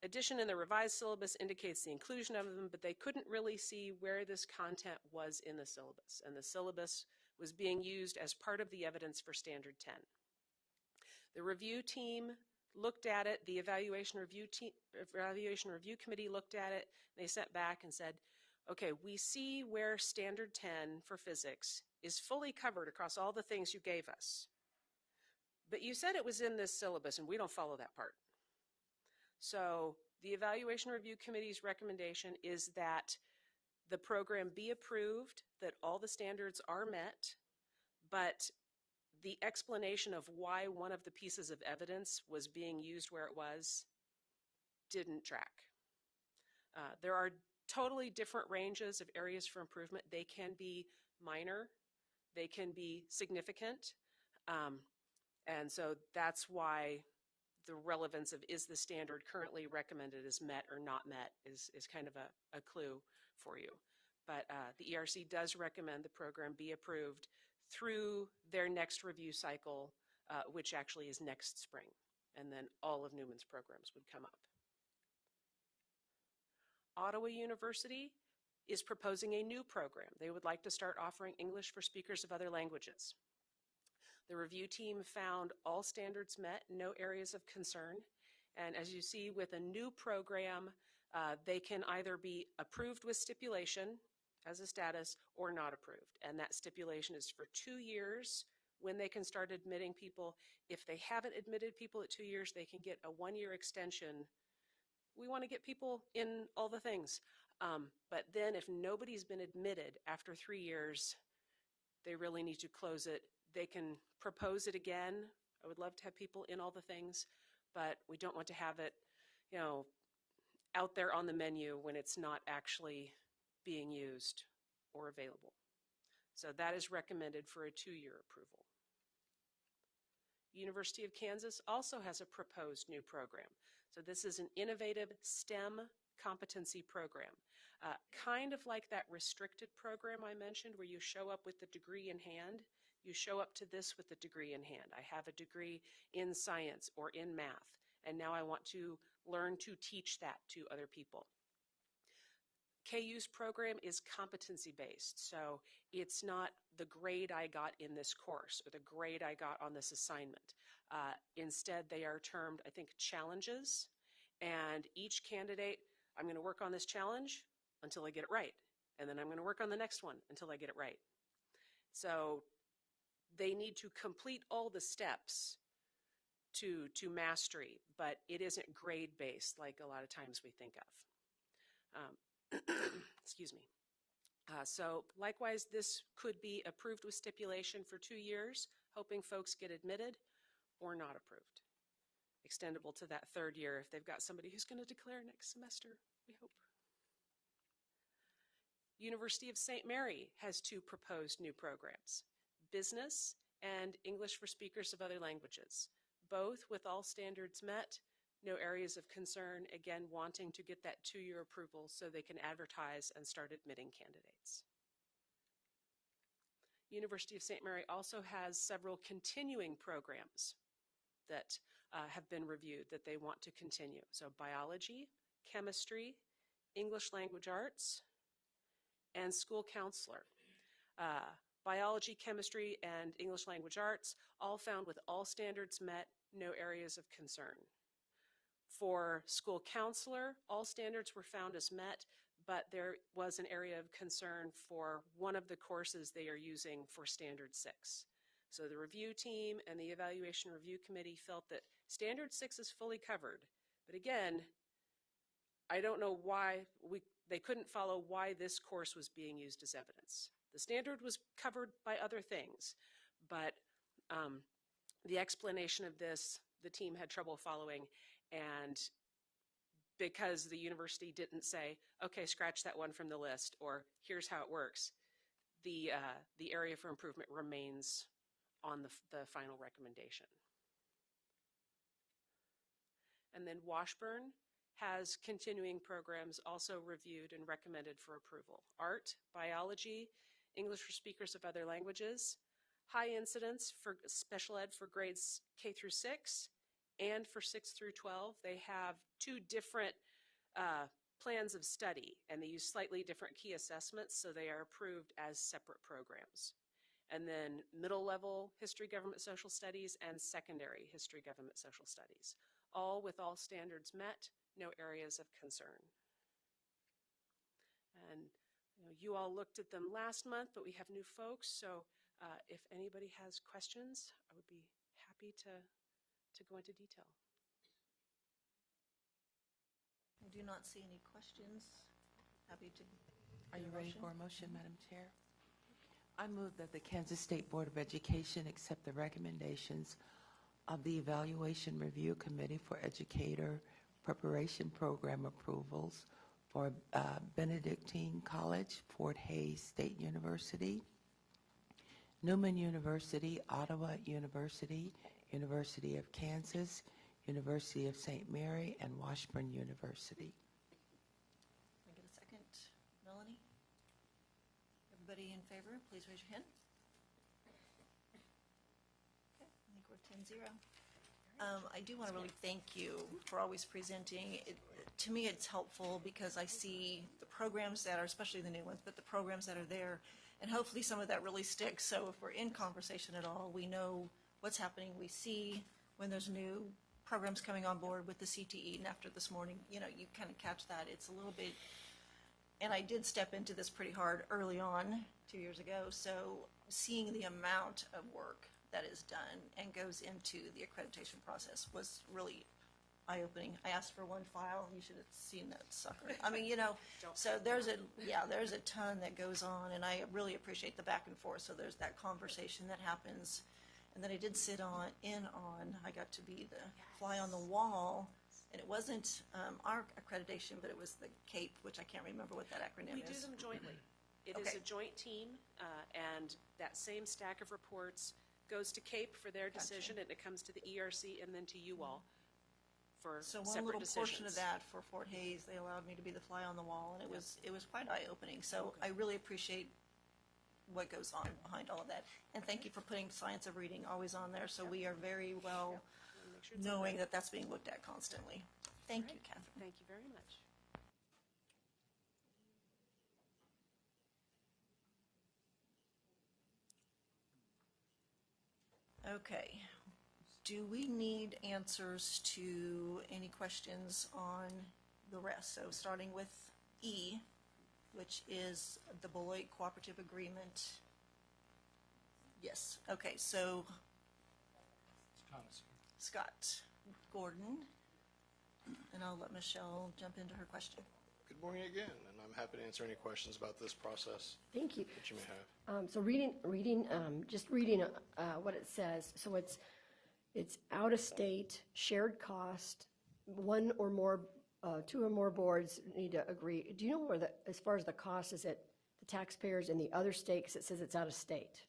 [SPEAKER 14] addition in the revised syllabus indicates the inclusion of them, but they couldn't really see where this content was in the syllabus, and the syllabus was being used as part of the evidence for Standard 10. The review team looked at it, the evaluation review committee looked at it, they sent back and said, okay, we see where Standard 10 for physics is fully covered across all the things you gave us. But you said it was in this syllabus, and we don't follow that part. So the Evaluation Review Committee's recommendation is that the program be approved, that all the standards are met, but the explanation of why one of the pieces of evidence was being used where it was didn't track. There are totally different ranges of areas for improvement. They can be minor, they can be significant, and so that's why the relevance of is the standard currently recommended is met or not met is kind of a clue for you. But the ERC does recommend the program be approved through their next review cycle, which actually is next spring. And then all of Newman's programs would come up. Ottawa University is proposing a new program. They would like to start offering English for speakers of other languages. The review team found all standards met, no areas of concern. And as you see with a new program, they can either be approved with stipulation as a status or not approved. And that stipulation is for 2 years when they can start admitting people. If they haven't admitted people at 2 years, they can get a 1-year extension. We want to get people in all the things. But then if nobody's been admitted after 3 years, they really need to close it. They can propose it again. I would love to have people in all the things, but we don't want to have it, out there on the menu when it's not actually being used or available. So that is recommended for a 2-year approval. University of Kansas also has a proposed new program. So this is an innovative STEM competency program, kind of like that restricted program I mentioned where you show up with the degree in hand. You show up to this with the degree in hand. I have a degree in science or in math, and now I want to learn to teach that to other people. KU's program is competency-based, so it's not the grade I got in this course or the grade I got on this assignment. Instead, they are termed, I think, challenges, and each candidate, I'm going to work on this challenge until I get it right, and then I'm going to work on the next one until I get it right. So they need to complete all the steps to mastery, but it isn't grade-based like a lot of times we think of. Excuse me. So likewise, this could be approved with stipulation for 2 years, hoping folks get admitted, or not approved. Extendable to that 3rd year if they've got somebody who's going to declare next semester, we hope. University of St. Mary has 2 proposed new programs, Business and English for Speakers of Other Languages, both with all standards met, no areas of concern, again, wanting to get that 2-year approval so they can advertise and start admitting candidates. University of St. Mary also has several continuing programs that have been reviewed that they want to continue. So biology, chemistry, English language arts, and school counselor. Biology, chemistry, and English language arts, all found with all standards met, no areas of concern. For school counselor, all standards were found as met, but there was an area of concern for one of the courses they are using for Standard 6. So the review team and the evaluation review committee felt that Standard 6 is fully covered. But again, I don't know why they couldn't follow why this course was being used as evidence. The standard was covered by other things, but the explanation of this, the team had trouble following, and because the university didn't say, okay, scratch that one from the list, or here's how it works, the area for improvement remains on the final recommendation. And then Washburn has continuing programs also reviewed and recommended for approval. Art, biology, English for speakers of other languages, high incidence for special ed for grades K through 6, and for 6 through 12. They have 2 different plans of study, and they use slightly different key assessments, so they are approved as separate programs. And then middle level history, government, social studies, and secondary history, government, social studies, all with all standards met, no areas of concern. And you all looked at them last month, but we have new folks, so if anybody has questions, I would be happy to go into detail.
[SPEAKER 1] I do not see any questions. Happy to.
[SPEAKER 2] Are you ready for a motion, Madam Chair?
[SPEAKER 7] I move that the Kansas State Board of Education accept the recommendations of the Evaluation Review Committee for Educator Preparation Program approvals for Benedictine College, Fort Hays State University, Newman University, Ottawa University, University of Kansas, University of St. Mary, and Washburn University.
[SPEAKER 1] Can I get a second? Melanie? Everybody in favor, please raise your hand. Okay, I think we're 10-0. I do want to really thank you for always presenting. To me, it's helpful because I see the programs that are, especially the new ones, but the programs that are there, and hopefully some of that really sticks. So if we're in conversation at all, we know what's happening. We see when there's new programs coming on board with the CTE, and after this morning, you kind of catch that. It's a little bit, and I did step into this pretty hard early on 2 years ago, so seeing the amount of work that is done and goes into the accreditation process was really eye-opening. I asked for one file. You should have seen that sucker. I mean, so there's a ton that goes on, and I really appreciate the back and forth. So there's that conversation that happens. And then I did sit I got to be the fly on the wall, and it wasn't our accreditation, but it was the CAPE, which I can't remember what that acronym is.
[SPEAKER 14] We do them jointly. It is a joint team, and that same stack of reports goes to CAPE for their decision, and it comes to the ERC and then to you all for
[SPEAKER 1] So one
[SPEAKER 14] separate
[SPEAKER 1] little
[SPEAKER 14] decisions.
[SPEAKER 1] portion of that for Fort Hays, they allowed me to be the fly on the wall, and it was quite eye-opening. So I really appreciate what goes on behind all of that. And thank you for putting science of reading always on there, so we are very well knowing that that's being looked at constantly. Thank you, Catherine.
[SPEAKER 14] Thank you very much.
[SPEAKER 1] Okay. Do we need answers to any questions on the rest? So starting with E, which is the Beloit Cooperative Agreement. Yes. Okay, so Scott Gordon, and I'll let Michelle jump into her question.
[SPEAKER 21] Good morning again, and I'm happy to answer any questions about this process.
[SPEAKER 12] Thank you.
[SPEAKER 21] That you may have.
[SPEAKER 12] So just reading what it says. So it's out of state, shared cost, one or more, two or more boards need to agree. Do you know where as far as the cost, is it the taxpayers in the other state, because it says it's out of state?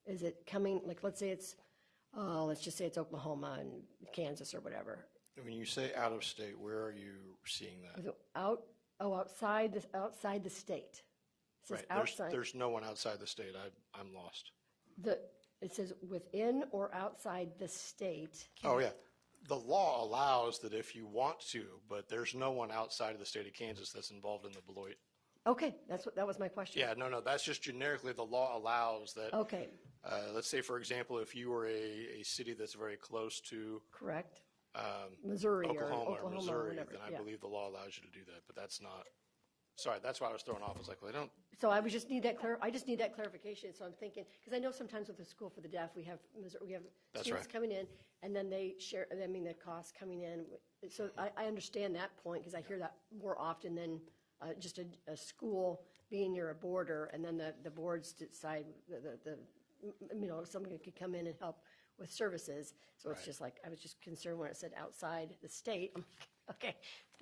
[SPEAKER 12] Is it coming, like, let's just say it's Oklahoma and Kansas or whatever.
[SPEAKER 21] When you say out of state, where are you seeing that?
[SPEAKER 12] Is it outside the state. It says
[SPEAKER 21] Right.
[SPEAKER 12] outside.
[SPEAKER 21] There's no one outside the state. I'm lost.
[SPEAKER 12] It says within or outside the state.
[SPEAKER 21] Oh, yeah. The law allows that if you want to, but there's no one outside of the state of Kansas that's involved in the Beloit.
[SPEAKER 12] Okay, that was my question.
[SPEAKER 21] Yeah, no, that's just generically the law allows that.
[SPEAKER 12] Okay.
[SPEAKER 21] Let's say, for example, if you were a city that's very close to.
[SPEAKER 12] Correct. Missouri
[SPEAKER 21] Oklahoma
[SPEAKER 12] or
[SPEAKER 21] Missouri,
[SPEAKER 12] whatever,
[SPEAKER 21] then I
[SPEAKER 12] yeah.
[SPEAKER 21] believe the law allows you to do that, but that's not. Sorry, that's why I was thrown off. I was like, well, I don't.
[SPEAKER 12] So I just need that clarification. So I'm thinking, because I know sometimes with the School for the Deaf, we have
[SPEAKER 21] That's
[SPEAKER 12] students
[SPEAKER 21] right.
[SPEAKER 12] coming in, and then they share. I mean, the costs coming in. So I understand that point because I hear that more often than just a school being near a border, and then the boards decide somebody could come in and help with services. So it's just like I was just concerned when it said outside the state. I'm like, okay,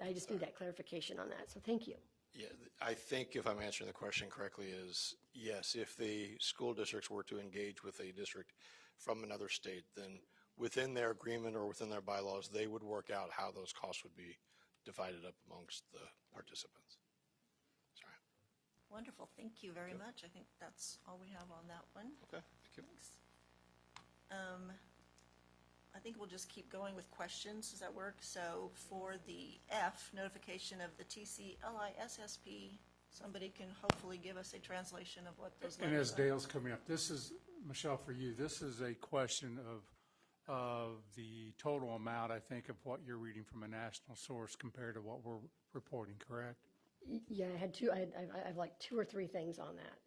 [SPEAKER 12] I just need that clarification on that. So thank you.
[SPEAKER 21] Yeah, I think if I'm answering the question correctly is, yes, if the school districts were to engage with a district from another state, then within their agreement or within their bylaws, they would work out how those costs would be divided up amongst the participants. Sorry.
[SPEAKER 1] Wonderful. Thank you very much. I think that's all we have on that one.
[SPEAKER 21] Okay, thank you.
[SPEAKER 1] Thanks. I think we'll just keep going with questions. Does that work? So for the F, notification of the TCLISSP, somebody can hopefully give us a translation of what those
[SPEAKER 16] And
[SPEAKER 1] letters
[SPEAKER 16] as
[SPEAKER 1] are.
[SPEAKER 16] Dale's coming up, this is, Michelle, for you, this is a question of the total amount, I think, of what you're reading from a national source compared to what we're reporting, correct?
[SPEAKER 12] Yeah, I had two. I have like two or three things on that.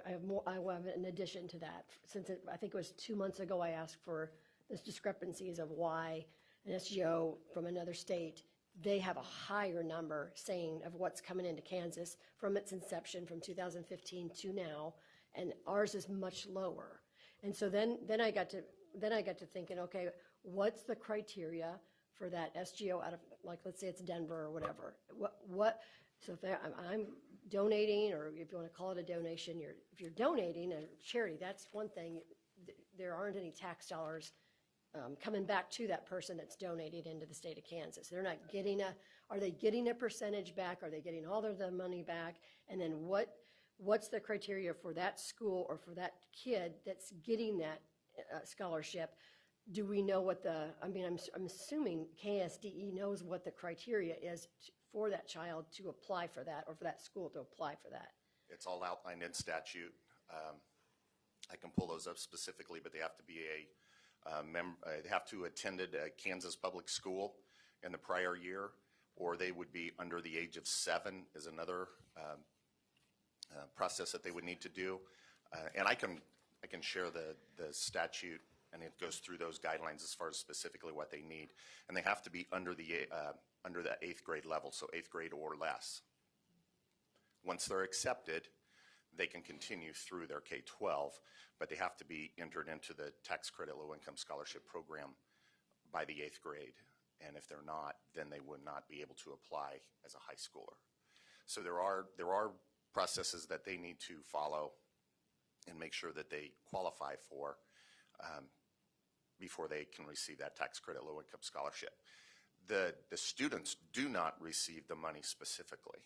[SPEAKER 12] I have more. I have in addition to that. Since I think it was 2 months ago, I asked for this discrepancies of why an SGO from another state, they have a higher number saying of what's coming into Kansas from its inception from 2015 to now, and ours is much lower. And so then I got to thinking, okay, what's the criteria for that SGO out of, like, let's say it's Denver or whatever. So if I'm donating, or if you want to call it a donation, if you're donating a charity, that's one thing. There aren't any tax dollars coming back to that person that's donated into the state of Kansas. They're not getting are they getting a percentage back? Are they getting all of the money back? And then what's the criteria for that school or for that kid that's getting that scholarship? Do we know what I'm assuming KSDE knows what the criteria is for that child to apply for that, or for that school to apply for that?
[SPEAKER 10] It's all outlined in statute. I can pull those up specifically, but they have to be they have to attended a Kansas public school in the prior year, or they would be under the age of 7 is another process that they would need to do. And I can share the statute, and it goes through those guidelines as far as specifically what they need. And they have to be under the 8th grade level, so 8th grade or less. Once they're accepted, they can continue through their K-12, but they have to be entered into the tax credit low-income scholarship program by the 8th grade. And if they're not, then they would not be able to apply as a high schooler. So there are processes that they need to follow and make sure that they qualify for before they can receive that tax credit low-income scholarship. The students do not receive the money specifically.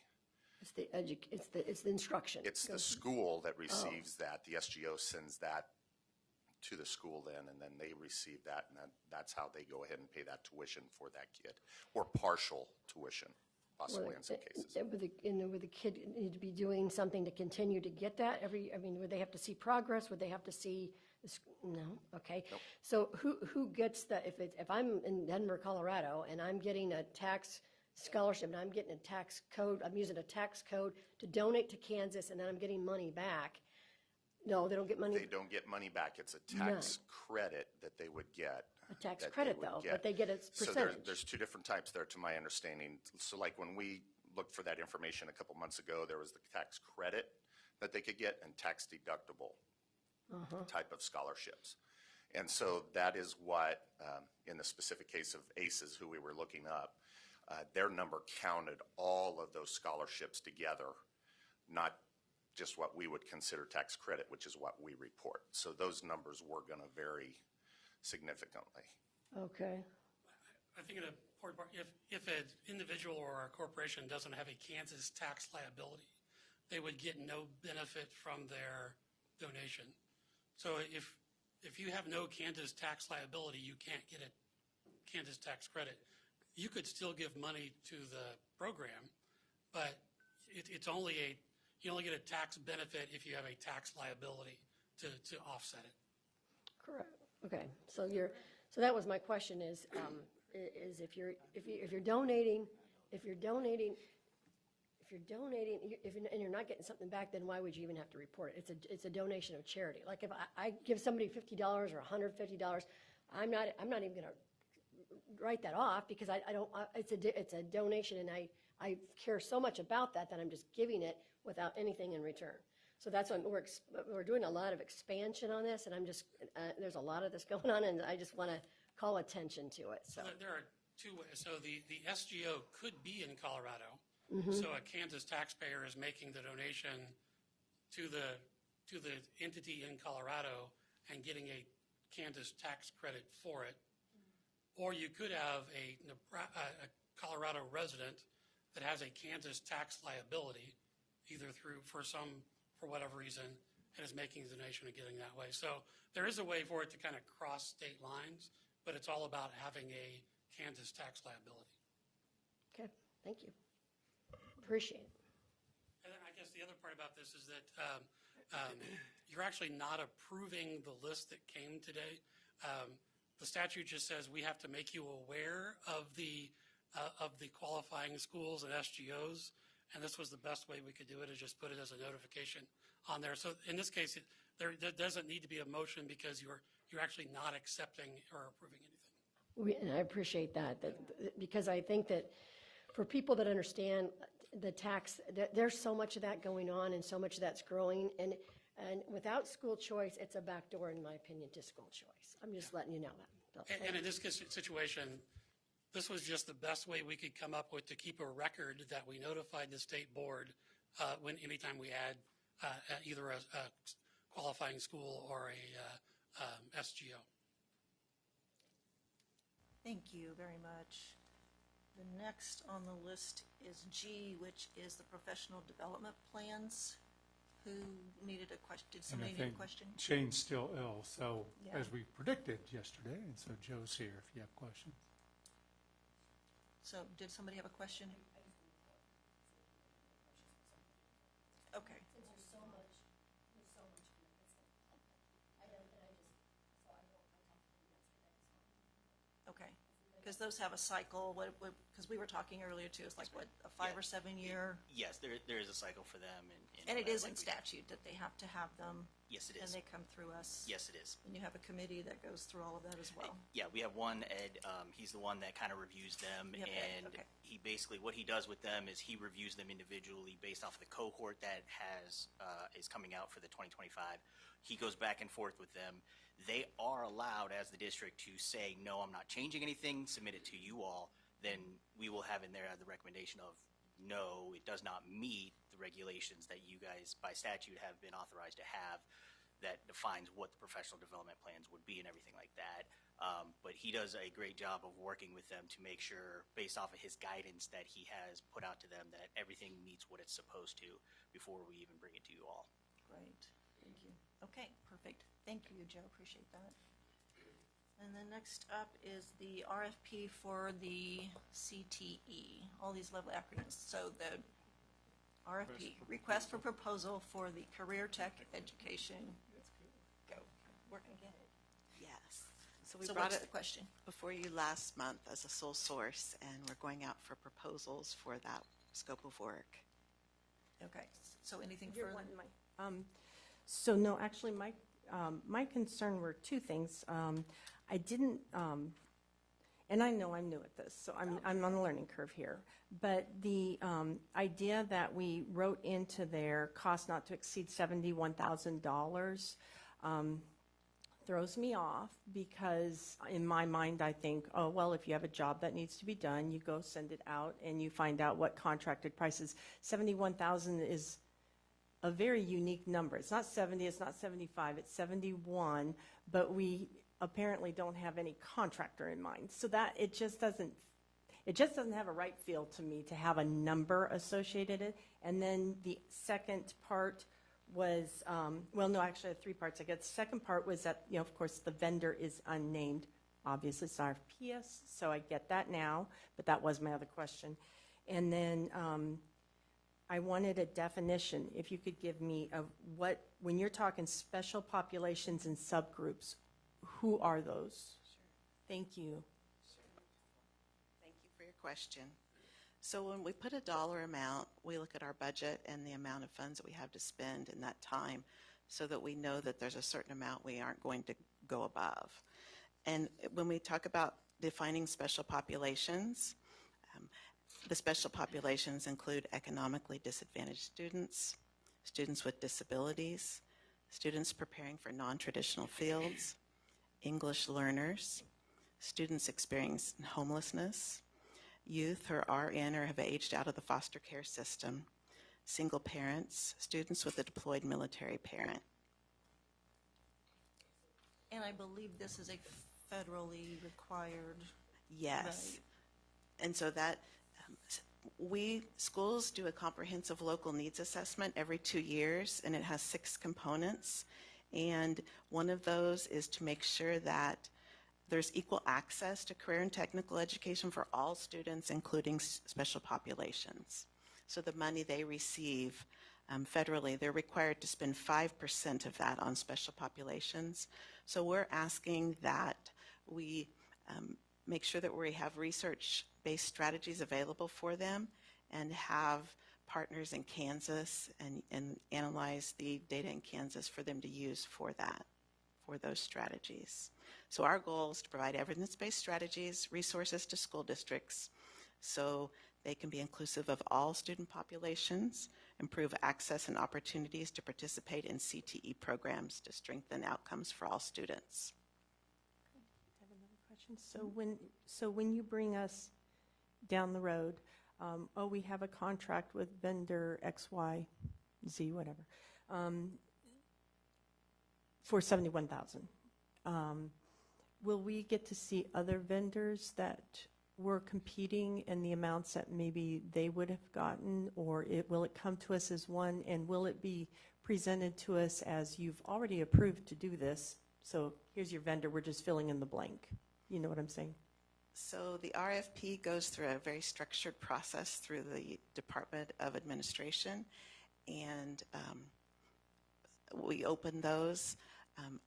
[SPEAKER 12] It's the instruction.
[SPEAKER 10] It's the school that receives that. The SGO sends that to the school then, and then they receive that, and that's how they go ahead and pay that tuition for that kid, or partial tuition, possibly in some cases.
[SPEAKER 12] Would the kid need to be doing something to continue to get that? Would they have to see progress? Would they have to see? No. Okay.
[SPEAKER 10] Nope.
[SPEAKER 12] So who gets the? If I'm in Denver, Colorado, and I'm getting a tax scholarship, and I'm getting a tax code, I'm using a tax code to donate to Kansas, and then I'm getting money back. No, they don't get money.
[SPEAKER 10] They don't get money back. It's a tax credit that they would get.
[SPEAKER 12] A tax credit, though, but they get a percentage.
[SPEAKER 10] So there's two different types there, to my understanding. So like when we looked for that information a couple months ago, there was the tax credit that they could get and tax deductible type of scholarships. And so that is what, in the specific case of ACEs, who we were looking up, their number counted all of those scholarships together, not just what we would consider tax credit, which is what we report. So those numbers were going to vary significantly.
[SPEAKER 12] Okay.
[SPEAKER 9] I think an important part, if an individual or a corporation doesn't have a Kansas tax liability, they would get no benefit from their donation. So if you have no Kansas tax liability, you can't get a Kansas tax credit. You could still give money to the program, but you only get a tax benefit if you have a tax liability to offset it.
[SPEAKER 12] Correct. Okay. So that was my question is if you're donating and you're not getting something back, then why would you even have to report it? It's a donation of charity. Like if I give somebody $50 or $150, I'm not even going to write that off because I don't. It's a donation, and I care so much about that I'm just giving it without anything in return. So that's when we're doing a lot of expansion on this, and I'm just there's a lot of this going on, and I just want to call attention to it. So
[SPEAKER 9] there are two ways. So the SGO could be in Colorado.
[SPEAKER 12] Mm-hmm.
[SPEAKER 9] So a Kansas taxpayer is making the donation to the entity in Colorado and getting a Kansas tax credit for it. Or you could have a Colorado resident that has a Kansas tax liability, either for whatever reason, and is making the donation and getting that way. So there is a way for it to kind of cross state lines, but it's all about having a Kansas tax liability.
[SPEAKER 12] Okay, thank you. Appreciate it.
[SPEAKER 9] And then I guess the other part about this is that you're actually not approving the list that came today. The statute just says we have to make you aware of the qualifying schools and SGOs, and this was the best way we could do it, is just put it as a notification on there. So in this case, there doesn't need to be a motion because you're actually not accepting or approving anything.
[SPEAKER 12] And I appreciate that because I think that for people that understand the tax, there's so much of that going on and so much of that's growing, and And without school choice, it's a backdoor, in my opinion, to school choice. I'm just letting you know that. Bill.
[SPEAKER 9] And in this situation, this was just the best way we could come up with to keep a record that we notified the state board anytime we had either a qualifying school or a SGO.
[SPEAKER 1] Thank you very much. The next on the list is G, which is the professional development plans. Who needed a question? Did
[SPEAKER 16] And I
[SPEAKER 1] somebody need
[SPEAKER 16] think
[SPEAKER 1] a question?
[SPEAKER 16] Shane's still ill, so
[SPEAKER 1] Yeah.
[SPEAKER 16] as we predicted yesterday, and so Joe's here if you have questions.
[SPEAKER 1] So did somebody have a question? Okay.
[SPEAKER 12] Since there's so much, I don't, and I just, so I talked to them yesterday.
[SPEAKER 1] Okay. Because those have a cycle, because we were talking earlier too, it's like what, a 5 or 7 year?
[SPEAKER 8] Yes, there is a cycle for them.
[SPEAKER 1] And it is in statute that they have to have them.
[SPEAKER 8] Yes, it
[SPEAKER 1] And
[SPEAKER 8] is.
[SPEAKER 1] they come through us.
[SPEAKER 8] Yes, it is.
[SPEAKER 1] And you have a committee that goes through all of that as well.
[SPEAKER 8] Yeah, we have one, Ed, he's the one that kind of reviews them,
[SPEAKER 1] Yep, Ed,
[SPEAKER 8] and
[SPEAKER 1] okay.
[SPEAKER 8] he basically, what he does with them is he reviews them individually based off of the cohort that is coming out for the 2025. He goes back and forth with them. They are allowed, as the district, to say, no, I'm not changing anything, submit it to you all. Then we will have in there the recommendation of, no, it does not meet the regulations that you guys, by statute, have been authorized to have that defines what the professional development plans would be and everything like that. But he does a great job of working with them to make sure, based off of his guidance that he has put out to them, that everything meets what it's supposed to before we even bring it to you all.
[SPEAKER 1] Great, thank you. Okay, perfect. Thank you, Joe, appreciate that. And then next up is the RFP for the CTE, all these lovely acronyms. So the RFP, request for proposal for the career tech education. Go, we're gonna get it.
[SPEAKER 2] Yes. So we
[SPEAKER 1] So
[SPEAKER 2] brought
[SPEAKER 1] what's
[SPEAKER 2] it
[SPEAKER 1] the question?
[SPEAKER 2] before you last month as a sole source, and we're going out for proposals for that scope of work.
[SPEAKER 1] Okay, so anything
[SPEAKER 17] You're
[SPEAKER 1] further?
[SPEAKER 17] wanting my- So no, actually, my concern were two things. I didn't, and I know I'm new at this, so I'm on a learning curve here. But the idea that we wrote into their cost not to exceed $71,000 throws me off, because in my mind I think, oh, well, if you have a job that needs to be done, you go send it out and you find out what contracted prices. 71,000 is a very unique number. It's not 70, it's not 75, it's 71, but we apparently don't have any contractor in mind. So that it just doesn't have a right feel to me to have a number associated it. And then the second part was, well, no, actually I had three parts. I guess the second part was that, you know, of course, the vendor is unnamed. Obviously, it's RFPS, so I get that now, but that was my other question. And then I wanted a definition, if you could give me, of what, when you're talking special populations and subgroups, who are those? Thank you.
[SPEAKER 2] Thank you for your question. So when we put a dollar amount, we look at our budget and the amount of funds that we have to spend in that time, so that we know that there's a certain amount we aren't going to go above. And when we talk about defining special populations, the special populations include economically disadvantaged students, students with disabilities, students preparing for non-traditional fields, English learners, students experiencing homelessness, youth who are in or have aged out of the foster care system, single parents, students with a deployed military parent.
[SPEAKER 1] And I believe this is a federally required.
[SPEAKER 2] Yes.
[SPEAKER 1] Right.
[SPEAKER 2] And so that schools do a comprehensive local needs assessment every 2 years, and it has 6 components. And one of those is to make sure that there's equal access to career and technical education for all students, including special populations. So the money they receive federally, they're required to spend 5% of that on special populations. So we're asking that we make sure that we have research-based strategies available for them, and have partners in Kansas and analyze the data in Kansas for them to use for that, for those strategies. So our goal is to provide evidence-based strategies, resources to school districts, so they can be inclusive of all student populations, improve access and opportunities to participate in CTE programs to strengthen outcomes for all students.
[SPEAKER 17] I have another question. So when you bring us down the road, we have a contract with vendor XYZ, whatever, for $71,000. Will we get to see other vendors that were competing and the amounts that maybe they would have gotten, or will it come to us as one, and will it be presented to us as you've already approved to do this, so here's your vendor, we're just filling in the blank? You know what I'm saying?
[SPEAKER 2] So the RFP goes through a very structured process through the Department of Administration, and we open those.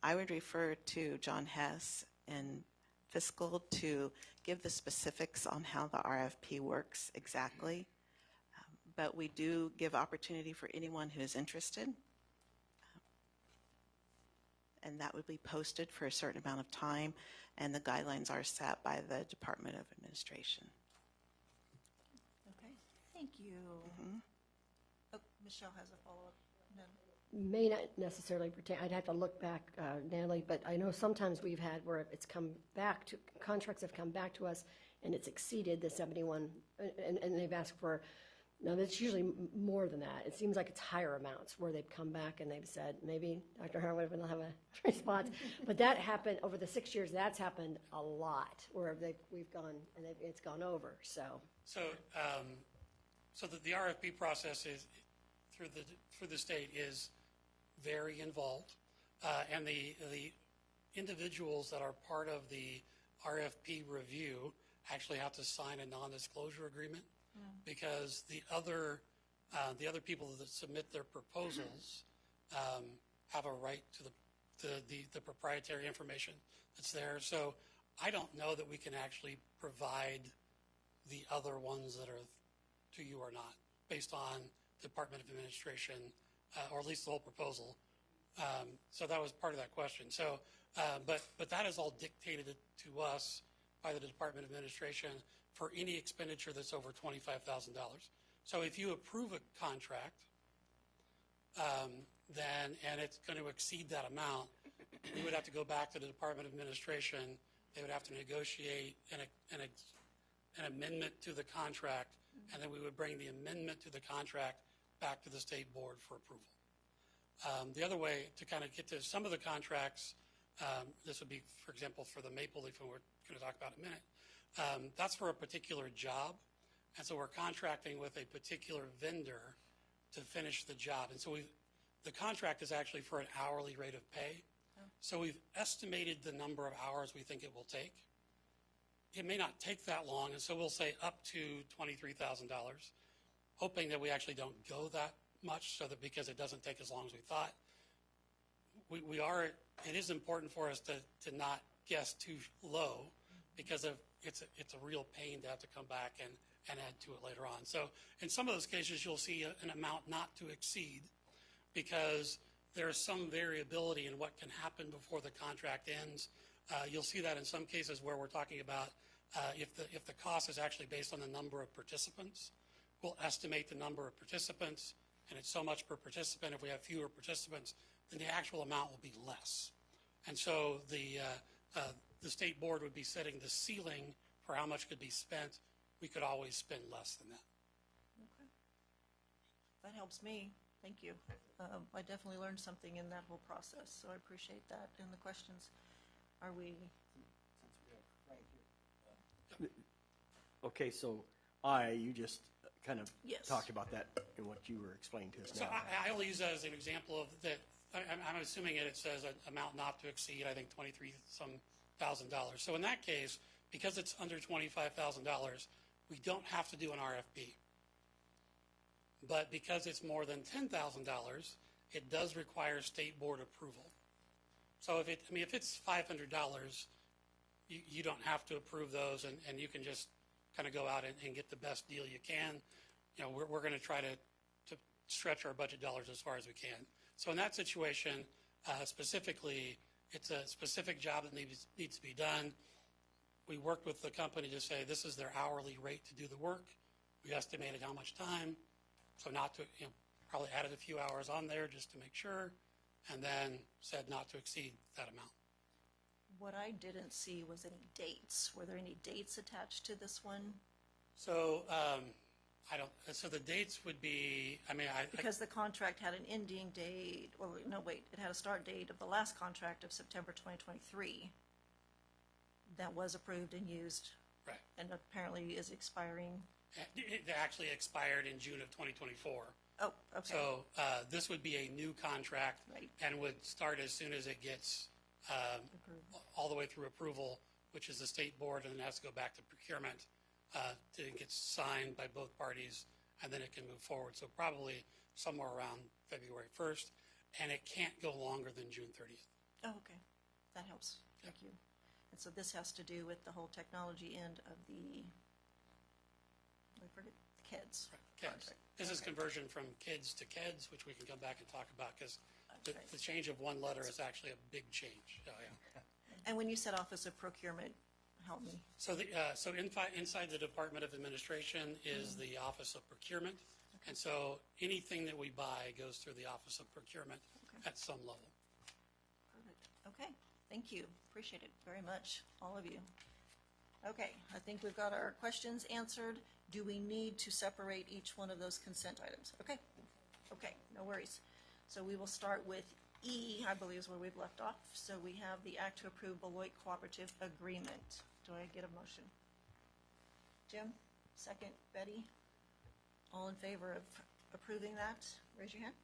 [SPEAKER 2] I would refer to John Hess and Fiscal to give the specifics on how the RFP works exactly. But we do give opportunity for anyone who is interested. And that would be posted for a certain amount of time, and the guidelines are set by the Department of Administration.
[SPEAKER 1] Okay, thank you. Oh, Michelle has a follow-up.
[SPEAKER 12] May not necessarily pertain, I'd have to look back, Natalie, but I know sometimes we've had where it's come back to, contracts have come back to us and it's exceeded the 71, and they've asked for, now that's usually more than that. It seems like it's higher amounts where they've come back and they've said, maybe Dr. Harwood will have a response, but that happened over the 6 years, that's happened a lot where we've gone and it's gone over, so.
[SPEAKER 9] So the RFP process is, through the state is very involved, and the individuals that are part of the RFP review actually have to sign a non-disclosure agreement because the other people that submit their proposals have a right to the proprietary information that's there. So I don't know that we can actually provide the other ones that are to you or not based on Department of Administration, or at least the whole proposal. So that was part of that question. So, but that is all dictated to us by the Department of Administration for any expenditure that's over $25,000. So if you approve a contract, and it's going to exceed that amount, we would have to go back to the Department of Administration. They would have to negotiate an amendment to the contract, and then we would bring the amendment to the contract back to the state board for approval. The other way to kind of get to some of the contracts, this would be, for example, for the Maple Leaf, and we're going to talk about in a minute, that's for a particular job, and so we're contracting with a particular vendor to finish the job. And so the contract is actually for an hourly rate of pay. So we've estimated the number of hours we think it will take. It may not take that long, and so we'll say up to $23,000, hoping that we actually don't go that much, so that because it doesn't take as long as we thought. It is important for us to not guess too low, because it's a real pain to have to come back and add to it later on. So in some of those cases, you'll see an amount not to exceed, because there is some variability in what can happen before the contract ends. You'll see that in some cases where we're talking about if the cost is actually based on the number of participants, we'll estimate the number of participants, and it's so much per participant. If we have fewer participants, then the actual amount will be less. And so the state board would be setting the ceiling for how much could be spent. We could always spend less than that.
[SPEAKER 1] Okay. That helps me. Thank you. I definitely learned something in that whole process, so I appreciate that. And the questions, are we?
[SPEAKER 22] Okay, so you just kind of talked about that in what you were explaining to us
[SPEAKER 9] So
[SPEAKER 22] now.
[SPEAKER 9] I only use that as an example of that. I'm assuming it says an amount not to exceed, I think, $23,000. So in that case, because it's under $25,000, we don't have to do an RFP. But because it's more than $10,000, it does require state board approval. So if it's $500, you don't have to approve those, and you can just kind of go out and get the best deal you can. We're going to try to stretch our budget dollars as far as we can. So in that situation, specifically, it's a specific job that needs to be done. We worked with the company to say this is their hourly rate to do the work. We estimated how much time, so not to probably added a few hours on there just to make sure, and then said not to exceed that amount.
[SPEAKER 1] What I didn't see was any dates. Were there any dates attached to this one?
[SPEAKER 9] So I don't. So the dates would be. I mean,
[SPEAKER 1] Because the contract had an ending date, or no, wait, it had a start date of the last contract of September 2023 that was approved and used.
[SPEAKER 9] Right.
[SPEAKER 1] And apparently is expiring.
[SPEAKER 9] It actually expired in June of 2024.
[SPEAKER 1] Oh, okay.
[SPEAKER 9] So this would be a new contract,
[SPEAKER 1] Right.
[SPEAKER 9] and would start as soon as it gets all the way through approval, which is the state board, and then has to go back to procurement to get signed by both parties, and then it can move forward. So probably somewhere around February 1st, and it can't go longer than June 30th.
[SPEAKER 1] Oh, okay. That helps. Thank you. And so this has to do with the whole technology end of the, I forget, KEDS.
[SPEAKER 9] KEDS. This is conversion from KIDS to KEDS, which we can come back and talk about, because the change of one letter is actually a big change. Oh, yeah.
[SPEAKER 1] And when you said Office of Procurement, help me.
[SPEAKER 9] So inside the Department of Administration is the Office of Procurement. And so anything that we buy goes through the Office of Procurement at some level.
[SPEAKER 1] Perfect. Okay. Thank you. Appreciate it very much, all of you. Okay. I think we've got our questions answered. Do we need to separate each one of those consent items? Okay. Okay. No worries. So we will start with E, I believe is where we've left off. So we have the act to approve Beloit Cooperative Agreement. Do I get a motion? Jim? Second. Betty? All in favor of approving that? Raise your hand.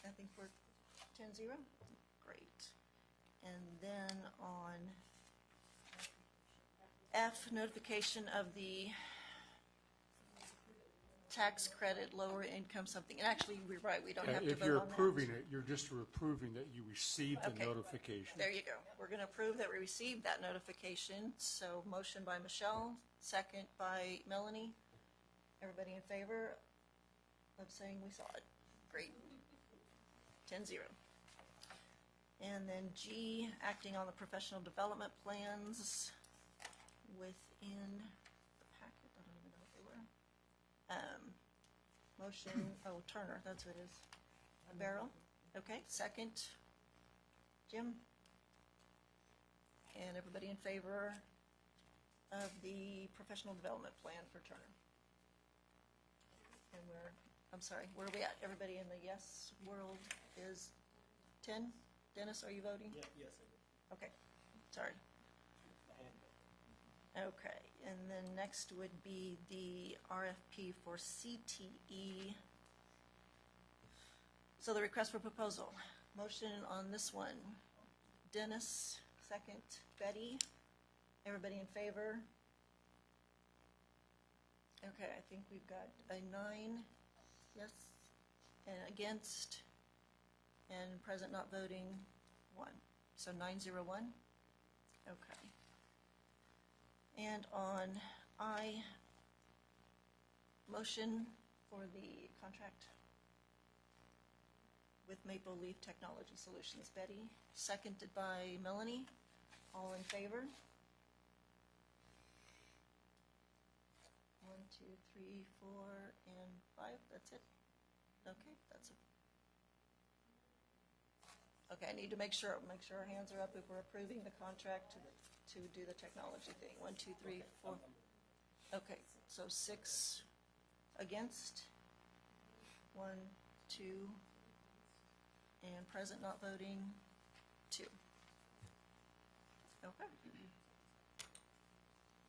[SPEAKER 1] I think we're 10-0. Great. And then on F, notification of the tax credit, lower income something. And actually, we're right, we don't have to vote on that.
[SPEAKER 16] If you're approving it, you're just approving that you received the
[SPEAKER 1] Okay.
[SPEAKER 16] notification.
[SPEAKER 1] There you go. We're going to approve that we received that notification. So motion by Michelle, second by Melanie. Everybody in favor of saying we saw it? Great. 10-0. And then G, acting on the professional development plans within the packet. I don't even know what they were. Motion, Turner, that's what it is. Barrel. Okay, second. Jim? And everybody in favor of the professional development plan for Turner? And I'm sorry, where are we at? Everybody in the yes world is 10? Dennis, are you voting?
[SPEAKER 22] Yes, I do.
[SPEAKER 1] Okay, sorry. Okay, and then next would be the RFP for CTE. So the request for proposal. Motion on this one. Dennis, second. Betty. Everybody in favor? Okay, I think we've got a 9 yes and against, and present not voting 1. So 9-0-1. Okay. And on I, motion for the contract with Maple Leaf Technology Solutions. Betty, seconded by Melanie. All in favor? 1, 2, 3, 4, and 5. That's it? Okay, that's it. Okay, I need to make sure our hands are up if we're approving the contract to do the technology thing. 1, 2, 3, 4. Okay, so 6 against, 1, 2, and present not voting, 2. Okay.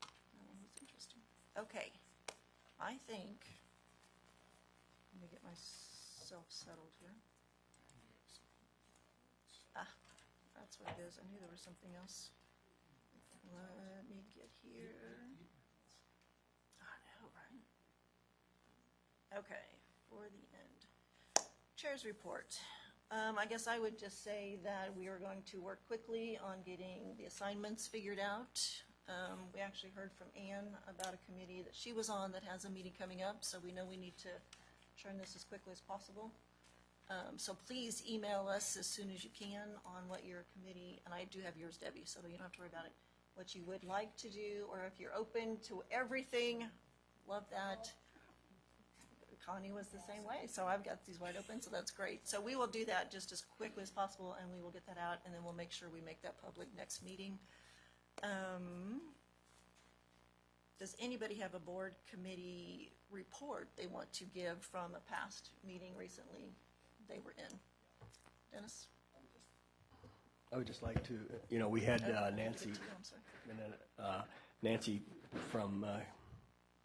[SPEAKER 1] That one was interesting. Okay, I think, let me get myself settled here. That's what it is. I knew there was something else. Let me get here. I know, right? Okay, for the end. Chair's report. I guess I would just say that we are going to work quickly on getting the assignments figured out. We actually heard from Ann about a committee that she was on that has a meeting coming up, so we know we need to churn this as quickly as possible. So please email us as soon as you can on what your committee, and I do have yours, Debbie, so you don't have to worry about it, what you would like to do, or if you're open to everything, love that. Connie was the same way, so I've got these wide open, so that's great. So we will do that just as quickly as possible, and we will get that out, and then we'll make sure we make that public next meeting. Does anybody have a board committee report they want to give from a past meeting recently they were in? Dennis?
[SPEAKER 22] I would just like to, we had Nancy, Nancy from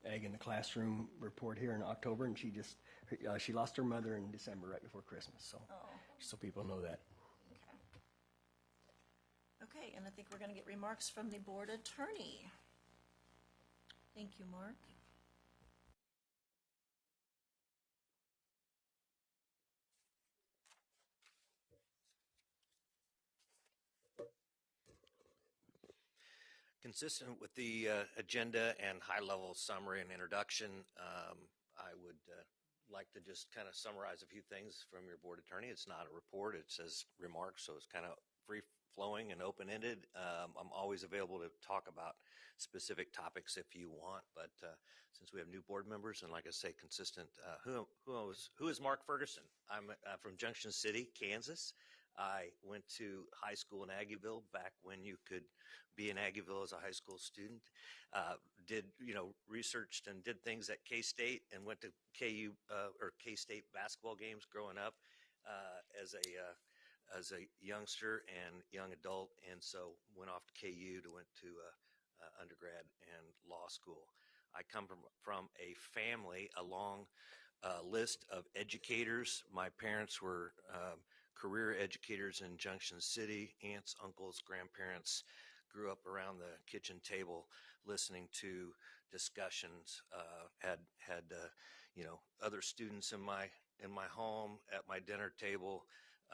[SPEAKER 22] Ag in the Classroom report here in October, and she lost her mother in December right before Christmas, so people know that.
[SPEAKER 1] Okay, and I think we're going to get remarks from the board attorney. Thank you, Mark.
[SPEAKER 5] Consistent with the agenda and high-level summary and introduction, I would like to just kind of summarize a few things from your board attorney. It's not a report, it says remarks, so it's kind of free-flowing and open-ended. I'm always available to talk about specific topics if you want, but since we have new board members, and like I say, consistent, who is Mark Ferguson? I'm from Junction City, Kansas. I went to high school in Aggieville back when you could be in Aggieville as a high school student. Researched and did things at K-State and went to KU or K-State basketball games growing up as a youngster and young adult, and so went off to KU went to undergrad and law school. I come from a family, a long list of educators. My parents were career educators in Junction City, aunts, uncles, grandparents, grew up around the kitchen table listening to discussions, had other students in my home, at my dinner table,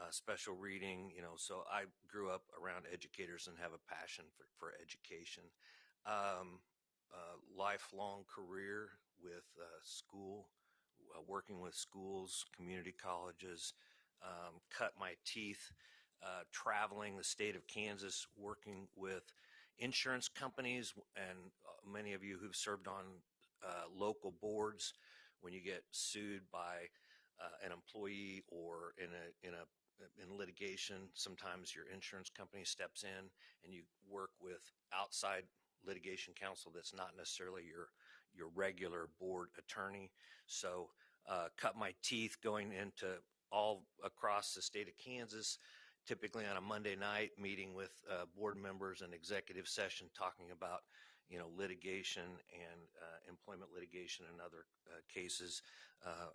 [SPEAKER 5] special reading, so I grew up around educators and have a passion for education. Lifelong career with school, working with schools, community colleges, cut my teeth traveling the state of Kansas, working with insurance companies, and many of you who've served on local boards, when you get sued by an employee or in litigation, sometimes your insurance company steps in and you work with outside litigation counsel that's not necessarily your regular board attorney. So cut my teeth going into all across the state of Kansas, typically on a Monday night, meeting with board members and executive session, talking about litigation and employment litigation and other cases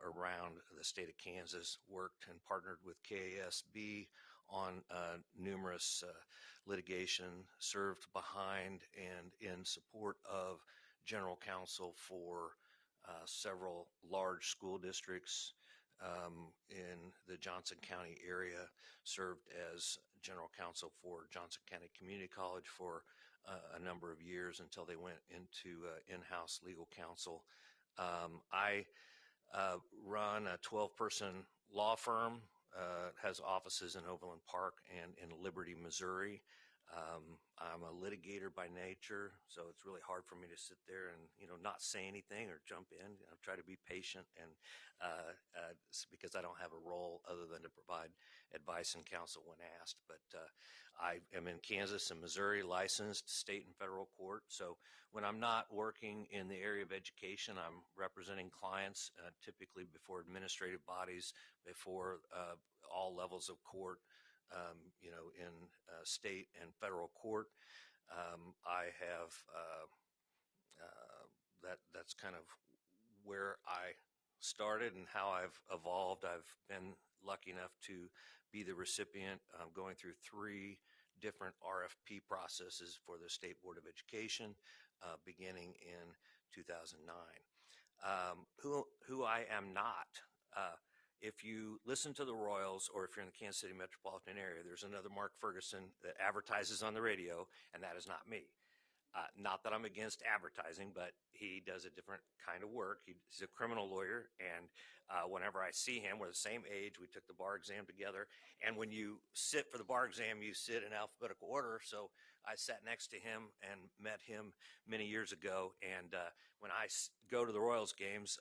[SPEAKER 5] around the state of Kansas. Worked and partnered with KSDE on numerous litigation, served behind and in support of general counsel for several large school districts in the Johnson County area, served as general counsel for Johnson County Community College for a number of years until they went into in-house legal counsel. I run a 12-person law firm, has offices in Overland Park and in Liberty, Missouri. I'm a litigator by nature, so it's really hard for me to sit there and not say anything or jump in. Try to be patient, and because I don't have a role other than to provide advice and counsel when asked. But I am in Kansas and Missouri, licensed state and federal court. So when I'm not working in the area of education, I'm representing clients, typically before administrative bodies, before all levels of court. In state and federal court. I have, that's kind of where I started and how I've evolved. I've been lucky enough to be the recipient going through 3 different RFP processes for the State Board of Education, beginning in 2009. Who I am not. If you listen to the Royals, or if you're in the Kansas City metropolitan area, there's another Mark Ferguson that advertises on the radio, and that is not me. Not that I'm against advertising, but he does a different kind of work. He's a criminal lawyer, and whenever I see him, we're the same age. We took the bar exam together, and when you sit for the bar exam, you sit in alphabetical order. So I sat next to him and met him many years ago. And when I go to the Royals games,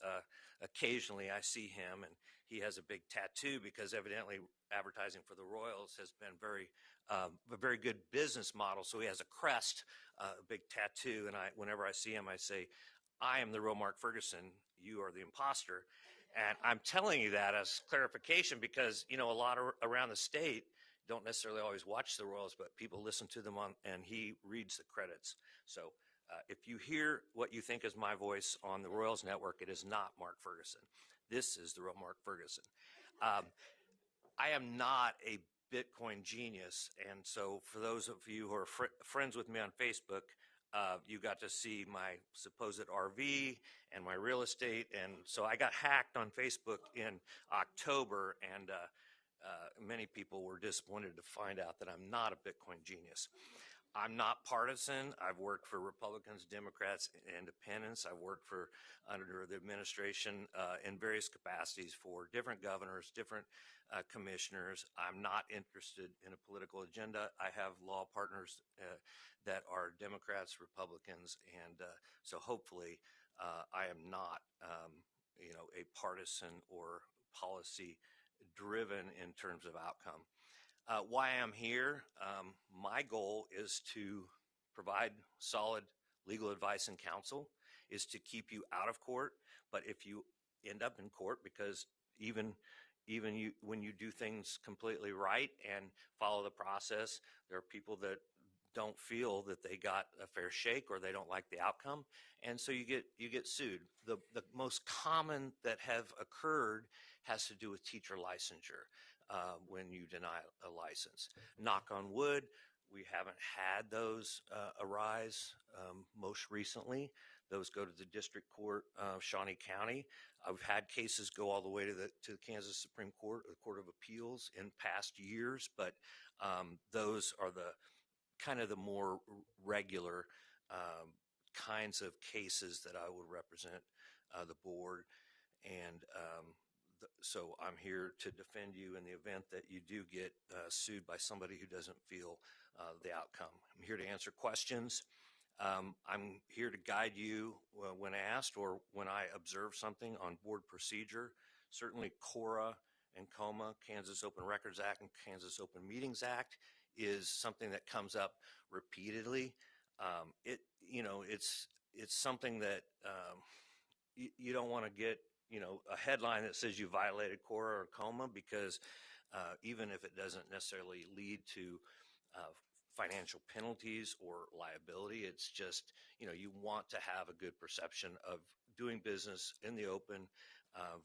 [SPEAKER 5] occasionally I see him, and he has a big tattoo because evidently advertising for the Royals has been a very good business model. So he has a crest, a big tattoo. And whenever I see him, I say, I am the real Mark Ferguson. You are the imposter. And I'm telling you that as clarification because, a lot around the state don't necessarily always watch the Royals, but people listen to them and he reads the credits. So if you hear what you think is my voice on the Royals Network, it is not Mark Ferguson. This is the real Mark Ferguson. I am not a Bitcoin genius. And so for those of you who are friends with me on Facebook, you got to see my supposed RV and my real estate. And so I got hacked on Facebook in October, and many people were disappointed to find out that I'm not a Bitcoin genius. I'm not partisan. I've worked for Republicans, Democrats, Independents. I've worked under the administration in various capacities for different governors, different commissioners. I'm not interested in a political agenda. I have law partners that are Democrats, Republicans, and so hopefully I am not, a partisan or policy driven in terms of outcome. Why I'm here, my goal is to provide solid legal advice and counsel, is to keep you out of court. But if you end up in court, because even you, when you do things completely right and follow the process, there are people that don't feel that they got a fair shake or they don't like the outcome, and so you get sued. The most common that have occurred has to do with teacher licensure. When you deny a license. Knock on wood, we haven't had those arise most recently. Those go to the district court of Shawnee County. I've had cases go all the way to the Kansas Supreme Court, or the Court of Appeals in past years, but those are the kind of the more regular kinds of cases that I would represent the board. And so I'm here to defend you in the event that you do get sued by somebody who doesn't feel the outcome. I'm here to answer questions. I'm here to guide you when asked or when I observe something on board procedure. Certainly CORA and COMA, Kansas Open Records Act and Kansas Open Meetings Act, is something that comes up repeatedly. It's something that you don't want to get a headline that says you violated CORA or COMA, because even if it doesn't necessarily lead to financial penalties or liability, it's just, you want to have a good perception of doing business in the open, of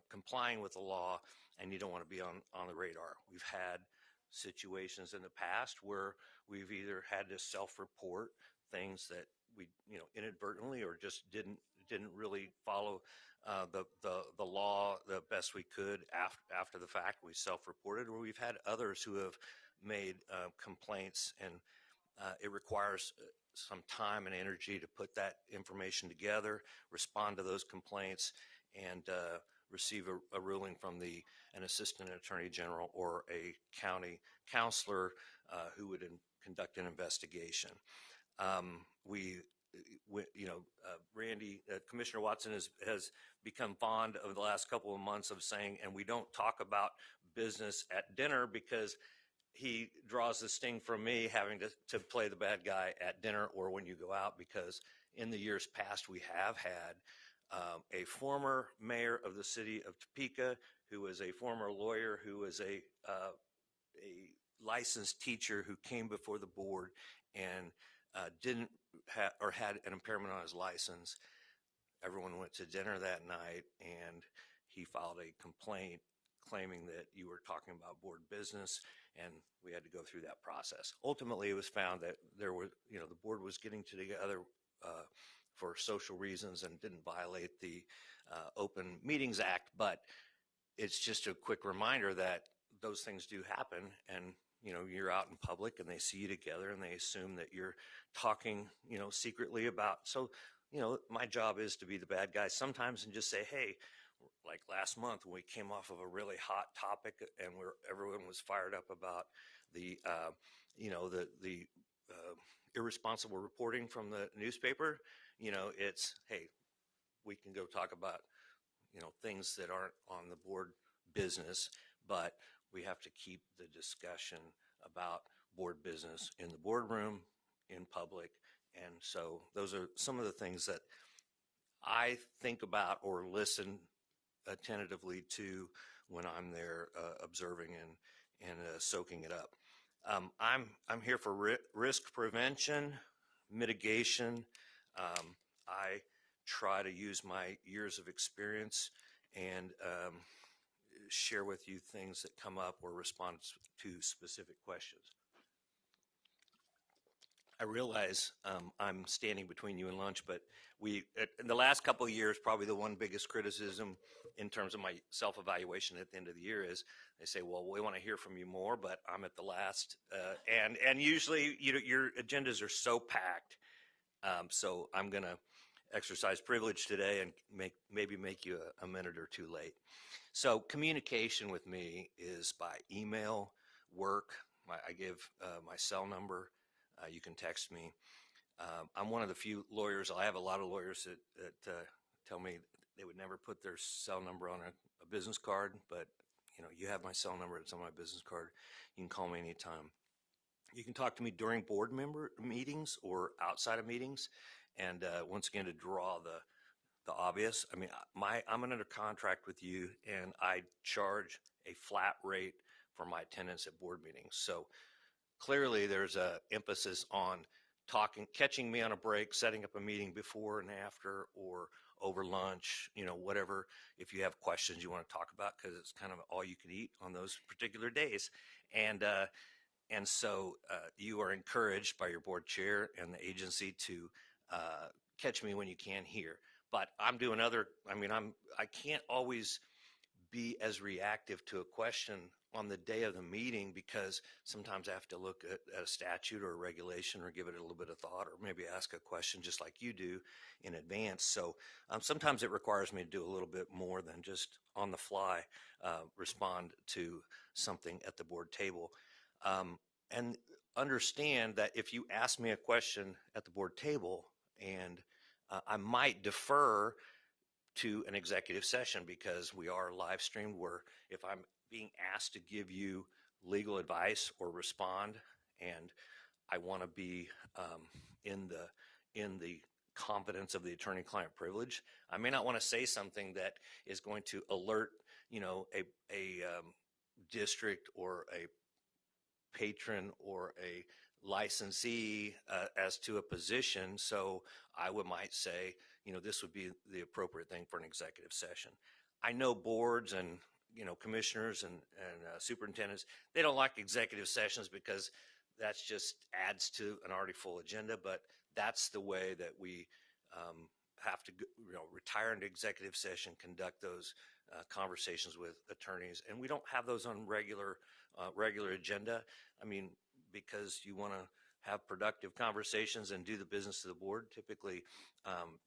[SPEAKER 5] complying with the law, and you don't want to be on the radar. We've had situations in the past where we've either had to self-report things that we, inadvertently or just didn't really follow the law the best we could after the fact. We self-reported, or we've had others who have made complaints, and it requires some time and energy to put that information together, respond to those complaints, and receive a ruling from an assistant attorney general or a county counselor who would conduct an investigation. Randy, Commissioner Watson has become fond of the last couple of months of saying, and we don't talk about business at dinner, because he draws the sting from me having to play the bad guy at dinner or when you go out, because in the years past we have had a former mayor of the city of Topeka, who was a former lawyer, who was a licensed teacher, who came before the board and didn't have or had an impairment on his license. Everyone went to dinner that night, and he filed a complaint claiming that you were talking about board business, and we had to go through that process. Ultimately, it was found that the board was getting together for social reasons and didn't violate the Open Meetings Act, but it's just a quick reminder that those things do happen, and you're out in public and they see you together and they assume that you're talking, secretly about. So, my job is to be the bad guy sometimes and just say, hey, like last month when we came off of a really hot topic and everyone was fired up about the irresponsible reporting from the newspaper. It's, hey, we can go talk about, things that aren't on the board business, but we have to keep the discussion about board business in the boardroom, in public. And so those are some of the things that I think about or listen attentively to when I'm there observing and soaking it up. I'm here for risk prevention, mitigation. I try to use my years of experience and share with you things that come up or respond to specific questions. I realize I'm standing between you and lunch, but in the last couple of years, probably the one biggest criticism in terms of my self-evaluation at the end of the year is they say, well, we want to hear from you more, but I'm at the last. And usually your agendas are so packed. So I'm going to exercise privilege today and maybe make you a minute or two late. So communication with me is by email, work. I give my cell number. You can text me. I'm one of the few lawyers. I have a lot of lawyers that tell me they would never put their cell number on a business card, but you have my cell number. It's on my business card. You can call me anytime. You can talk to me during board member meetings or outside of meetings. And once again, to draw the obvious, I mean, I'm under contract with you, and I charge a flat rate for my attendance at board meetings. So clearly, there's a emphasis on catching me on a break, setting up a meeting before and after, or over lunch, whatever. If you have questions you want to talk about, because it's kind of all you can eat on those particular days, and so you are encouraged by your board chair and the agency to catch me when you can here. But I'm doing I can't always be as reactive to a question on the day of the meeting, because sometimes I have to look at a statute or a regulation or give it a little bit of thought, or maybe ask a question just like you do in advance. So sometimes it requires me to do a little bit more than just on the fly respond to something at the board table. And understand that if you ask me a question at the board table, and I might defer to an executive session, because we are live streamed, where if I'm being asked to give you legal advice or respond, and I want to be in the confidence of the attorney-client privilege, I may not want to say something that is going to alert a district or a patron or a licensee as to a position. So I might say, this would be the appropriate thing for an executive session. I know boards and commissioners and superintendents, they don't like executive sessions because that's just adds to an already full agenda. But that's the way that we have to retire into executive session, conduct those conversations with attorneys, and we don't have those on regular agenda. I mean, because you want to have productive conversations and do the business of the board. Typically,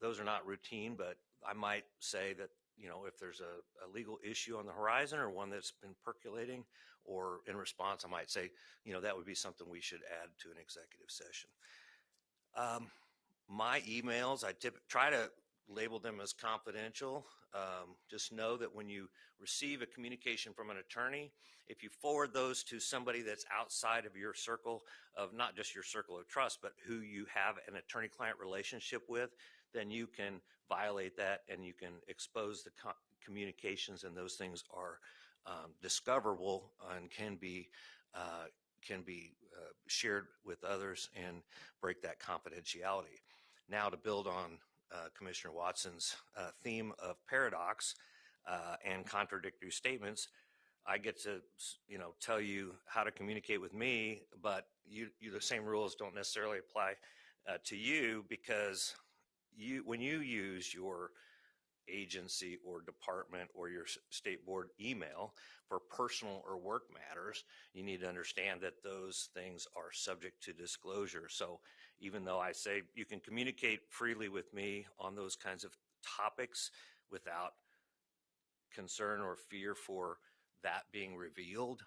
[SPEAKER 5] those are not routine, but I might say that, if there's a legal issue on the horizon or one that's been percolating, or in response, I might say, that would be something we should add to an executive session. My emails, I try to label them as confidential. Just know that when you receive a communication from an attorney, if you forward those to somebody that's outside of your circle of, not just your circle of trust, but who you have an attorney-client relationship with, then you can violate that and you can expose the communications, and those things are discoverable and can be shared with others and break that confidentiality. Now, to build on Commissioner Watson's theme of paradox and contradictory statements, I get to tell you how to communicate with me, but the same rules don't necessarily apply to you, because when you use your agency or department or your state board email for personal or work matters, you need to understand that those things are subject to disclosure. So even though I say you can communicate freely with me on those kinds of topics without concern or fear for that being revealed,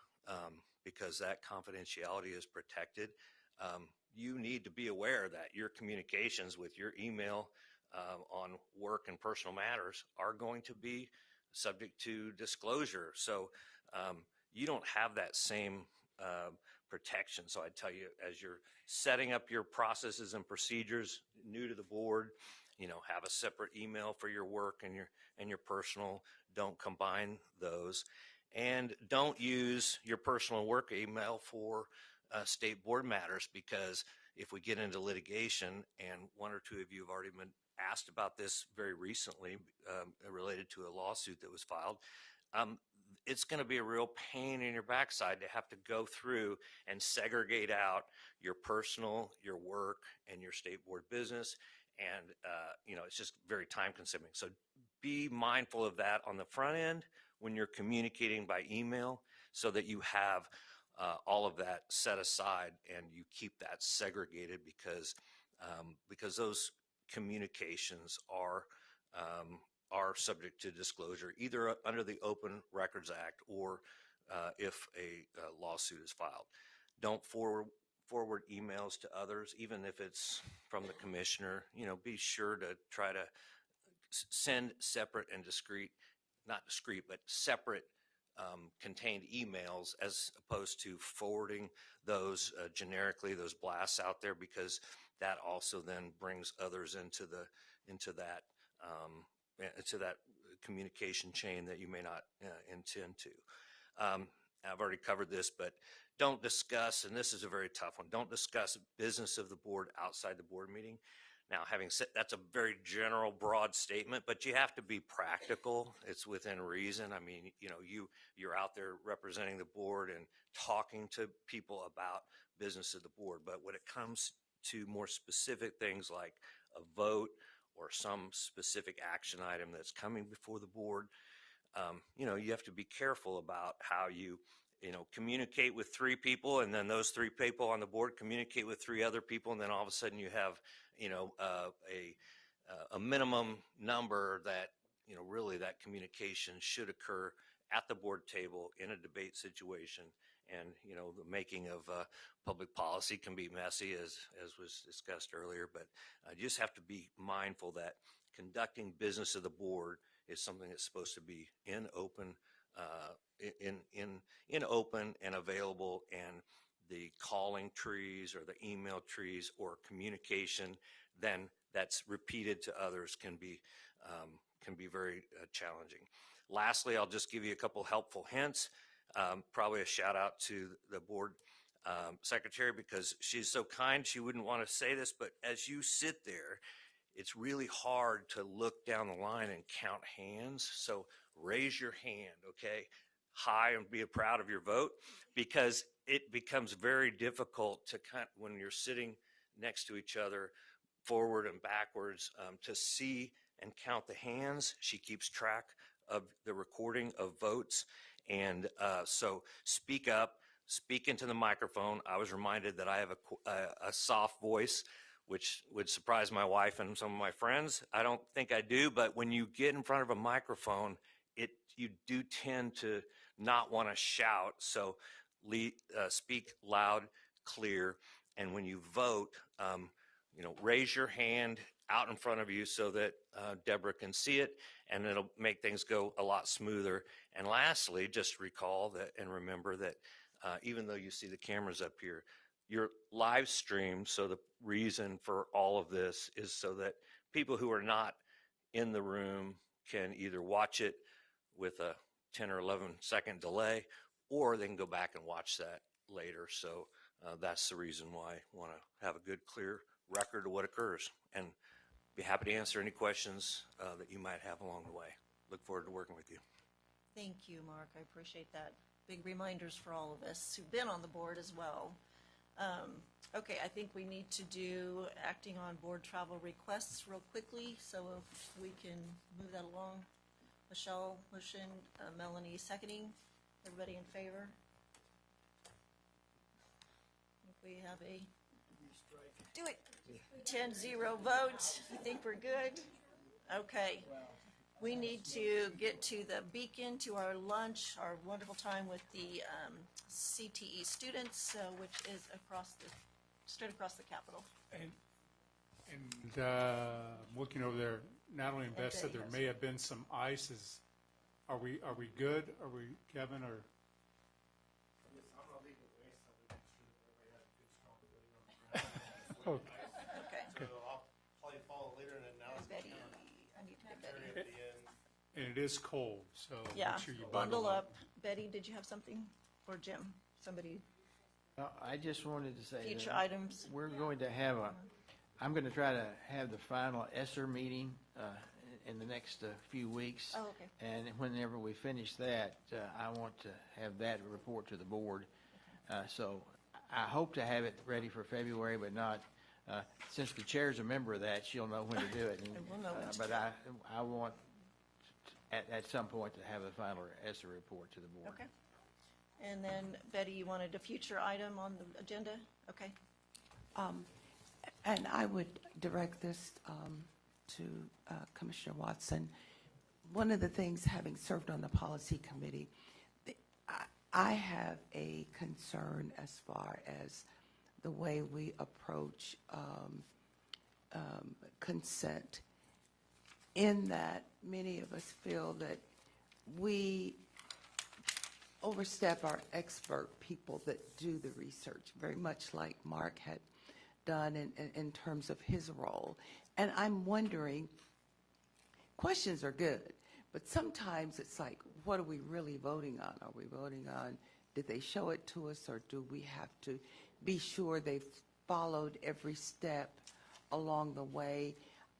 [SPEAKER 5] because that confidentiality is protected, you need to be aware that your communications with your email on work and personal matters are going to be subject to disclosure. So you don't have that same protection. So I tell you, as you're setting up your processes and procedures new to the board, have a separate email for your work and your personal. Don't combine those, and don't use your personal work email for state board matters, because if we get into litigation, and one or two of you have already been asked about this very recently related to a lawsuit that was filed, it's going to be a real pain in your backside to have to go through and segregate out your personal, your work, and your state board business. And, it's just very time consuming. So be mindful of that on the front end when you're communicating by email, so that you have all of that set aside and you keep that segregated, because those communications are subject to disclosure, either under the Open Records Act or if a lawsuit is filed. Don't forward emails to others, even if it's from the commissioner. Be sure to try to send separate and not discrete, but separate contained emails, as opposed to forwarding those generically, those blasts out there, because that also then brings others into that communication chain that you may not intend to. I've already covered this, but don't discuss, and this is a very tough one, don't discuss business of the board outside the board meeting. Now, having said, that's a very general, broad statement, but you have to be practical. It's within reason. I mean, you're out there representing the board and talking to people about business of the board. But when it comes to more specific things like a vote or some specific action item that's coming before the board, you have to be careful about how you communicate with three people, and then those three people on the board communicate with three other people, and then all of a sudden you have a minimum number that really that communication should occur at the board table in a debate situation. And the making of public policy can be messy, as was discussed earlier, but you just have to be mindful that conducting business of the board is something that's supposed to be in open and available, and the calling trees or the email trees or communication then that's repeated to others can be very challenging. Lastly, I'll just give you a couple helpful hints. Probably a shout out to the board secretary, because she's so kind. She wouldn't want to say this, but as you sit there, it's really hard to look down the line and count hands. So raise your hand, okay, high, and be proud of your vote, because it becomes very difficult to when you're sitting next to each other, forward and backwards, to see and count the hands. She keeps track of the recording of votes. And so speak up, speak into the microphone. I was reminded that I have a soft voice, which would surprise my wife and some of my friends. I don't think I do, but when you get in front of a microphone, you do tend to not want to shout. So speak loud, clear, and when you vote, raise your hand out in front of you so that Deborah can see it, and it'll make things go a lot smoother. And lastly, just recall that and remember that even though you see the cameras up here, you're live streamed. So the reason for all of this is so that people who are not in the room can either watch it with a 10 or 11 second delay, or they can go back and watch that later. So that's the reason why I want to have a good, clear record of what occurs, and be happy to answer any questions that you might have along the way. Look forward to working with you.
[SPEAKER 1] Thank you, Mark. I appreciate that. Big reminders for all of us who've been on the board as well. Okay, I think we need to do acting on board travel requests real quickly, so if we can move that along. Michelle motion, Melanie seconding. Everybody in favor? I think we have a do it 10-0 vote. I think we're good. Okay. We need to get to the Beacon, to our lunch, our wonderful time with the CTE students, which is across the straight across the Capitol.
[SPEAKER 16] And looking over there, Natalie and Beth said there may have been some ice. Are we good? Are we, Kevin, or?
[SPEAKER 1] Okay.
[SPEAKER 11] So I'll probably follow later, and then now it's
[SPEAKER 1] Betty, I need to get Betty.
[SPEAKER 11] at the end.
[SPEAKER 16] And it is cold, so
[SPEAKER 1] Yeah,
[SPEAKER 16] make sure you
[SPEAKER 1] bundle up. Betty, did you have something? Or Jim? Somebody?
[SPEAKER 13] I just wanted to say
[SPEAKER 1] Future
[SPEAKER 13] that
[SPEAKER 1] items.
[SPEAKER 13] we're going to have I'm going to try to have the final ESSER meeting in the next few weeks.
[SPEAKER 1] Oh, okay.
[SPEAKER 13] And whenever we finish that, I want to have that report to the board. So I hope to have it ready for February, but not, since the chair's a member of that, she'll know when to do it. And,
[SPEAKER 1] And we'll know when to
[SPEAKER 13] but
[SPEAKER 1] do it.
[SPEAKER 13] I want at some point to have the final ESSER report to the board.
[SPEAKER 1] Okay. And then Betty, you wanted a future item on the agenda? Okay.
[SPEAKER 7] And I would direct this to Commissioner Watson. One of the things, having served on the policy committee, I have a concern as far as the way we approach consent, in that many of us feel that we overstep our expert people that do the research, very much like Mark had done in terms of his role. And I'm wondering, questions are good, but sometimes it's like, what are we really voting on? Are we voting on, did they show it to us, or do we have to be sure they've followed every step along the way?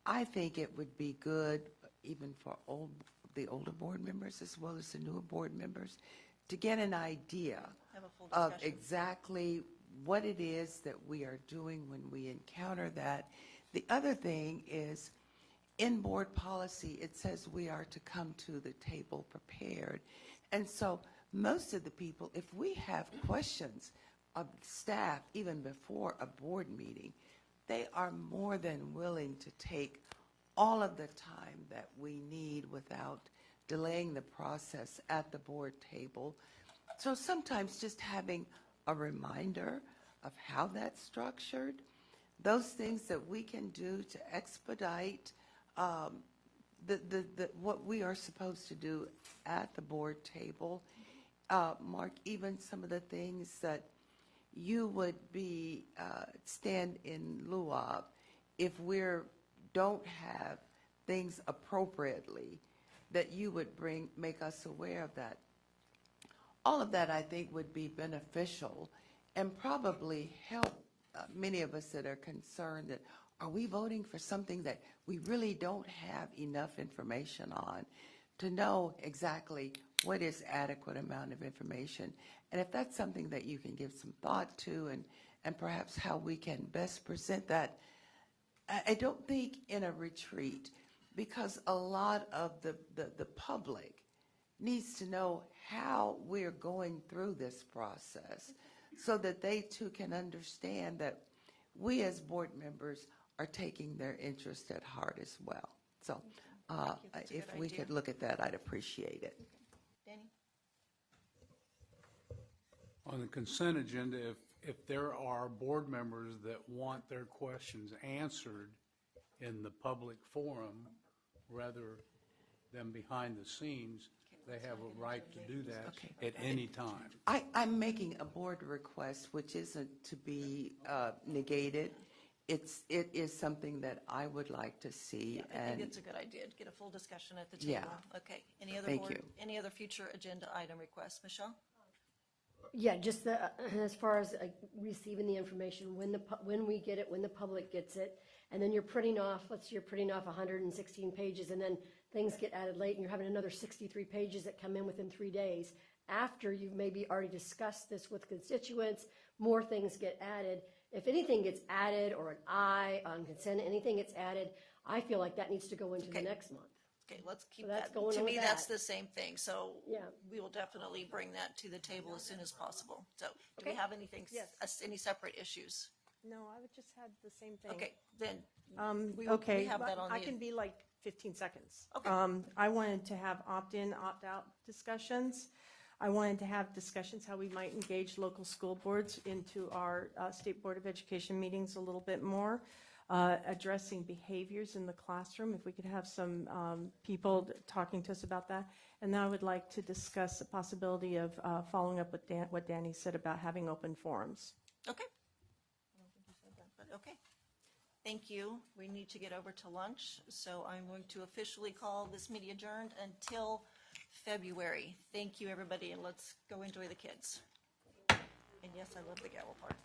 [SPEAKER 7] I think it would be good, even for the older board members as well as the newer board members, to get an idea
[SPEAKER 1] Have a full
[SPEAKER 7] of
[SPEAKER 1] discussion.
[SPEAKER 7] exactly what it is that we are doing when we encounter that. The other thing is, in board policy, it says we are to come to the table prepared. And so most of the people, if we have questions of staff even before a board meeting, they are more than willing to take all of the time that we need without delaying the process at the board table. So sometimes just having a reminder of how that's structured, those things that we can do to expedite what we are supposed to do at the board table. Mark, even some of the things that you would be stand in lieu of if we don't have things appropriately, that you would make us aware of that. All of that, I think, would be beneficial and probably help many of us that are concerned that, are we voting for something that we really don't have enough information on, to know exactly what is adequate amount of information. And if that's something that you can give some thought to, and perhaps how we can best present that, I don't think in a retreat, because a lot of the public needs to know how we're going through this process, so that they too can understand that we as board members are taking their interest at heart as well. So if we could look at that, I'd appreciate it.
[SPEAKER 1] Danny?
[SPEAKER 16] On the consent agenda, if there are board members that want their questions answered in the public forum rather than behind the scenes, they have a right to do that at any time.
[SPEAKER 7] I'm making a board request, which isn't to be negated. It is something that I would like to see.
[SPEAKER 1] I think it's a good idea to get a full discussion at the table.
[SPEAKER 7] Yeah.
[SPEAKER 1] Okay. Any other
[SPEAKER 7] Thank
[SPEAKER 1] board,
[SPEAKER 7] you.
[SPEAKER 1] any other future agenda item requests? Michelle?
[SPEAKER 12] Yeah, just as far as receiving the information, when we get it, when the public gets it, and then you're printing off, let's say you're printing off 116 pages, and then things get added late, and you're having another 63 pages that come in within 3 days. After you've maybe already discussed this with constituents, more things get added. If anything gets added, or an I on consent, anything gets added, I feel like that needs to go into the next month.
[SPEAKER 1] Okay, let's keep
[SPEAKER 12] So that's
[SPEAKER 1] that.
[SPEAKER 12] going
[SPEAKER 1] To
[SPEAKER 12] on
[SPEAKER 1] me,
[SPEAKER 12] with
[SPEAKER 1] that's
[SPEAKER 12] that.
[SPEAKER 1] the same thing. So
[SPEAKER 12] Yeah.
[SPEAKER 1] we will definitely bring that to the table as soon as possible. So do we
[SPEAKER 17] Okay.
[SPEAKER 1] have anything,
[SPEAKER 17] Yes.
[SPEAKER 1] any separate issues?
[SPEAKER 17] No, I would just had the same thing.
[SPEAKER 1] Okay, then we
[SPEAKER 17] Okay,
[SPEAKER 1] have that on
[SPEAKER 17] I
[SPEAKER 1] the.
[SPEAKER 17] can be like 15 seconds.
[SPEAKER 1] Okay.
[SPEAKER 17] I wanted to have opt-in, opt-out discussions. I wanted to have discussions how we might engage local school boards into our State Board of Education meetings a little bit more, addressing behaviors in the classroom, if we could have some people talking to us about that. And then I would like to discuss the possibility of following up with what Danny said about having open forums.
[SPEAKER 1] Okay. I don't think you said that, but okay. Thank you. We need to get over to lunch, so I'm going to officially call this meeting adjourned until February. Thank you, everybody, and let's go enjoy the kids. And yes, I love the gavel part.